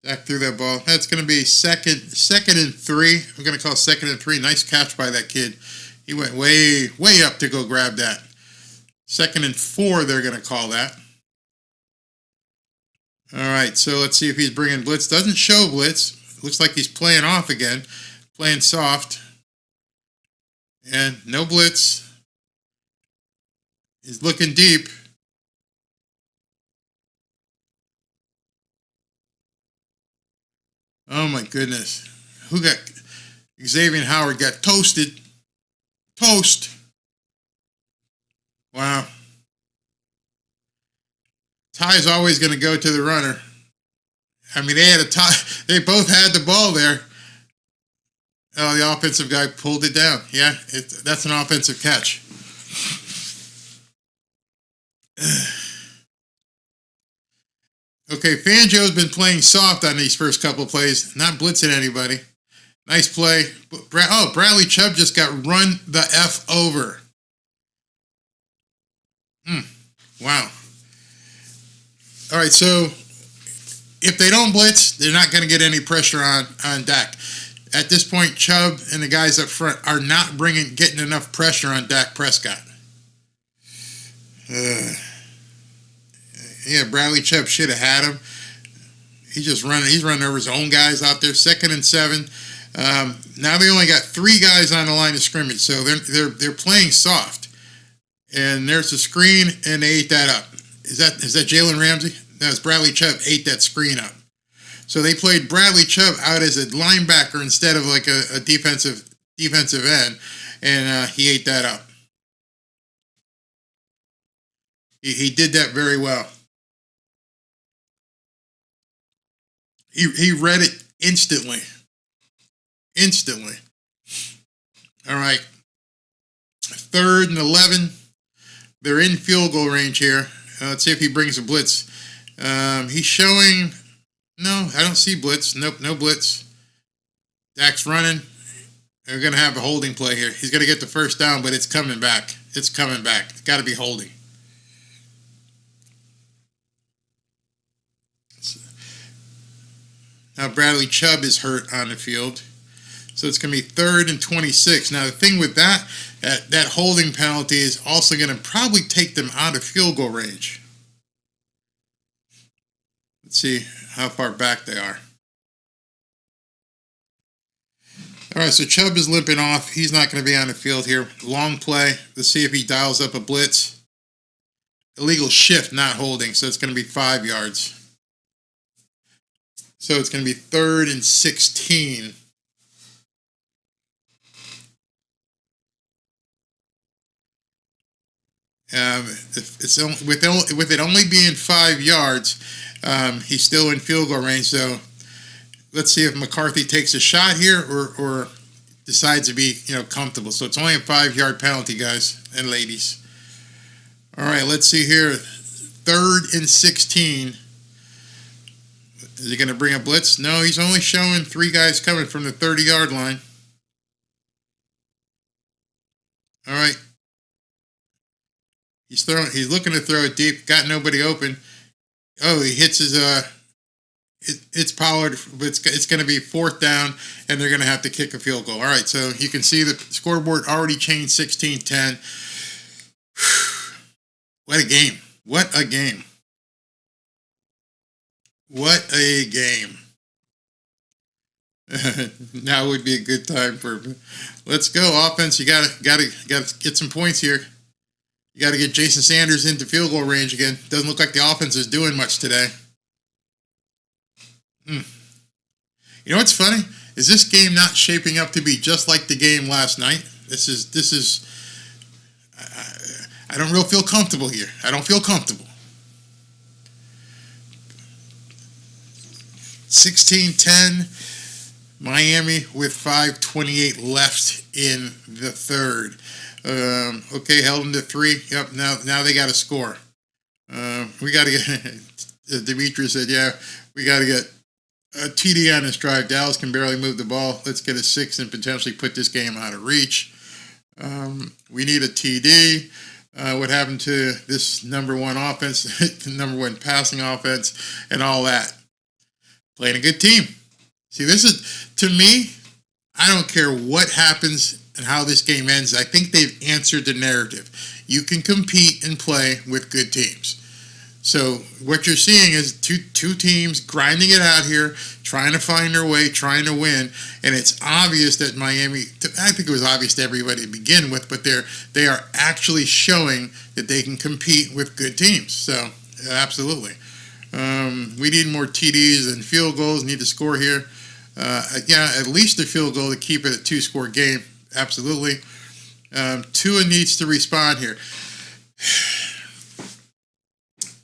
Dak threw that ball. That's going to be second and 3. I'm going to call 2nd and 3. Nice catch by that kid. He went way up to go grab that. 2nd and 4, they're going to call that. All right, so let's see if he's bringing blitz. Doesn't show blitz. Looks like he's playing off again. Playing soft. And no blitz. He's looking deep. Oh my goodness. Xavier Howard got toasted. Toast. Wow. Ty's always going to go to the runner. I mean, they both had the ball there. Oh, the offensive guy pulled it down. Yeah, that's an offensive catch. Okay, Fangio's been playing soft on these first couple of plays, not blitzing anybody. Nice play. Bradley Chubb just got run the F over. Wow. All right, so if they don't blitz, they're not going to get any pressure on Dak. At this point, Chubb and the guys up front are not getting enough pressure on Dak Prescott. Yeah, Bradley Chubb should have had him. He's running over his own guys out there. 2nd and 7. Now they only got 3 guys on the line of scrimmage, so they're playing soft. And there's a screen, and they ate that up. Is that Jalen Ramsey? No, it's Bradley Chubb ate that screen up. So they played Bradley Chubb out as a linebacker instead of like a defensive end, and he ate that up. He did that very well. He read it instantly. Instantly. All right. 3rd and 11. They're in field goal range here. Let's see if he brings a blitz. He's showing... No, I don't see blitz. Nope, no blitz. Dak's running. They're going to have a holding play here. He's going to get the first down, but it's coming back. It's coming back. It's got to be holding. Now Bradley Chubb is hurt on the field. So it's going to be 3rd and 26. Now the thing with that holding penalty is also going to probably take them out of field goal range. Let's see how far back they are. All right, so Chubb is limping off. He's not going to be on the field here. Long play. Let's see if he dials up a blitz. Illegal shift, not holding, so it's going to be 5 yards. So it's going to be 3rd and 16. With it only being 5 yards, he's still in field goal range. So let's see if McCarthy takes a shot here or decides to be comfortable. So it's only a 5-yard penalty, guys and ladies. All right, let's see here. 3rd and 16. Is he going to bring a blitz? No, he's only showing 3 guys coming from the 30-yard line. All right. He's looking to throw it deep. Got nobody open. Oh, he hits his it's Pollard. It's going to be 4th down, and they're going to have to kick a field goal. All right, so you can see the scoreboard already changed 16-10. What a game. What a game. What a game. Now would be a good time for... Let's go, offense. You gotta get some points here. You got to get Jason Sanders into field goal range again. Doesn't look like the offense is doing much today. You know what's funny? Is this game not shaping up to be just like the game last night? This is. I don't really feel comfortable here. I don't feel comfortable. 16-10, Miami with 5:28 left in the third. Okay, held them to 3. Yep, now they got to score. We got to get, Demetrius said, yeah, we got to get a TD on this drive. Dallas can barely move the ball. Let's get a 6 and potentially put this game out of reach. We need a TD. What happened to this number one offense, number one passing offense, and all that? Playing a good team. See, this is, to me, I don't care what happens and how this game ends. I think they've answered the narrative. You can compete and play with good teams. So what you're seeing is two teams grinding it out here, trying to find their way, trying to win. And it's obvious that Miami, I think it was obvious to everybody to begin with, but they are actually showing that they can compete with good teams. So absolutely. We need more TDs and field goals. Need to score here. Yeah, at least a field goal to keep it a 2-score game. Absolutely. Tua needs to respond here.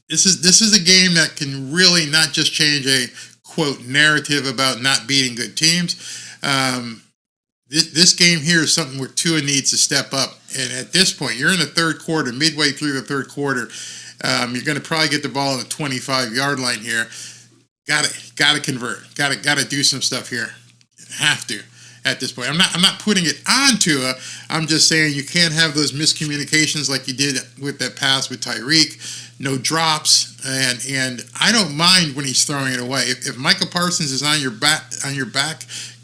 This is a game that can really not just change a, quote, narrative about not beating good teams. This game here is something where Tua needs to step up. And at this point, you're in the third quarter, midway through the third quarter. You're going to probably get the ball on the 25-yard line here. Got to convert. Got to do some stuff here. Have to at this point. I'm not putting it on Tua. I'm just saying you can't have those miscommunications like you did with that pass with Tyreek. No drops, and I don't mind when he's throwing it away. If Micah Parsons is on your back,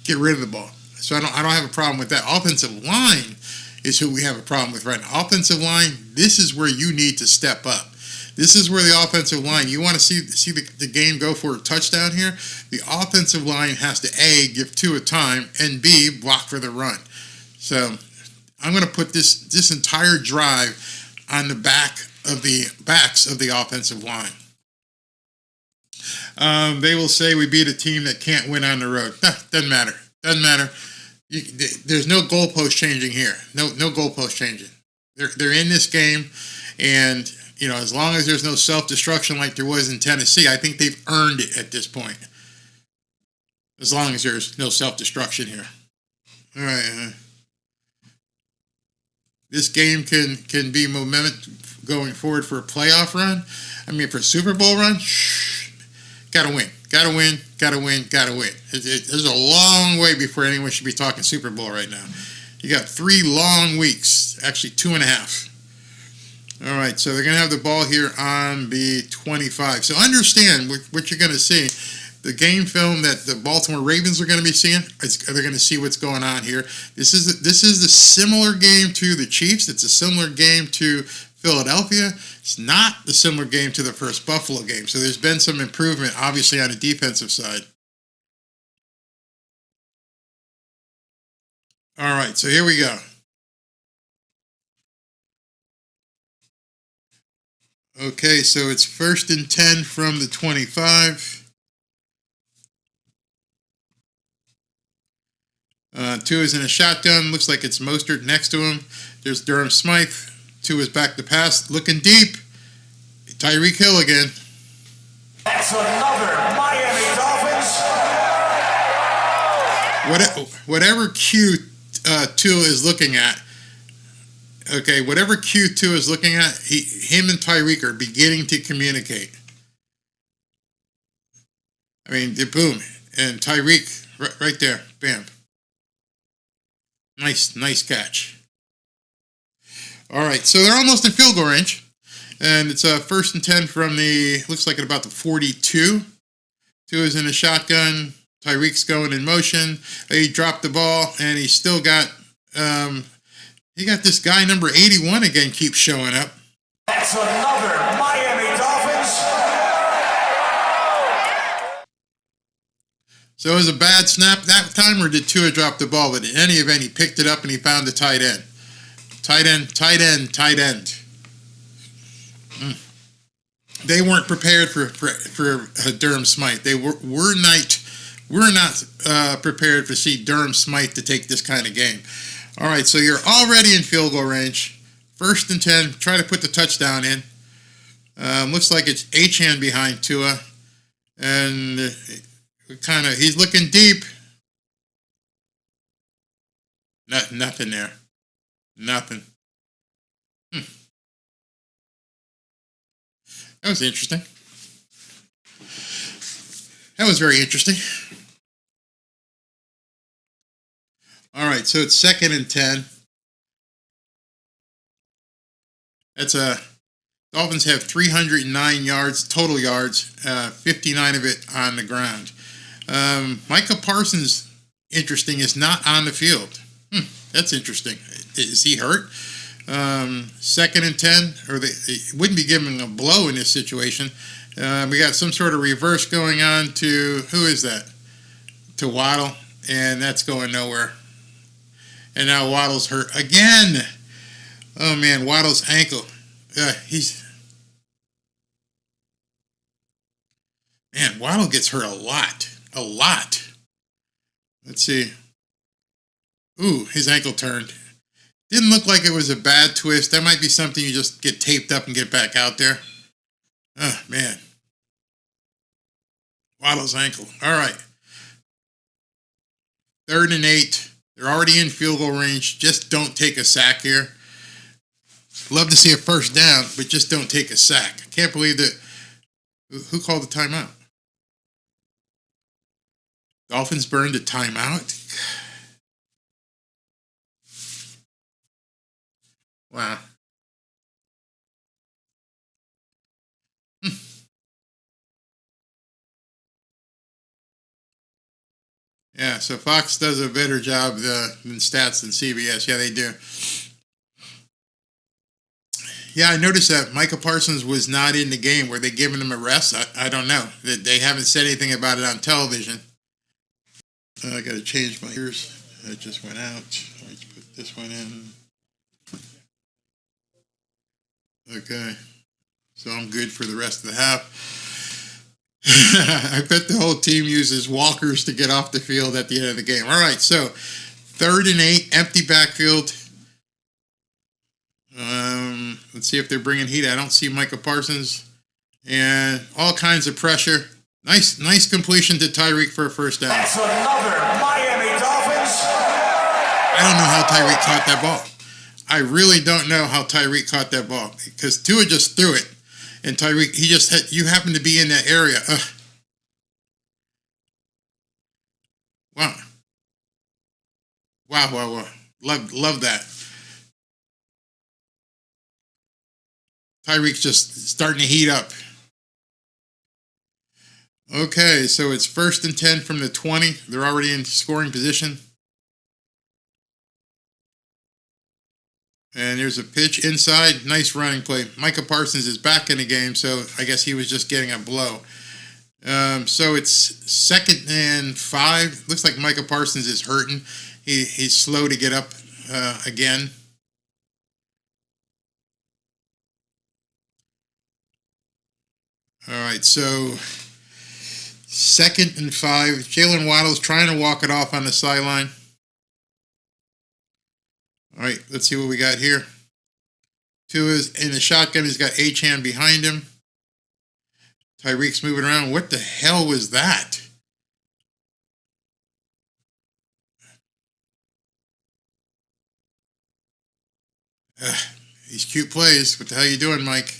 get rid of the ball. So I don't have a problem with that. Offensive line is who we have a problem with right now. Offensive line, this is where you need to step up. This is where the offensive line, you want to see the game go for a touchdown here. The offensive line has to A, give Tua time, and B, block for the run. So I'm going to put this entire drive on the backs of the offensive line. They will say we beat a team that can't win on the road. Doesn't matter. There's no goalpost changing here. No goalpost changing. They're in this game, and as long as there's no self-destruction like there was in Tennessee, I think they've earned it at this point. As long as there's no self-destruction here. All right. This game can be momentum going forward for a playoff run. I mean, for a Super Bowl run, gotta win. There's a long way before anyone should be talking Super Bowl right now. You got 3 long weeks, actually 2.5. All right, so they're going to have the ball here on the 25. So understand what you're going to see. The game film that the Baltimore Ravens are going to be seeing, they're going to see what's going on here. This is the similar game to the Chiefs. It's a similar game to Philadelphia. It's not the similar game to the first Buffalo game. So there's been some improvement, obviously, on the defensive side. All right, so here we go. Okay, so it's 1st and 10 from the 25. Tua's in a shotgun. Looks like it's Mostert next to him. There's Durham Smythe. Tua's back to pass. Looking deep. Tyreek Hill again. That's another Miami Dolphins. Whatever cue Tua is looking at, okay, whatever Q2 is looking at, him and Tyreek are beginning to communicate. I mean, boom. And Tyreek, right there, bam. Nice catch. All right, so they're almost in field goal range. And it's 1st and 10 from looks like at about the 42. Tua's in a shotgun. Tyreek's going in motion. He dropped the ball, and he's still got... he got this guy, number 81, again, keeps showing up. That's another Miami Dolphins. So it was a bad snap that time, or did Tua drop the ball? But in any event, he picked it up and he found the tight end. Tight end. They weren't prepared for Durham Smythe. They were not prepared to see Durham Smythe to take this kind of game. All right, so you're already in field goal range. First and 10. Try to put the touchdown in. Looks like it's Achane behind Tua. And he's looking deep. Nothing there. Nothing. That was interesting. That was very interesting. All right, so it's 2nd and 10. That's Dolphins have 309 yards, total yards, 59 of it on the ground. Micah Parsons, interesting, is not on the field. That's interesting. Is he hurt? 2nd and 10, or they wouldn't be giving a blow in this situation. We got some sort of reverse going on to, who is that? To Waddle, and that's going nowhere. And now Waddle's hurt again. Oh man, Waddle's ankle. Waddle gets hurt a lot. Let's see. Ooh, his ankle turned. Didn't look like it was a bad twist. That might be something you just get taped up and get back out there. Oh, man. Waddle's ankle. All right. 3rd and 8. They're already in field goal range. Just don't take a sack here. Love to see a first down, but just don't take a sack. I can't believe that. Who called the timeout? Dolphins burned a timeout? Wow. Yeah, so Fox does a better job than stats than CBS. Yeah, they do. Yeah, I noticed that Micah Parsons was not in the game. Were they giving him a rest? I don't know. They haven't said anything about it on television. I got to change my ears. That just went out. Let's put this one in. Okay. So I'm good for the rest of the half. I bet the whole team uses walkers to get off the field at the end of the game. All right, so 3rd and 8, empty backfield. Let's see if they're bringing heat. I don't see Micah Parsons. And all kinds of pressure. Nice completion to Tyreek for a first down. That's another Miami Dolphins. I don't know how Tyreek caught that ball. I really don't know how Tyreek caught that ball. Because Tua just threw it. And Tyreek, you happen to be in that area. Wow. Love that. Tyreek's just starting to heat up. Okay, so it's 1st and 10 from the 20. They're already in scoring position. And there's a pitch inside. Nice running play. Micah Parsons is back in the game, so I guess he was just getting a blow. So it's 2nd and 5. Looks like Micah Parsons is hurting. He's slow to get up again. All right, so 2nd and 5. Jalen Waddle's trying to walk it off on the sideline. All right, let's see what we got here. Tua's in the shotgun. He's got Achane behind him. Tyreek's moving around. What the hell was that? These cute plays. What the hell are you doing, Mike?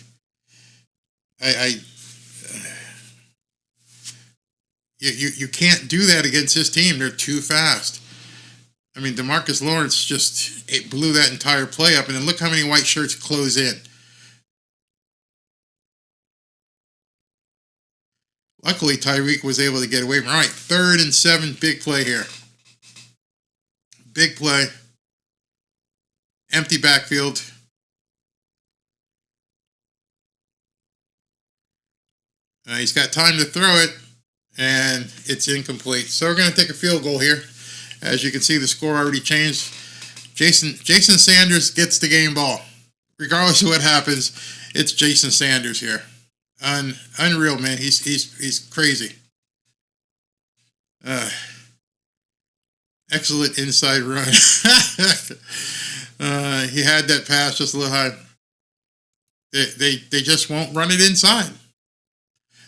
You can't do that against this team. They're too fast. I mean, DeMarcus Lawrence it blew that entire play up, and then look how many white shirts close in. Luckily, Tyreek was able to get away from it. All right, 3rd and 7, big play here. Big play. Empty backfield. He's got time to throw it, and it's incomplete. So we're going to take a field goal here. As you can see, the score already changed. Jason Sanders gets the game ball. Regardless of what happens, it's Jason Sanders here. Unreal, man. He's crazy. Excellent inside run. He had that pass just a little high. They just won't run it inside.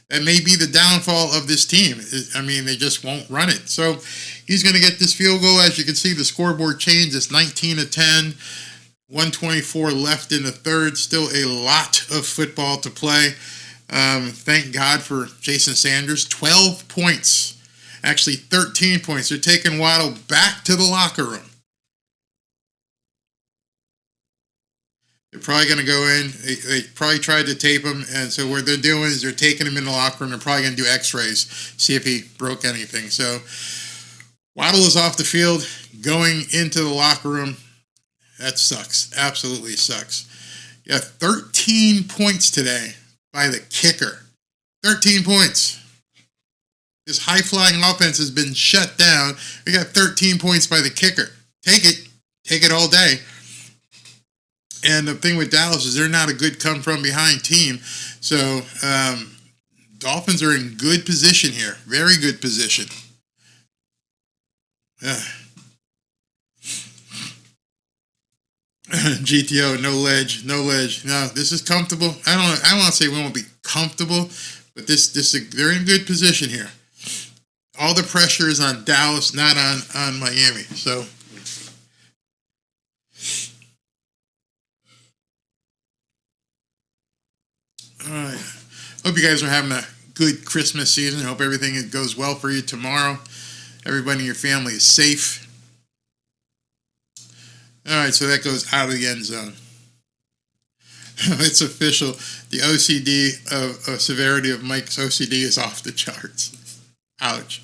That may be the downfall of this team. I mean, they just won't run it. So he's going to get this field goal. As you can see, the scoreboard changed. It's 19-10. 124 left in the third. Still a lot of football to play. Thank God for Jason Sanders. 12 points. Actually, 13 points. They're taking Waddle back to the locker room. They're probably going to go in. They probably tried to tape him. And so what they're doing is they're taking him in the locker room. They're probably going to do x-rays, see if he broke anything. So Waddle is off the field, going into the locker room. That sucks. Absolutely sucks. Yeah, 13 points today by the kicker. 13 points. This high-flying offense has been shut down. We got 13 points by the kicker. Take it. Take it all day. And the thing with Dallas is they're not a good come-from-behind team. So Dolphins are in good position here. Very good position. GTO, no ledge. No, this is comfortable. I don't want to say we won't be comfortable, but they're in good position here. All the pressure is on Dallas, not on Miami. So all right. Hope you guys are having a good Christmas season. Hope everything goes well for you tomorrow. Everybody in your family is safe. All right, so that goes out of the end zone. It's official. The OCD of severity of Mike's OCD is off the charts. Ouch.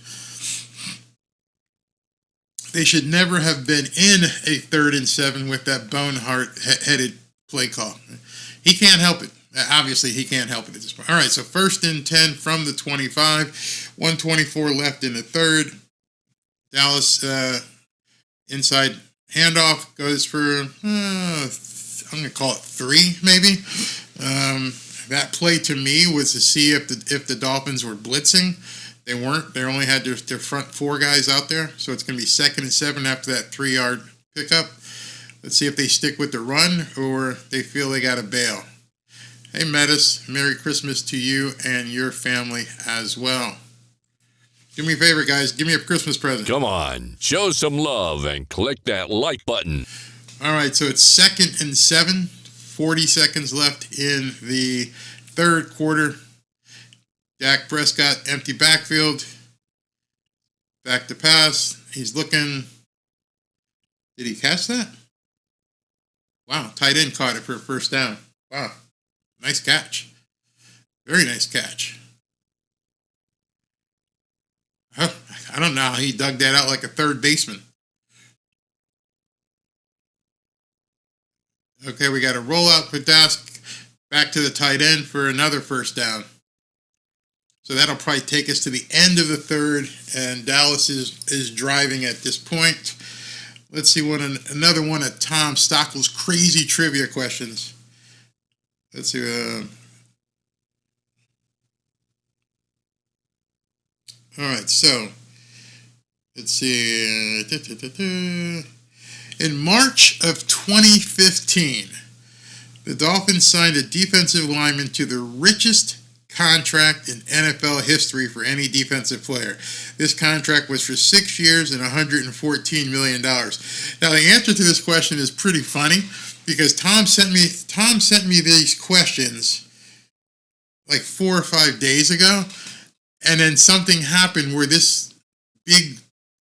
They should never have been in a 3rd and 7 with that bone-headed play call. He can't help it. Obviously, he can't help it at this point. All right, so 1st and 10 from the 25. 124 left in the third. Dallas inside handoff goes for, I'm going to call it 3, maybe. That play to me was to see if the Dolphins were blitzing. They weren't. They only had their front 4 guys out there. So it's going to be 2nd and 7 after that 3-yard pickup. Let's see if they stick with the run or they feel they got to bail. Hey, Metis, Merry Christmas to you and your family as well. Do me a favor, guys. Give me a Christmas present. Come on, show some love and click that like button. All right, so it's 2nd and 7. 40 seconds left in the third quarter. Dak Prescott, empty backfield. Back to pass. He's looking. Did he catch that? Wow, tight end caught it for a first down. Wow, nice catch. Very nice catch. I don't know how he dug that out like a third baseman. Okay, we got a rollout for Dask back to the tight end for another first down. So that'll probably take us to the end of the third, and Dallas is driving at this point. Let's see another one of Tom Stockel's crazy trivia questions. Let's see. All right, so let's see. In March of 2015, the Dolphins signed a defensive lineman to the richest contract in NFL history for any defensive player. This contract was for 6 years and $114 million. Now, the answer to this question is pretty funny because Tom sent me these questions like 4 or 5 days ago. And then something happened where this big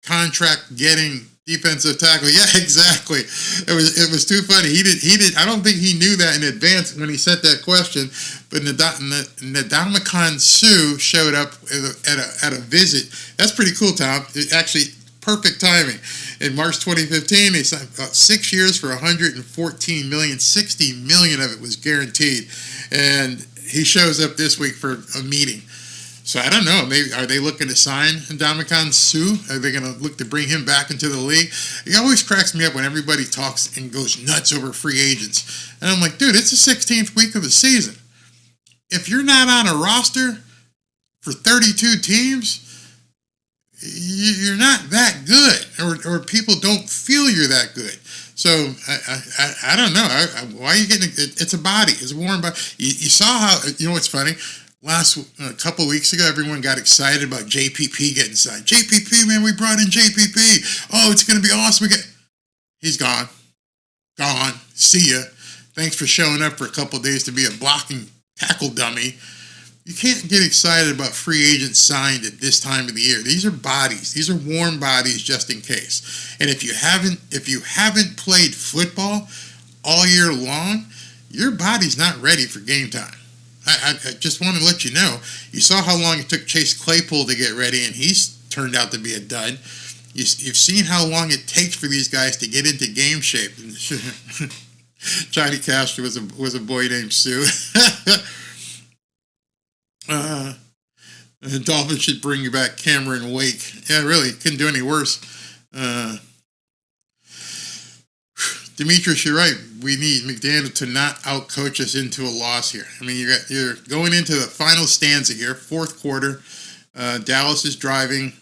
contract getting defensive tackle. Yeah, exactly. It was too funny. He did. I don't think he knew that in advance when he sent that question. But Ndamukong Suh showed up at a visit. That's pretty cool, Tom. Actually, perfect timing. In March 2015, they signed 6 years for $114 million. $60 million of it was guaranteed, and he shows up this week for a meeting. So I don't know. Maybe are they looking to sign Ndamukong Suh? Are they going to look to bring him back into the league? It always cracks me up when everybody talks and goes nuts over free agents. And I'm like, dude, it's the 16th week of the season. If you're not on a roster for 32 teams, you're not that good, or people don't feel you're that good. So I don't know. Why are you getting it? It's a body. It's a warm body. You saw how, you know what's funny? A couple of weeks ago, everyone got excited about JPP getting signed. JPP, man, we brought in JPP. Oh, it's going to be awesome. He's gone. Gone. See ya. Thanks for showing up for a couple of days to be a blocking tackle dummy. You can't get excited about free agents signed at this time of the year. These are bodies. These are warm bodies just in case. And if you haven't played football all year long, your body's not ready for game time. I just want to let you know. You saw how long it took Chase Claypool to get ready, and he's turned out to be a dud. You've seen how long it takes for these guys to get into game shape. Johnny Castro was a boy named Sue. The Dolphins should bring you back Cameron Wake. Yeah, really, couldn't do any worse. Demetrius, you're right. We need McDaniel to not outcoach us into a loss here. I mean, you're going into the final stanza here, fourth quarter. Dallas is driving.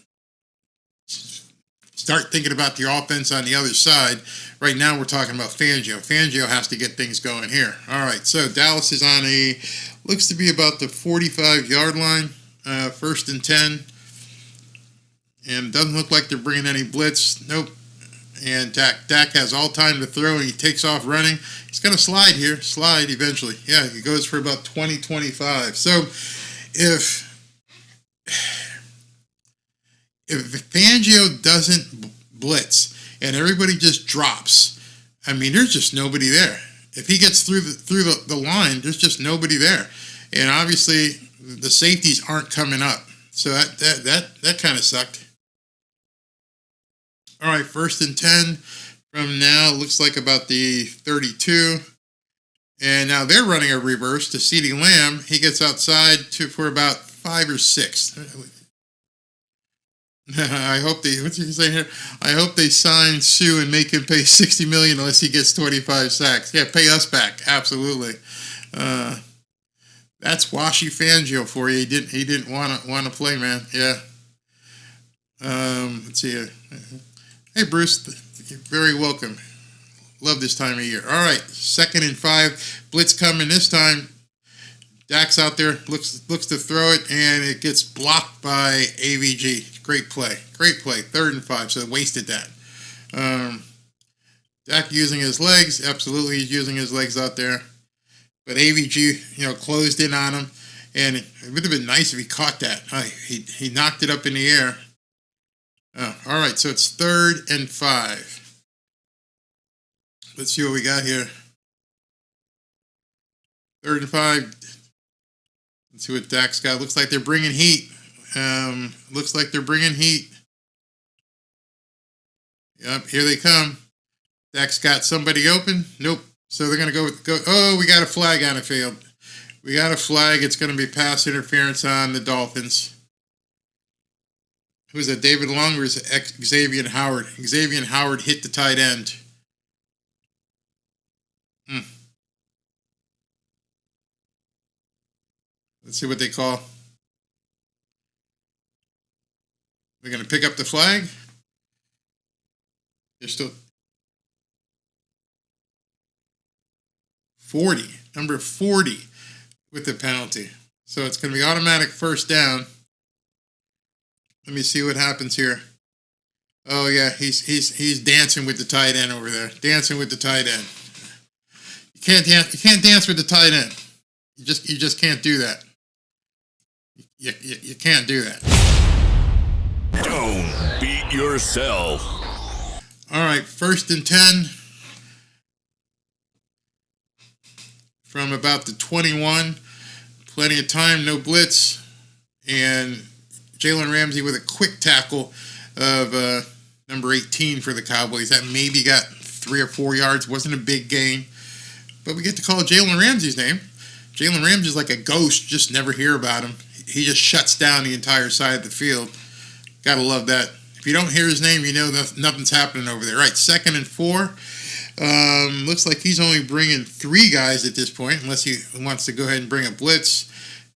Start thinking about the offense on the other side. Right now, we're talking about Fangio. Fangio has to get things going here. All right, so Dallas is on looks to be about the 45-yard line, 1st and 10. And it doesn't look like they're bringing any blitz. Nope. And Dak has all time to throw, and he takes off running. He's going to slide eventually. Yeah, he goes for about 20-25. So if Fangio doesn't blitz and everybody just drops, I mean, there's just nobody there. If he gets through the line, there's just nobody there. And obviously, the safeties aren't coming up. So that kind of sucked. All right, 1st and 10 from now. Looks like about the 32. And now they're running a reverse to CeeDee Lamb. He gets outside for about 5 or 6. I hope what's he saying here? I hope they sign Sue and make him pay $60 million unless he gets 25 sacks. Yeah, pay us back. Absolutely. That's washy Fangio for you. He didn't want to play, man. Yeah. Let's see here. Hey, Bruce. You're very welcome. Love this time of year. All right, 2nd and 5. Blitz coming this time. Dak's out there, looks to throw it, and it gets blocked by AVG. Great play. 3rd and 5, so they wasted that. Dak using his legs. Absolutely, he's using his legs out there. But AVG, closed in on him, and it would have been nice if he caught that. He knocked it up in the air. All right, so it's 3rd and 5. Let's see what we got here. 3rd and 5. Let's see what Dak's got. Looks like they're bringing heat. Yep, here they come. Dak's got somebody open. Nope. So they're going to go. Oh, we got a flag on the field. We got a flag. It's going to be pass interference on the Dolphins. Who's that? David Long or is it Xavier Howard? Xavier Howard hit the tight end. Let's see what they call. They're going to pick up the flag. They're still 40, number 40 with the penalty. So it's going to be automatic 1st down. Let me see what happens here. Oh yeah, he's dancing with the tight end over there. Dancing with the tight end. You can't dance with the tight end. You just can't do that. You can't do that. Don't beat yourself. All right, 1st and 10 from about the 21. Plenty of time, no blitz, and Jalen Ramsey with a quick tackle of number 18 for the Cowboys. That maybe got 3 or 4 yards. Wasn't a big gain, but we get to call Jalen Ramsey's name. Jalen Ramsey's like a ghost. Just never hear about him. He just shuts down the entire side of the field. Gotta love that. If you don't hear his name, you know nothing's happening over there. Right, 2nd and 4. Looks like he's only bringing 3 guys at this point, unless he wants to go ahead and bring a blitz.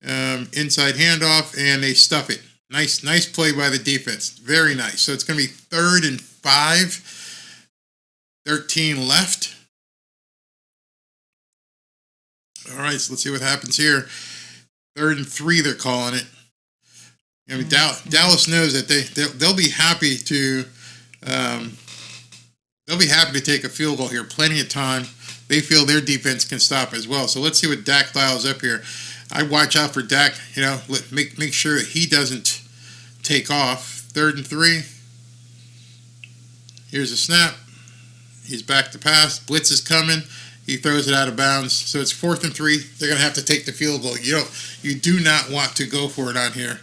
Inside handoff, and they stuff it. Nice play by the defense. Very nice. So it's going to be 3rd and 5. 13 left. All right, so let's see what happens here. 3rd and 3, they're calling it. I mean, Dallas knows that they'll be happy to take a field goal here. Plenty of time. They feel their defense can stop as well. So let's see what Dak dials up here. I watch out for Dak. You know, make sure that he doesn't take off. 3rd and 3. Here's a snap. He's back to pass. Blitz is coming. He throws it out of bounds. So it's 4th and 3. They're going to have to take the field goal. You do not want to go for it on here.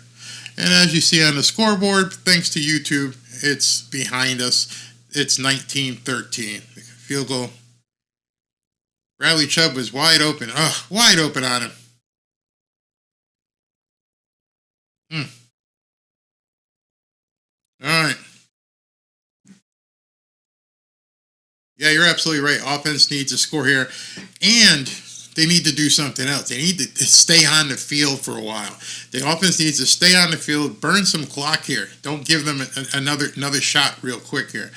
And as you see on the scoreboard, thanks to YouTube, it's behind us. It's 19-13. Field goal. Bradley Chubb was wide open. Oh, wide open on him. All right. Yeah, you're absolutely right. Offense needs a score here. And they need to do something else. They need to stay on the field for a while. The offense needs to stay on the field, burn some clock here. Don't give them another shot real quick here.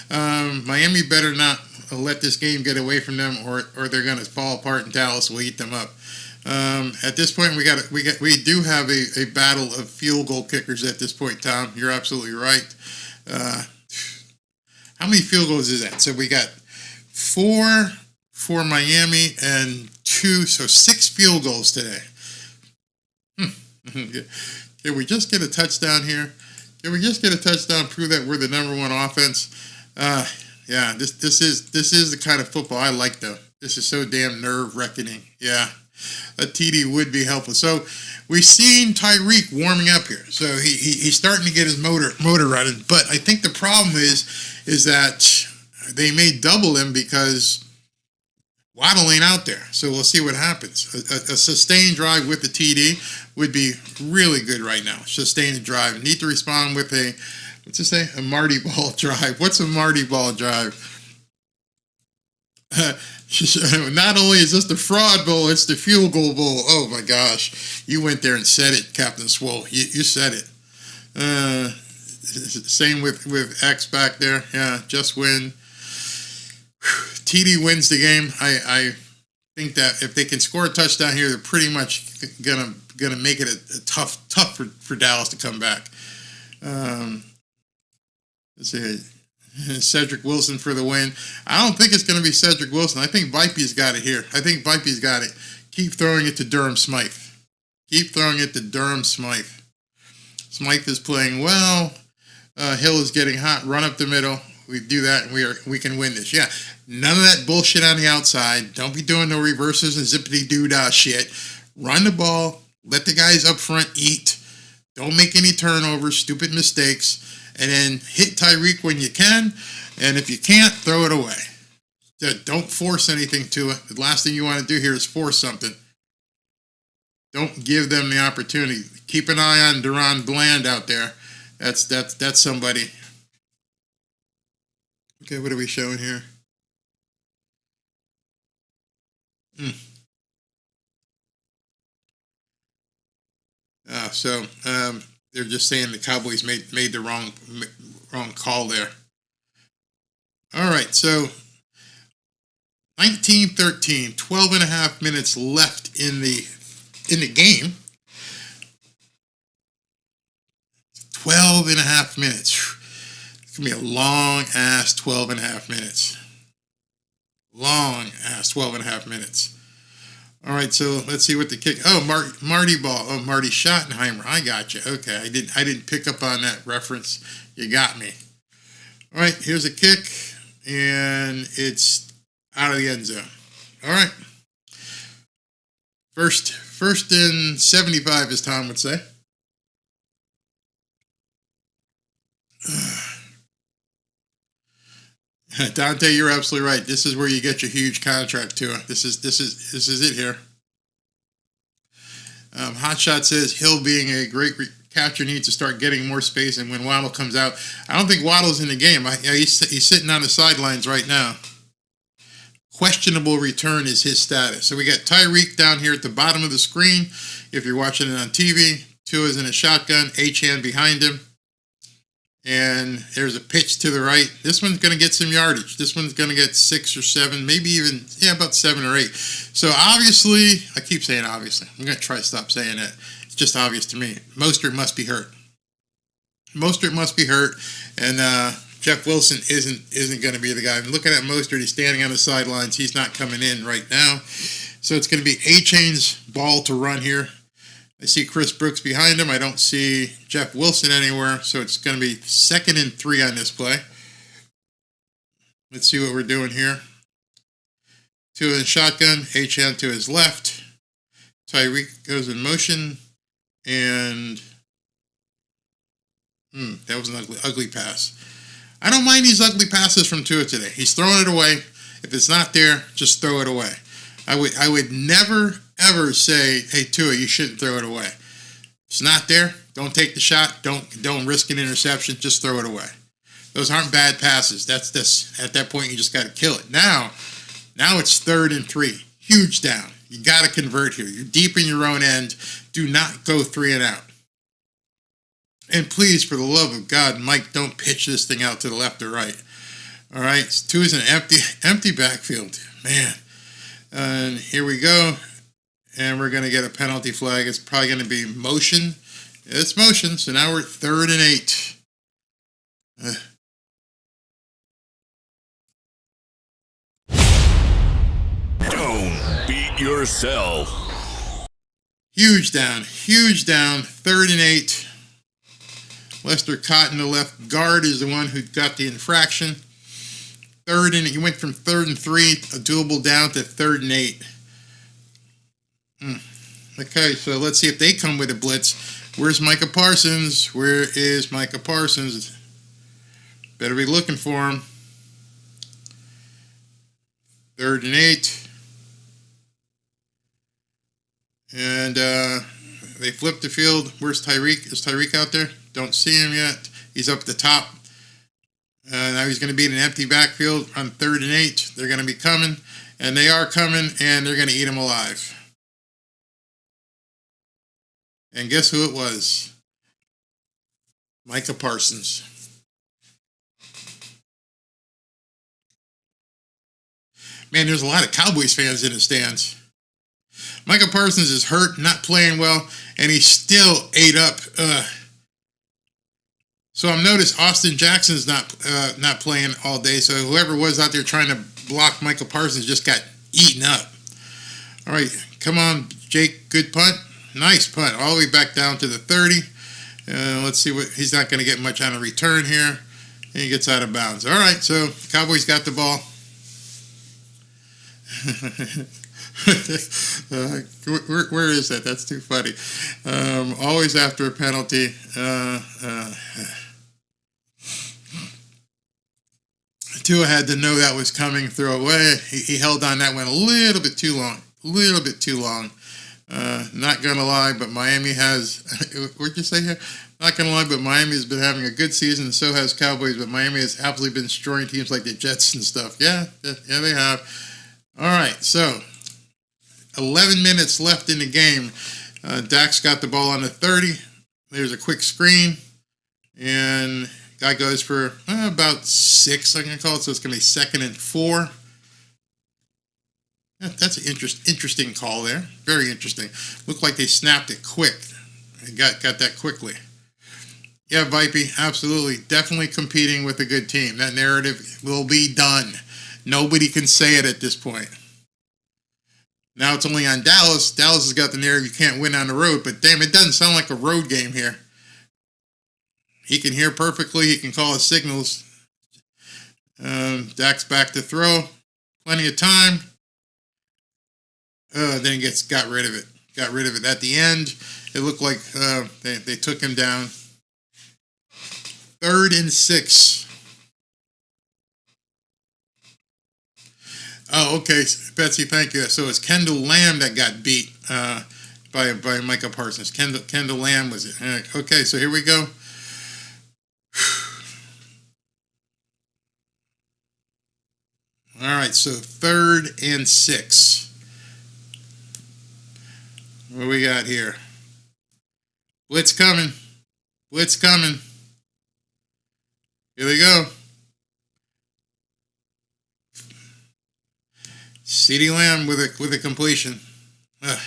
Miami better not let this game get away from them, or they're going to fall apart and Dallas will eat them up. At this point, we do have a battle of field goal kickers at this point, Tom. You're absolutely right. How many field goals is that? So we got 4 for Miami and 2, so 6 field goals today. Can we just get a touchdown here? Can we just get a touchdown, prove that we're the number 1 offense? Yeah, this is the kind of football I like, though. This is so damn nerve-wracking. Yeah, a TD would be helpful. So we've seen Tyreek warming up here. So he's starting to get his motor running. But I think the problem is that they may double him because Waddle ain't out there. So we'll see what happens. A sustained drive with the TD would be really good right now. Sustained drive. Need to respond with a Marty Ball drive. What's a Marty Ball drive? Not only is this the fraud bowl, it's the field goal bowl. Oh my gosh. You went there and said it, Captain Swole. You said it. Same with X back there. Yeah, just win. TD wins the game. I think that if they can score a touchdown here, they're pretty much gonna make it a tough for Dallas to come back. Let's see. Cedric Wilson for the win. I don't think it's going to be Cedric Wilson. I think Vipey's got it here. I think Vipey's got it. Keep throwing it to Durham Smythe. Keep throwing it to Durham Smythe. Smythe is playing well. Hill is getting hot. Run up the middle. We do that, and we can win this. Yeah, none of that bullshit on the outside. Don't be doing no reverses and zippity-doo-dah shit. Run the ball. Let the guys up front eat. Don't make any turnovers, stupid mistakes. And then hit Tyreek when you can. And if you can't, throw it away. Don't force anything to it. The last thing you want to do here is force something. Don't give them the opportunity. Keep an eye on Deron Bland out there. That's somebody. Okay, what are we showing here? They're just saying the Cowboys made the wrong call there. All right, so 19-13, 12 and a half minutes left in the game. 12 and a half minutes. It's going to be a long-ass 12 and a half minutes. Long-ass 12 and a half minutes. All right, so let's see what the kick. Oh, Marty Ball. Oh, Marty Schottenheimer. I got you. Okay, I didn't pick up on that reference. You got me. All right, here's a kick, and it's out of the end zone. All right. First and 75, as Tom would say. Dante, you're absolutely right. This is where you get your huge contract, Tua. This is it here. Hotshot says Hill, being a great catcher, needs to start getting more space. And when Waddle comes out, I don't think Waddle's in the game. He's sitting on the sidelines right now. Questionable return is his status. So we got Tyreek down here at the bottom of the screen. If you're watching it on TV, Tua's in a shotgun, H-hand behind him. And there's a pitch to the right. This one's going to get some yardage. This one's going to get 6 or 7, maybe even, about 7 or 8. So obviously, I keep saying obviously. I'm going to try to stop saying that. It's just obvious to me. Mostert must be hurt. Mostert must be hurt. And Jeff Wilson isn't going to be the guy. I'm looking at Mostert. He's standing on the sidelines. He's not coming in right now. So it's going to be A-Chain's ball to run here. I see Chris Brooks behind him. I don't see Jeff Wilson anywhere. So it's going to be 2nd and 3 on this play. Let's see what we're doing here. 2 in shotgun. A-Chain to his left. Tyreek goes in motion. And that was an ugly pass. I don't mind these ugly passes from Tua today. He's throwing it away. If it's not there, just throw it away. I would never, ever say, hey, Tua, you shouldn't throw it away. If it's not there, don't take the shot. Don't risk an interception. Just throw it away. Those aren't bad passes. That's this. At that point, you just got to kill it. Now it's 3rd and 3. Huge down. You got to convert here. You're deep in your own end. Do not go 3 and out. And please, for the love of God, Mike, don't pitch this thing out to the left or right. All right, 2 is an empty backfield. Man. And here we go. And we're going to get a penalty flag. It's probably going to be motion. It's motion. So now we're at 3rd and 8. Don't beat yourself. Huge down. 3rd and 8. Lester Cotton, the left guard, is the one who got the infraction. 3rd and you went from 3rd and 3, a doable down, to 3rd and 8. Okay, so let's see if they come with a blitz. Where's Micah Parsons? Where is Micah Parsons? Better be looking for him. 3rd and 8. And they flip the field. Where's Tyreek? Is Tyreek out there? Don't see him yet. He's up at the top. Now he's going to be in an empty backfield on 3rd and 8. They're going to be coming, and they are coming, and they're going to eat him alive. And guess who it was? Micah Parsons. Man, there's a lot of Cowboys fans in the stands. Micah Parsons is hurt, not playing well, and he still ate up. So I've noticed Austin Jackson's not playing all day. So whoever was out there trying to block Micah Parsons just got eaten up. All right, come on, Jake. Good punt. Nice punt. All the way back down to the 30. Let's see what he's not going to get much on a return here. And he gets out of bounds. All right, so Cowboys got the ball. Where is that? That's too funny. Always after a penalty. Tua had to know that was coming, throw away. He held on that one a little bit too long. Not going to lie, but Miami has... What'd you say here? Not going to lie, but Miami has been having a good season, and so has Cowboys, but Miami has absolutely been destroying teams like the Jets and stuff. Yeah, they have. All right, so 11 minutes left in the game. Dak's got the ball on the 30. There's a quick screen, and guy goes for about 6, I'm going to call it, so it's going to be 2nd and 4. That's an interesting call there. Very interesting. Looked like they snapped it quick. They got that quickly. Yeah, Vipey, absolutely. Definitely competing with a good team. That narrative will be done. Nobody can say it at this point. Now it's only on Dallas. Dallas has got the narrative you can't win on the road, but damn, it doesn't sound like a road game here. He can hear perfectly. He can call his signals. Dak's back to throw. Plenty of time. Then he got rid of it. At the end, it looked like they took him down. 3rd and 6. Oh, okay, Betsy, thank you. So it's Kendall Lamb that got beat by Micah Parsons. Kendall Lamb was it. Okay, so here we go. All right, so 3rd and 6. What we got here? Blitz coming. Here they go. CeeDee Lamb with a completion. Ugh.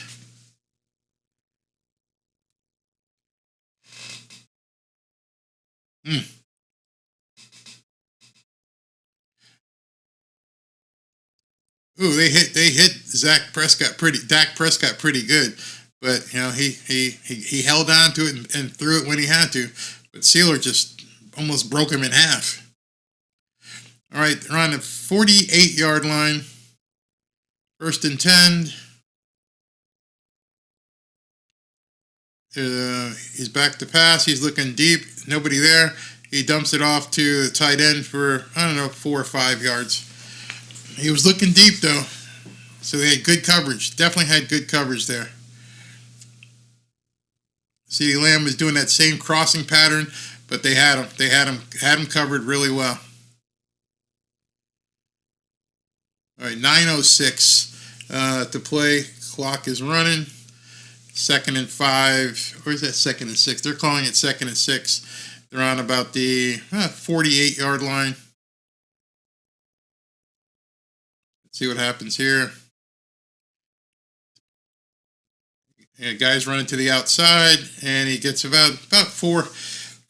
Ooh, they hit Dak Prescott pretty good, but you know he held on to it and threw it when he had to, but Sealer just almost broke him in half. All right, they're on the 48-yard line. 1st and 10. He's back to pass. He's looking deep. Nobody there. He dumps it off to the tight end for, 4 or 5 yards. He was looking deep, though. So they had good coverage. Definitely had good coverage there. CeeDee Lamb was doing that same crossing pattern, but they had him. They had him covered really well. All right, 9:06 to play. Clock is running. 2nd and 5. Where's that 2nd and 6? They're calling it 2nd and 6. They're on about the 48-yard line. Let's see what happens here. Yeah, guy's running to the outside, and he gets about 4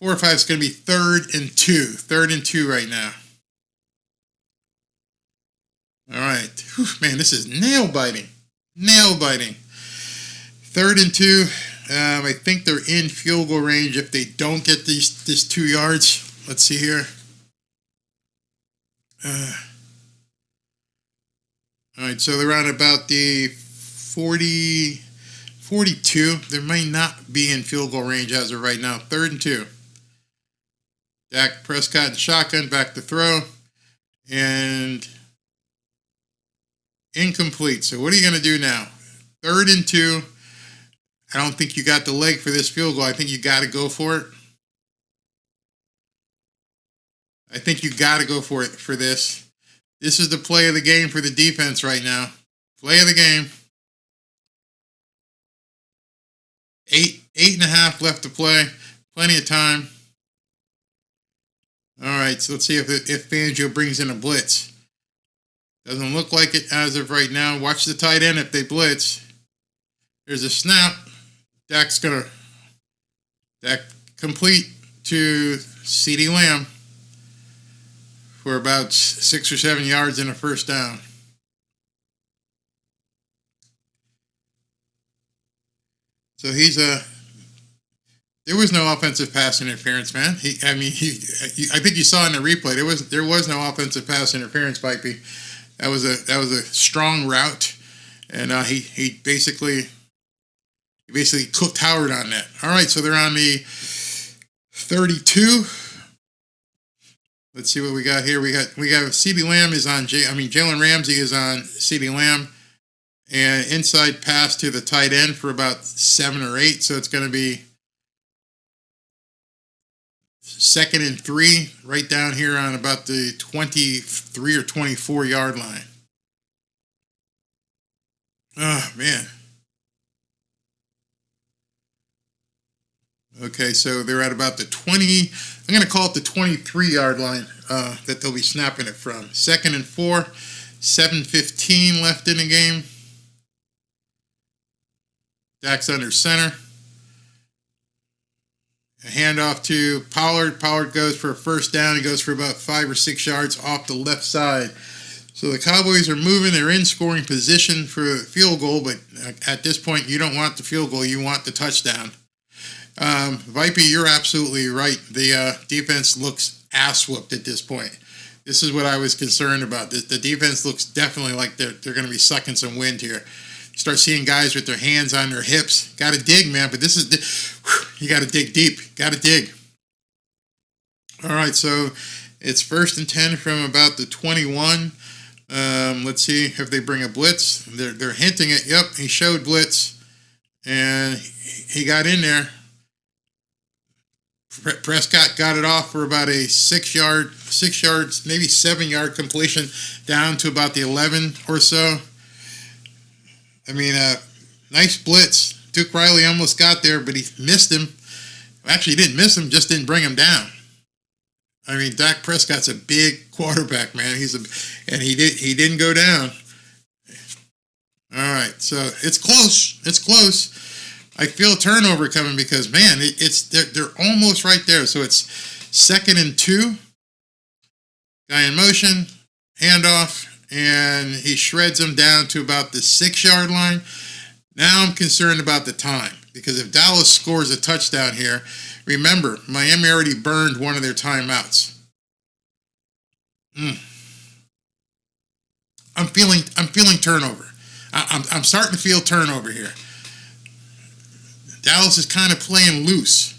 or 5. It's going to be 3rd and 2. 3rd and 2 right now. All right. Whew, man, this is nail-biting. Nail-biting. 3rd and 2. I think they're in field goal range if they don't get this 2 yards. Let's see here. All right, so they're on about the 42. They may not be in field goal range as of right now. 3rd and 2. Dak Prescott in shotgun, back to throw. And incomplete. So what are you going to do now? 3rd and 2. I don't think you got the leg for this field goal. I think you got to go for it. I think you got to go for it for this. This is the play of the game for the defense right now. Play of the game. 8.5 left to play. Plenty of time. All right, so let's see if Fangio brings in a blitz. Doesn't look like it as of right now. Watch the tight end if they blitz. There's a snap. Dak complete to CeeDee Lamb for about 6 or 7 yards and a 1st down. So there was no offensive pass interference, man. I think you saw in the replay there was no offensive pass interference, Pipey. That was a strong route, and he basically cooked Howard on that. All right, so they're on the 32. Let's see what we got here. We got CeeDee Lamb is on Jalen Ramsey is on CeeDee Lamb, and inside pass to the tight end for about 7 or 8. So it's going to be 2nd and 3 right down here on about the 23 or 24 yard line. Oh man. Okay, so they're at about the 20. I'm going to call it the 23-yard line that they'll be snapping it from. 2nd and 4, 7:15 left in the game. Dak's under center. A handoff to Pollard. Pollard goes for a 1st down. He goes for about 5 or 6 yards off the left side. So the Cowboys are moving. They're in scoring position for a field goal, but at this point, you don't want the field goal. You want the touchdown. Vipey, you're absolutely right. The defense looks ass-whooped at this point. This is what I was concerned about. The defense looks definitely like they're going to be sucking some wind here. You start seeing guys with their hands on their hips. Got to dig, man. But this is you got to dig deep. Got to dig. All right, so it's 1st and 10 from about the 21. Let's see if they bring a blitz. They're hinting it. Yep, he showed blitz, and he got in there. Prescott got it off for about a 6 yards, maybe 7-yard completion down to about the 11 or so. I mean, nice blitz. Duke Riley almost got there, but he missed him. Actually, he didn't miss him, just didn't bring him down. I mean, Dak Prescott's a big quarterback, man. And he didn't go down. All right, so it's close. It's close. I feel a turnover coming because, man, they're almost right there. So it's 2nd and 2. Guy in motion, handoff, and he shreds him down to about the 6-yard line. Now I'm concerned about the time because if Dallas scores a touchdown here, remember, Miami already burned one of their timeouts. I'm feeling turnover. I'm starting to feel turnover here. Dallas is kind of playing loose.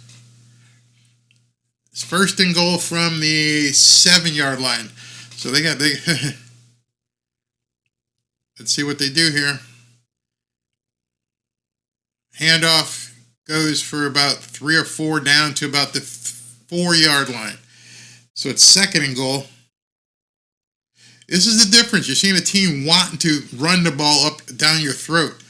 It's 1st and goal from the 7-yard line. So they let's see what they do here. Handoff goes for about 3 or 4 down to about the 4-yard line. So it's 2nd and goal. This is the difference. You're seeing a team wanting to run the ball up down your throat.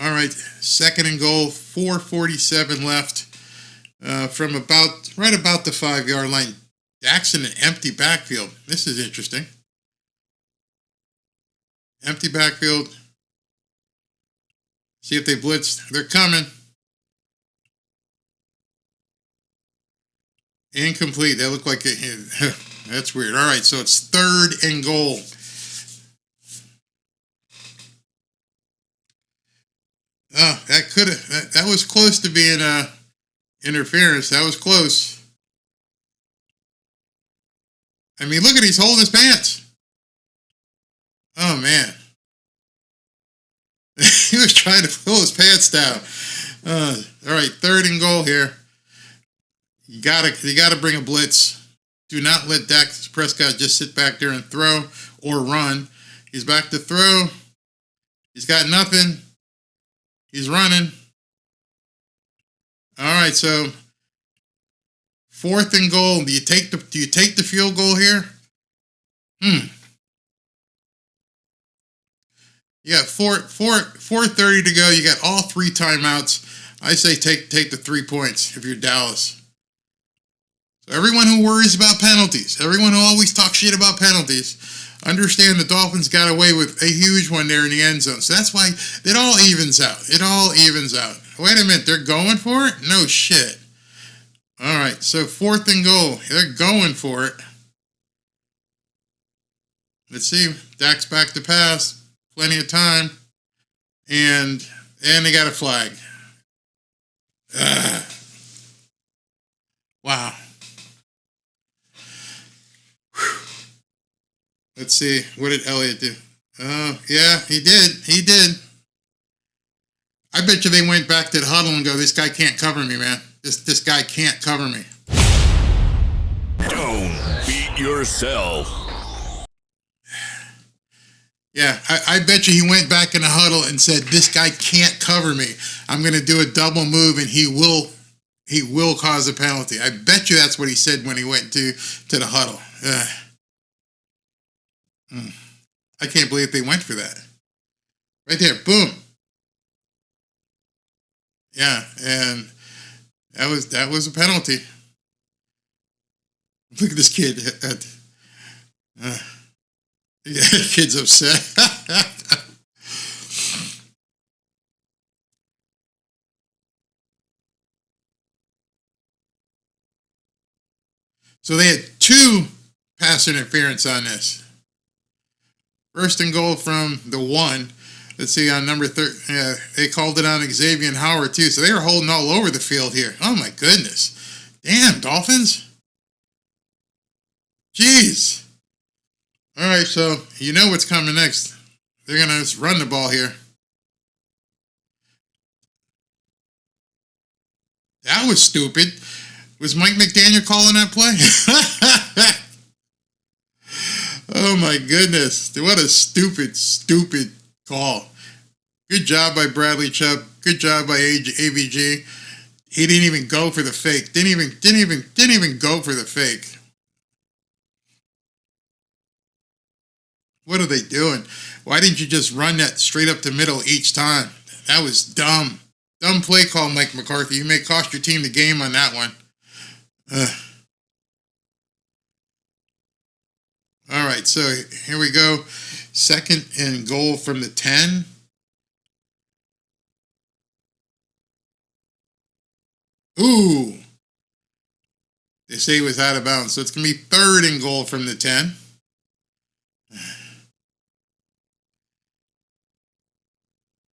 All right, 2nd and goal, 4:47 left from right about the 5-yard line. Dak's in an empty backfield. This is interesting. Empty backfield. See if they blitz. They're coming. Incomplete. That looked like that's weird. All right, so it's 3rd and goal. Oh, that was close to being interference. That was close. I mean, look at he's holding his pants. Oh man. He was trying to pull his pants down. All right, 3rd and goal here. You gotta bring a blitz. Do not let Dak Prescott just sit back there and throw or run. He's back to throw. He's got nothing. He's running. All right, so 4th and goal. Do you take the field goal here? Yeah, 4:30 to go. You got all 3 timeouts. I say take the 3 points if you're Dallas. So everyone who worries about penalties, everyone who always talks shit about penalties, understand the Dolphins got away with a huge one there in the end zone. So that's why it all evens out. It all evens out. Wait a minute, they're going for it? No shit. All right, so 4th and goal. They're going for it. Let's see. Dak's back to pass. Plenty of time. And they got a flag. Wow. Let's see. What did Elliott do? Oh, yeah, he did. He did. I bet you they went back to the huddle and go, this guy can't cover me, man. This guy can't cover me. Don't beat yourself. Yeah, I bet you he went back in the huddle and said, this guy can't cover me. I'm going to do a double move and he will cause a penalty. I bet you that's what he said when he went to the huddle. I can't believe they went for that. Right there, boom. Yeah, and that was a penalty. Look at this kid. Yeah, the kid's upset. So they had 2 pass interference on this. 1st and goal from the 1. Let's see, on number 3, they called it on Xavier Howard too. So they were holding all over the field here. Oh my goodness. Damn, Dolphins. Jeez. All right, so you know what's coming next. They're going to just run the ball here. That was stupid. Was Mike McDaniel calling that play? Oh my goodness. What a stupid call. Good job by Bradley Chubb. Good job by AVG. He didn't even go for the fake. Didn't even go for the fake. What are they doing? Why didn't you just run that straight up the middle each time? That was dumb. Dumb play call, Mike McCarthy. You may cost your team the game on that one. All right, so here we go. 2nd and goal from the 10. Ooh. They say it was out of bounds. So it's going to be 3rd and goal from the 10.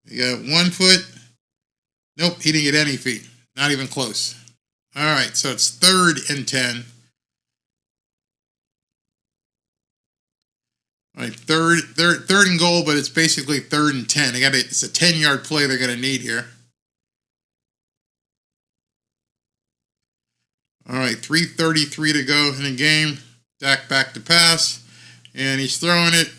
You got 1 foot. Nope, he didn't get any feet. Not even close. All right, so it's 3rd and 10. All right, third and goal, but it's basically 3rd and 10. It's a 10-yard play they're going to need here. All right, 3:33 to go in the game. Dak back to pass, and he's throwing it.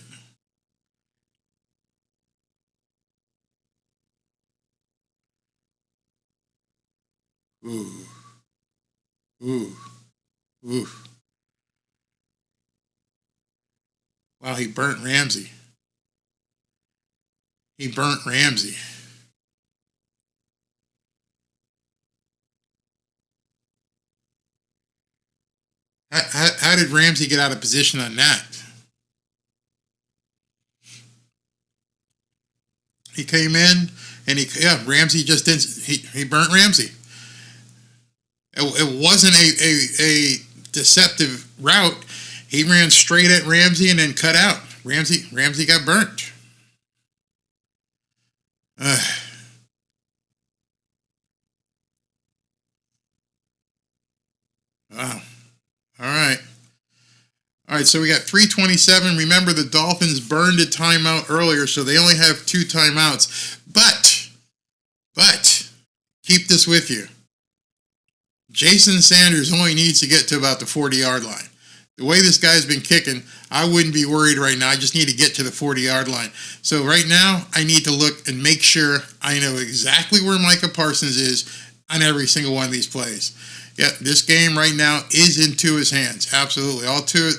Ooh. Wow, he burnt Ramsey. How did Ramsey get out of position on that? He came in and Ramsey just didn't. He burnt Ramsey. It wasn't a deceptive route. He ran straight at Ramsey and then cut out. Ramsey got burnt. Wow. All right, so we got 3:27. Remember, the Dolphins burned a timeout earlier, so they only have 2 timeouts. But, keep this with you. Jason Sanders only needs to get to about the 40-yard line. The way this guy's been kicking, I wouldn't be worried right now. I just need to get to the 40-yard line. So right now, I need to look and make sure I know exactly where Micah Parsons is on every single one of these plays. Yeah, this game right now is in Tua's hands. Absolutely. All Tua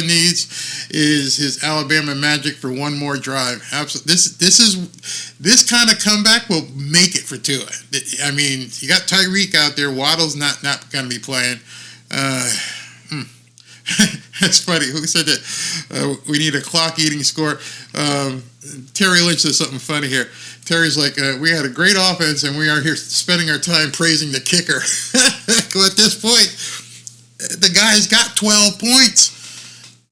needs is his Alabama magic for one more drive. Absolutely. This kind of comeback will make it for Tua. I mean, you got Tyreek out there. Waddle's not going to be playing. That's funny. Who said that? We need a clock-eating score. Terry Lynch says something funny here. Terry's like, we had a great offense, and we are here spending our time praising the kicker. At this point, the guy's got 12 points.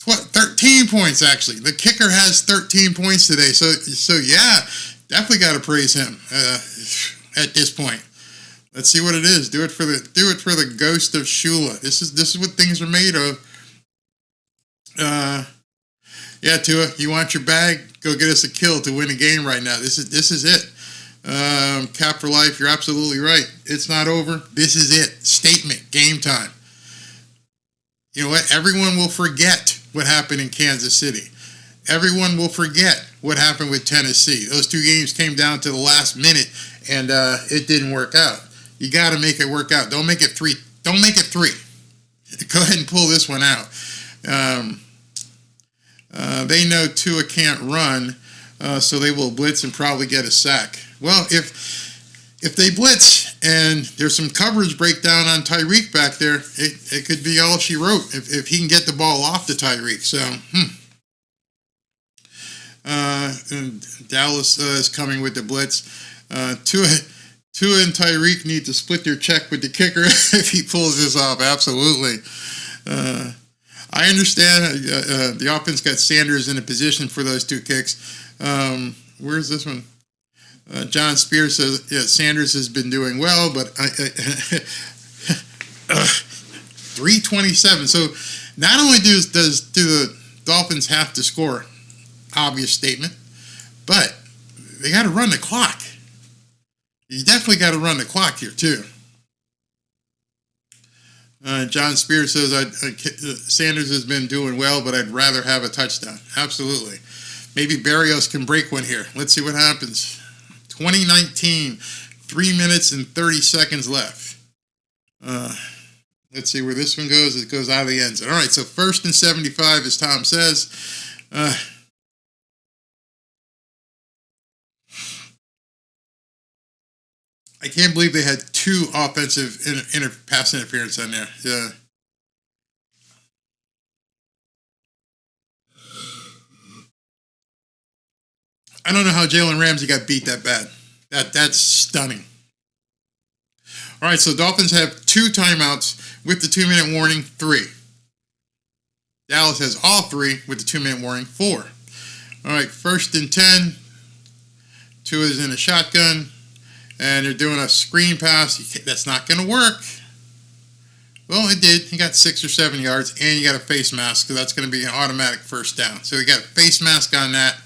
13 points, actually. The kicker has 13 points today. So yeah, definitely got to praise him at this point. Let's see what it is. Do it for the ghost of Shula. This is what things are made of. Yeah, Tua, you want your bag? Go get us a kill to win a game right now. This is it. Cap for life, you're absolutely right. It's not over. This is it. Statement. Game time. You know what? Everyone will forget what happened in Kansas City. Everyone will forget what happened with Tennessee. Those 2 games came down to the last minute, and it didn't work out. You got to make it work out. Don't make it 3. Don't make it 3. Go ahead and pull this one out. They know Tua can't run, so they will blitz and probably get a sack. Well, if they blitz and there's some coverage breakdown on Tyreek back there, it could be all she wrote if he can get the ball off to Tyreek. So, Dallas is coming with the blitz. Tua and Tyreek need to split their check with the kicker if he pulls this off. Absolutely. I understand the offense got Sanders in a position for those 2 kicks. Where's this one? John Spears says, yeah, Sanders has been doing well, but 3:27. So not only do the Dolphins have to score, obvious statement, but they got to run the clock. You definitely got to run the clock here, too. John Spears says, Sanders has been doing well, but I'd rather have a touchdown. Absolutely. Maybe Barrios can break one here. Let's see what happens. 2019, 3 minutes and 30 seconds left. Let's see where this one goes. It goes out of the end zone. All right, so 1st and 75, as Tom says. I can't believe they had 2 offensive pass interference on there. Yeah. I don't know how Jalen Ramsey got beat that bad. That's stunning. All right, so Dolphins have 2 timeouts with the 2-minute warning, 3. Dallas has all 3 with the 2-minute warning, 4. All right, 1st and 10. Tua is in a shotgun, and they're doing a screen pass. That's not going to work. Well, it did. He got 6 or 7 yards, and you got a face mask, so that's going to be an automatic first down. So we got a face mask on that.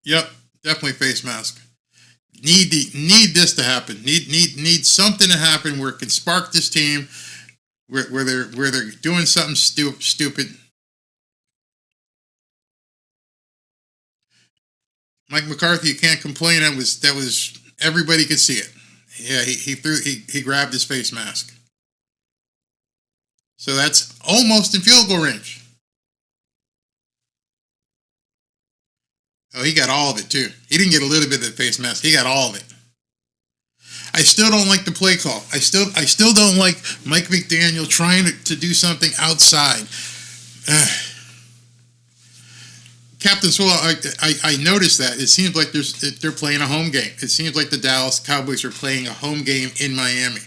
Yep, definitely face mask. Need this to happen. Need something to happen where it can spark this team, where they're doing something stupid. Mike McCarthy, you can't complain. That was everybody could see it. Yeah, he grabbed his face mask. So that's almost in field goal range. Oh, he got all of it too. He didn't get a little bit of the face mask. He got all of it. I still don't like the play call. I still don't like Mike McDaniel trying to do something outside. Captain Swell, I noticed that. It seems like they're playing a home game. It seems like the Dallas Cowboys are playing a home game in Miami.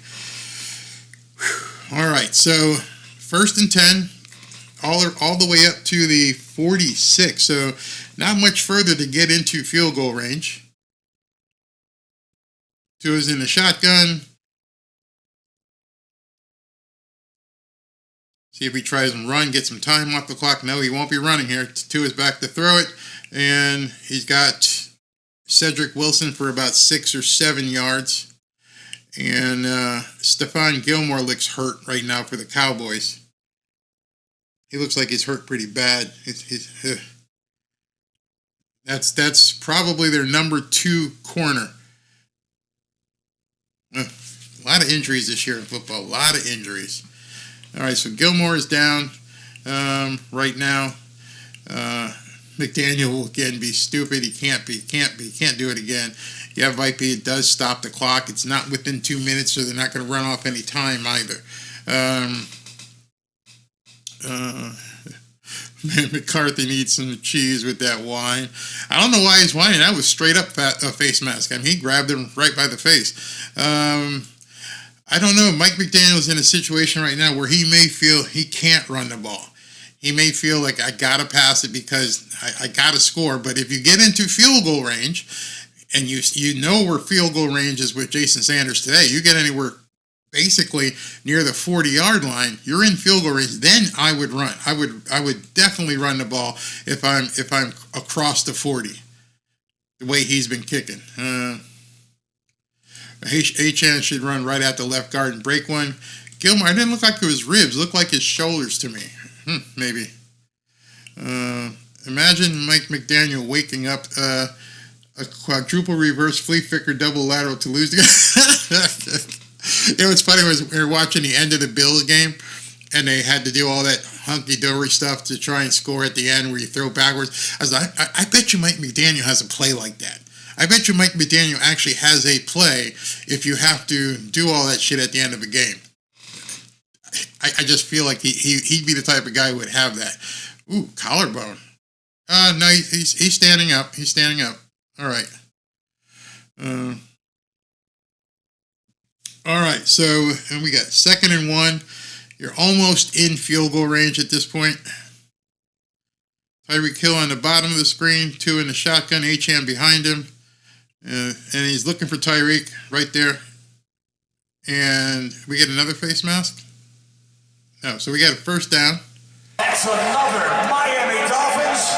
All right, so 1st and 10, all the way up to the 46. So not much further to get into field goal range. Tua's in the shotgun. See if he tries and run, get some time off the clock. No, he won't be running here. Tua's back to throw it. And he's got Cedric Wilson for about 6 or 7 yards. And Stephon Gilmore looks hurt right now for the Cowboys. He looks like he's hurt pretty bad. That's probably their number 2 corner. A lot of injuries this year in football. A lot of injuries. All right, so Gilmore is down right now. McDaniel will again be stupid. He can't do it again. Yeah, Vipe, it does stop the clock. It's not within 2 minutes, so they're not going to run off any time either. Man, McCarthy needs some cheese with that wine. I don't know why he's whining. That was straight up a face mask. I mean, he grabbed him right by the face. I don't know. Mike McDaniel's in a situation right now where he may feel he can't run the ball. He may feel like I got to pass it because I got to score. But if you get into field goal range, and you know where field goal range is with Jason Sanders today, you get anywhere basically near the 40-yard line, you're in field goal range. Then I would run. I would definitely run the ball if I'm across the 40. The way he's been kicking. Achane should run right at the left guard and break one. Gilmore, it didn't look like it was ribs. It looked like his shoulders to me. Maybe. Imagine Mike McDaniel waking up a quadruple reverse flea flicker double lateral to lose the game. You know what's funny was we were watching the end of the Bills game, and they had to do all that hunky-dory stuff to try and score at the end where you throw backwards. I was like, I bet you Mike McDaniel has a play like that. I bet you Mike McDaniel actually has a play if you have to do all that shit at the end of a game. I just feel like he'd be the type of guy who would have that. Ooh, collarbone. No, he's standing up. He's standing up. All right. All right, so and we got 2nd and 1. You're almost in field goal range at this point. Tyreek Hill on the bottom of the screen, 2 in the shotgun, Achane behind him. And he's looking for Tyreek right there. And we get another face mask? No, so we got a first down. That's another Miami Dolphins.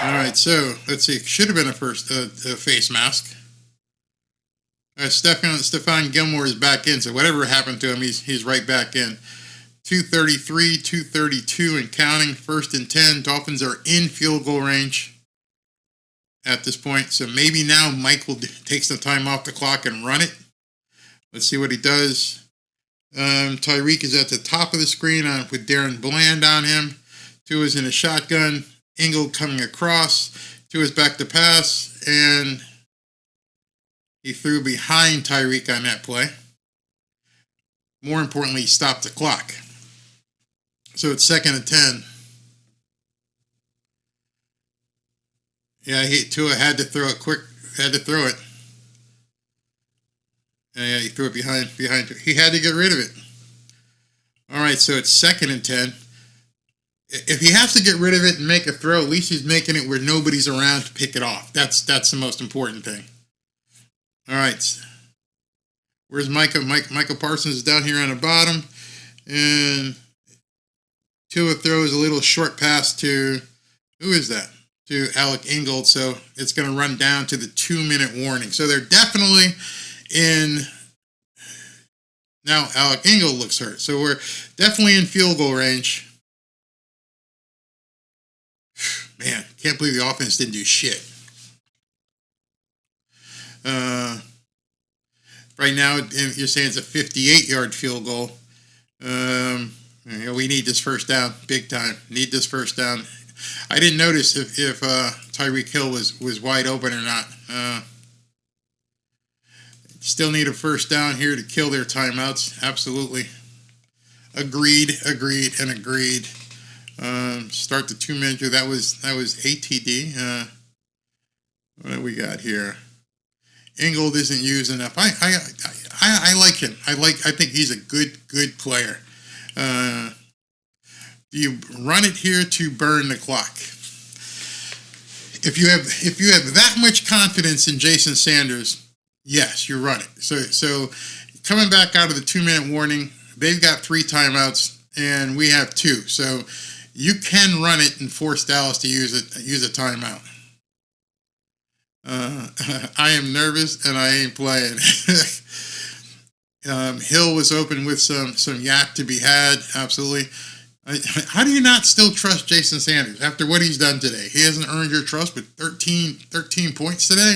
All right, so let's see. Should have been a face mask. Stephon Gilmore is back in, so whatever happened to him, he's right back in. 2:33, 2:32 and counting. 1st and 10. Dolphins are in field goal range at this point. So maybe now Mike will take some time off the clock and run it. Let's see what he does. Tyreek is at the top of the screen with Darren Bland on him. Tua is in a shotgun. Ingle coming across. Tua's back to pass, and he threw behind Tyreek on that play. More importantly, he stopped the clock. So it's 2nd and 10. Yeah, Tua had to throw it quick. Had to throw it. Yeah, he threw it behind. He had to get rid of it. All right, so it's 2nd and 10. If he has to get rid of it and make a throw, at least he's making it where nobody's around to pick it off. That's the most important thing. All right. Where's Micah? Michael Parsons is down here on the bottom. And Tua throws a little short pass to, who is that? To Alec Ingold. So it's going to run down to the 2-minute warning. So they're definitely in. Now Alec Ingold looks hurt. So we're definitely in field goal range. Man, can't believe the offense didn't do shit. Right now, you're saying it's a 58-yard field goal. We need this first down big time. Need this first down. I didn't notice if Tyreek Hill was wide open or not. Still need a first down here to kill their timeouts. Absolutely. Agreed. Start the 2-minute. That was ATD. What do we got here? Ingold isn't used enough. I like him. I think he's a good player. You run it here to burn the clock. If you have that much confidence in Jason Sanders, yes, you run it. So coming back out of the 2-minute warning, they've got 3 timeouts and we have 2. So you can run it and force Dallas to use a timeout. I am nervous and I ain't playing. Hill was open with some yak to be had. Absolutely. How do you not still trust Jason Sanders after what he's done today? He hasn't earned your trust with 13 points today.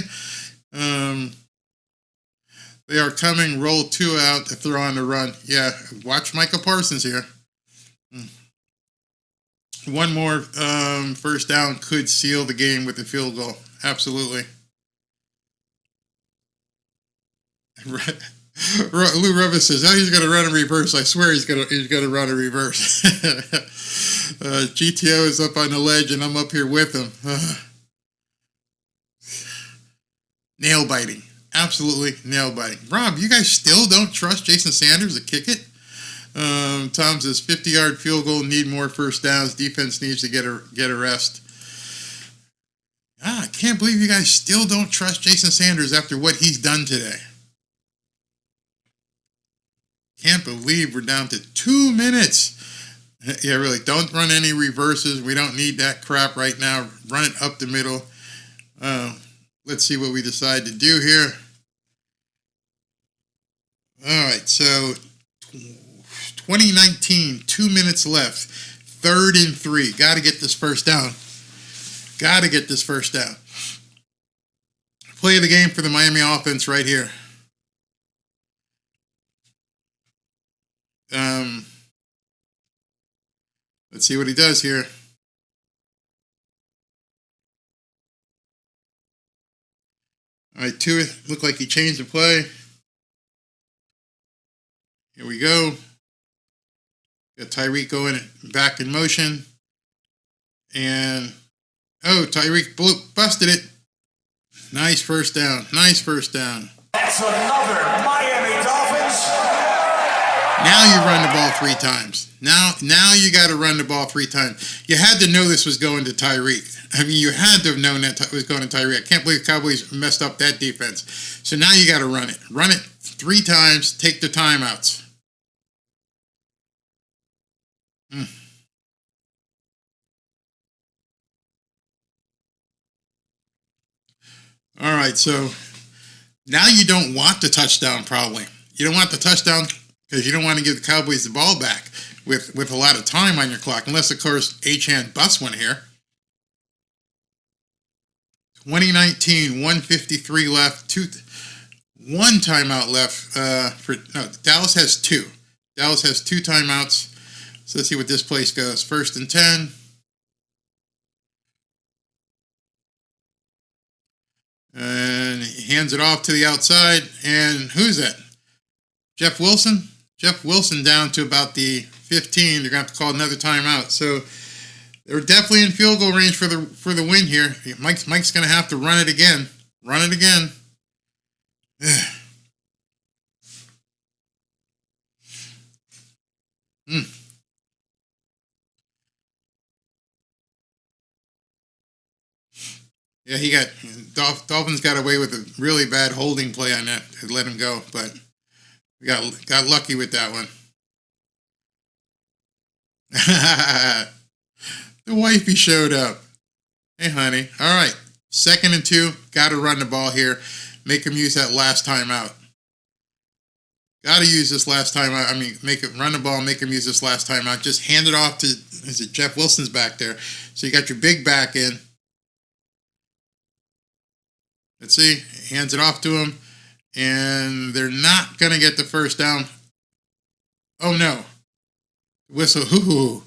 They are coming. Roll 2 out to throw on the run. Yeah, watch Michael Parsons here. One more first down could seal the game with a field goal. Absolutely. Lou Revis says, "Oh, he's going to run a reverse." I swear he's going to run a reverse. GTO is up on the ledge, and I'm up here with him. Nail biting, absolutely nail biting. Rob, you guys still don't trust Jason Sanders to kick it? Tom says 50-yard field goal, need more first downs. Defense needs to get a rest. I can't believe you guys still don't trust Jason Sanders after what he's done today. Can't believe we're down to 2 minutes. Yeah, really, don't run any reverses. We don't need that crap right now. Run it up the middle. Let's see what we decide to do here. All right, so 2019, 2 minutes left. 3rd and 3. Got to get this first down. Play of the game for the Miami offense right here. Let's see what he does here. All right, Tua looked like he changed the play. Here we go. Got Tyreek going back in motion. And, Tyreek busted it. Nice first down. That's another Miami Dolphins. Now you run the ball 3 times. Now you got to run the ball 3 times. You had to know this was going to Tyreek. I mean, you had to have known that it was going to Tyreek. I can't believe Cowboys messed up that defense. So now you got to run it. Run it 3 times. Take the timeouts. All right, so now you don't want the touchdown probably. You don't want the touchdown because you don't want to give the Cowboys the ball back with a lot of time on your clock, unless, of course, Achane busts one here. 2019, 153 left, 1 timeout left. Dallas has 2. Dallas has 2 timeouts. So let's see what this place goes. 1st and 10. And he hands it off to the outside. And who's that? Jeff Wilson? Jeff Wilson down to about the 15. They're going to have to call another timeout. So they're definitely in field goal range for the win here. Mike's going to have to run it again. Run it again. Yeah, he got Dolphins got away with a really bad holding play on that to let him go, but we got lucky with that one. The wifey showed up. Hey, honey. All right, 2nd and 2. Got to run the ball here. Make him use that last timeout. Got to use this last timeout. I mean, run the ball, make him use this last timeout. Just hand it off to, is it Jeff Wilson's back there? So you got your big back in. Let's see. Hands it off to him. And they're not going to get the first down. Oh, no. Whistle. Hoo-hoo.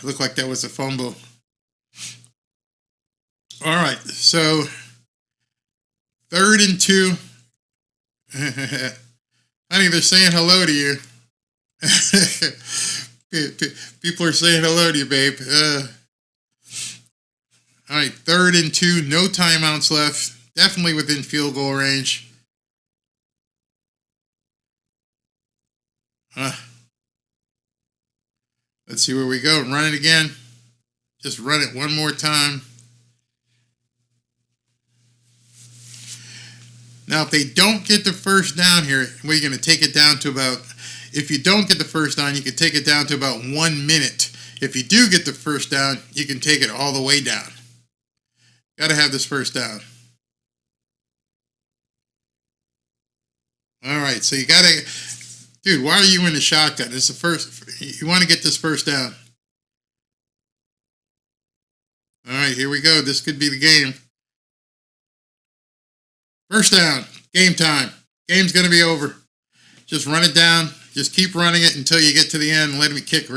Looked like that was a fumble. All right. So, 3rd and 2. Honey, they're saying hello to you. People are saying hello to you, babe. All right, 3rd and 2. No timeouts left. Definitely within field goal range. Let's see where we go. Run it again. Just run it one more time. Now, if they don't get the first down here, we're going to take it down to about, if you don't get the first down, you can take it down to about 1 minute. If you do get the first down, you can take it all the way down. Got to have this first down. All right, so you got to, dude, why are you in the shotgun? This is the first, you want to get this first down. All right, here we go. This could be the game. First down, game time. Game's going to be over. Just run it down. Just keep running it until you get to the end and let me kick.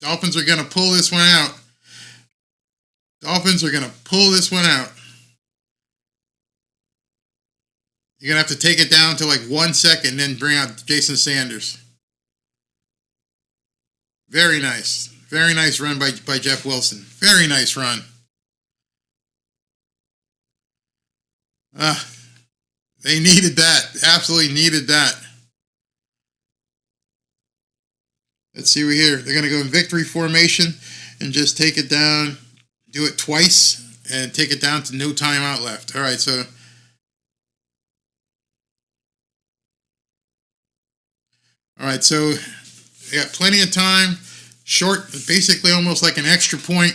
Dolphins are going to pull this one out. Dolphins are going to pull this one out. You're going to have to take it down to like 1 second and then bring out Jason Sanders. Very nice. Very nice run by Jeff Wilson. Very nice run. They needed that. Absolutely needed that. Let's see what here. They're going to go in victory formation and just take it down. Do it twice and take it down to no timeout left. All right, so. All right, so they got plenty of time. Short, basically almost like an extra point.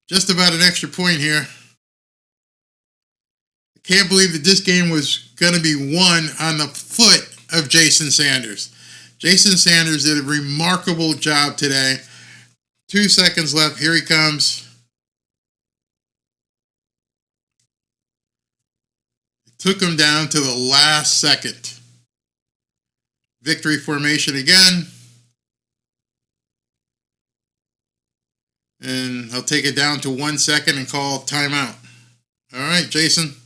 Just about an extra point here. Can't believe that this game was going to be won on the foot of Jason Sanders. Jason Sanders did a remarkable job today. 2 seconds left. Here he comes. Took him down to the last second. Victory formation again. And he'll take it down to 1 second and call timeout. All right, Jason.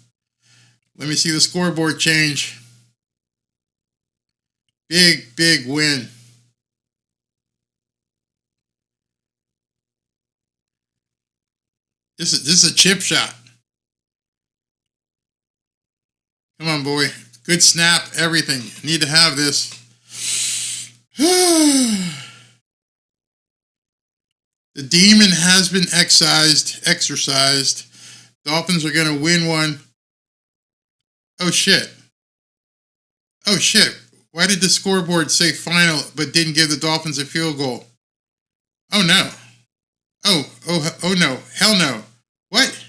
Let me see the scoreboard change. Big, big win. This is a chip shot. Come on, boy. Good snap, everything. Need to have this. The demon has been exorcised. Dolphins are going to win one. Oh, shit. Oh, shit. Why did the scoreboard say final but didn't give the Dolphins a field goal? Oh, no. Oh, no. Hell no. What?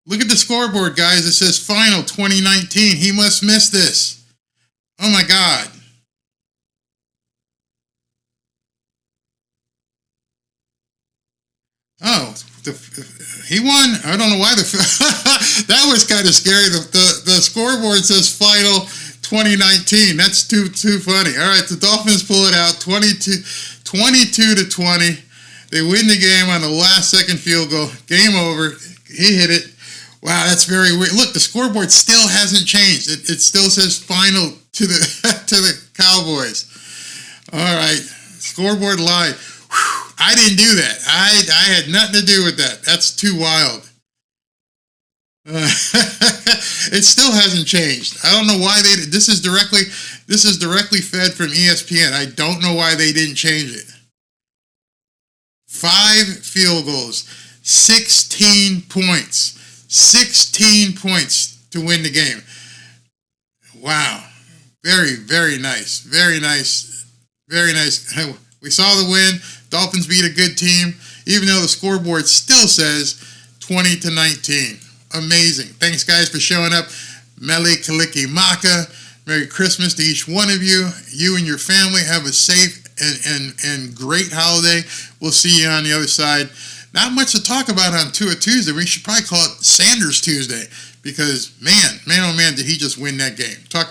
Look at the scoreboard, guys. It says final 2019. He must miss this. Oh, my God. Oh, he won. I don't know why that was kind of scary. The scoreboard says final 2019. That's too funny. All right, the Dolphins pull it out 22-20. They win the game on the last second field goal. Game over. He hit it. Wow, that's very weird. Look, the scoreboard still hasn't changed. It still says final to the to the Cowboys. All right, scoreboard lied. Whew, I didn't do that. I had nothing to do with that. That's too wild. It still hasn't changed. I don't know why they. This is directly fed from ESPN. I don't know why they didn't change it. 5 field goals, 16 points. 16 points to win the game. Wow. Very, very nice. Very nice. Very nice. We saw the win. Dolphins beat a good team, even though the scoreboard still says 20-19. Amazing. Thanks, guys, for showing up. Mele Kaliki Maka. Merry Christmas to each one of you. You and your family have a safe and great holiday. We'll see you on the other side. Not much to talk about on Tua Tuesday. We should probably call it Sanders Tuesday because, man, oh man, did he just win that game. Talk to you.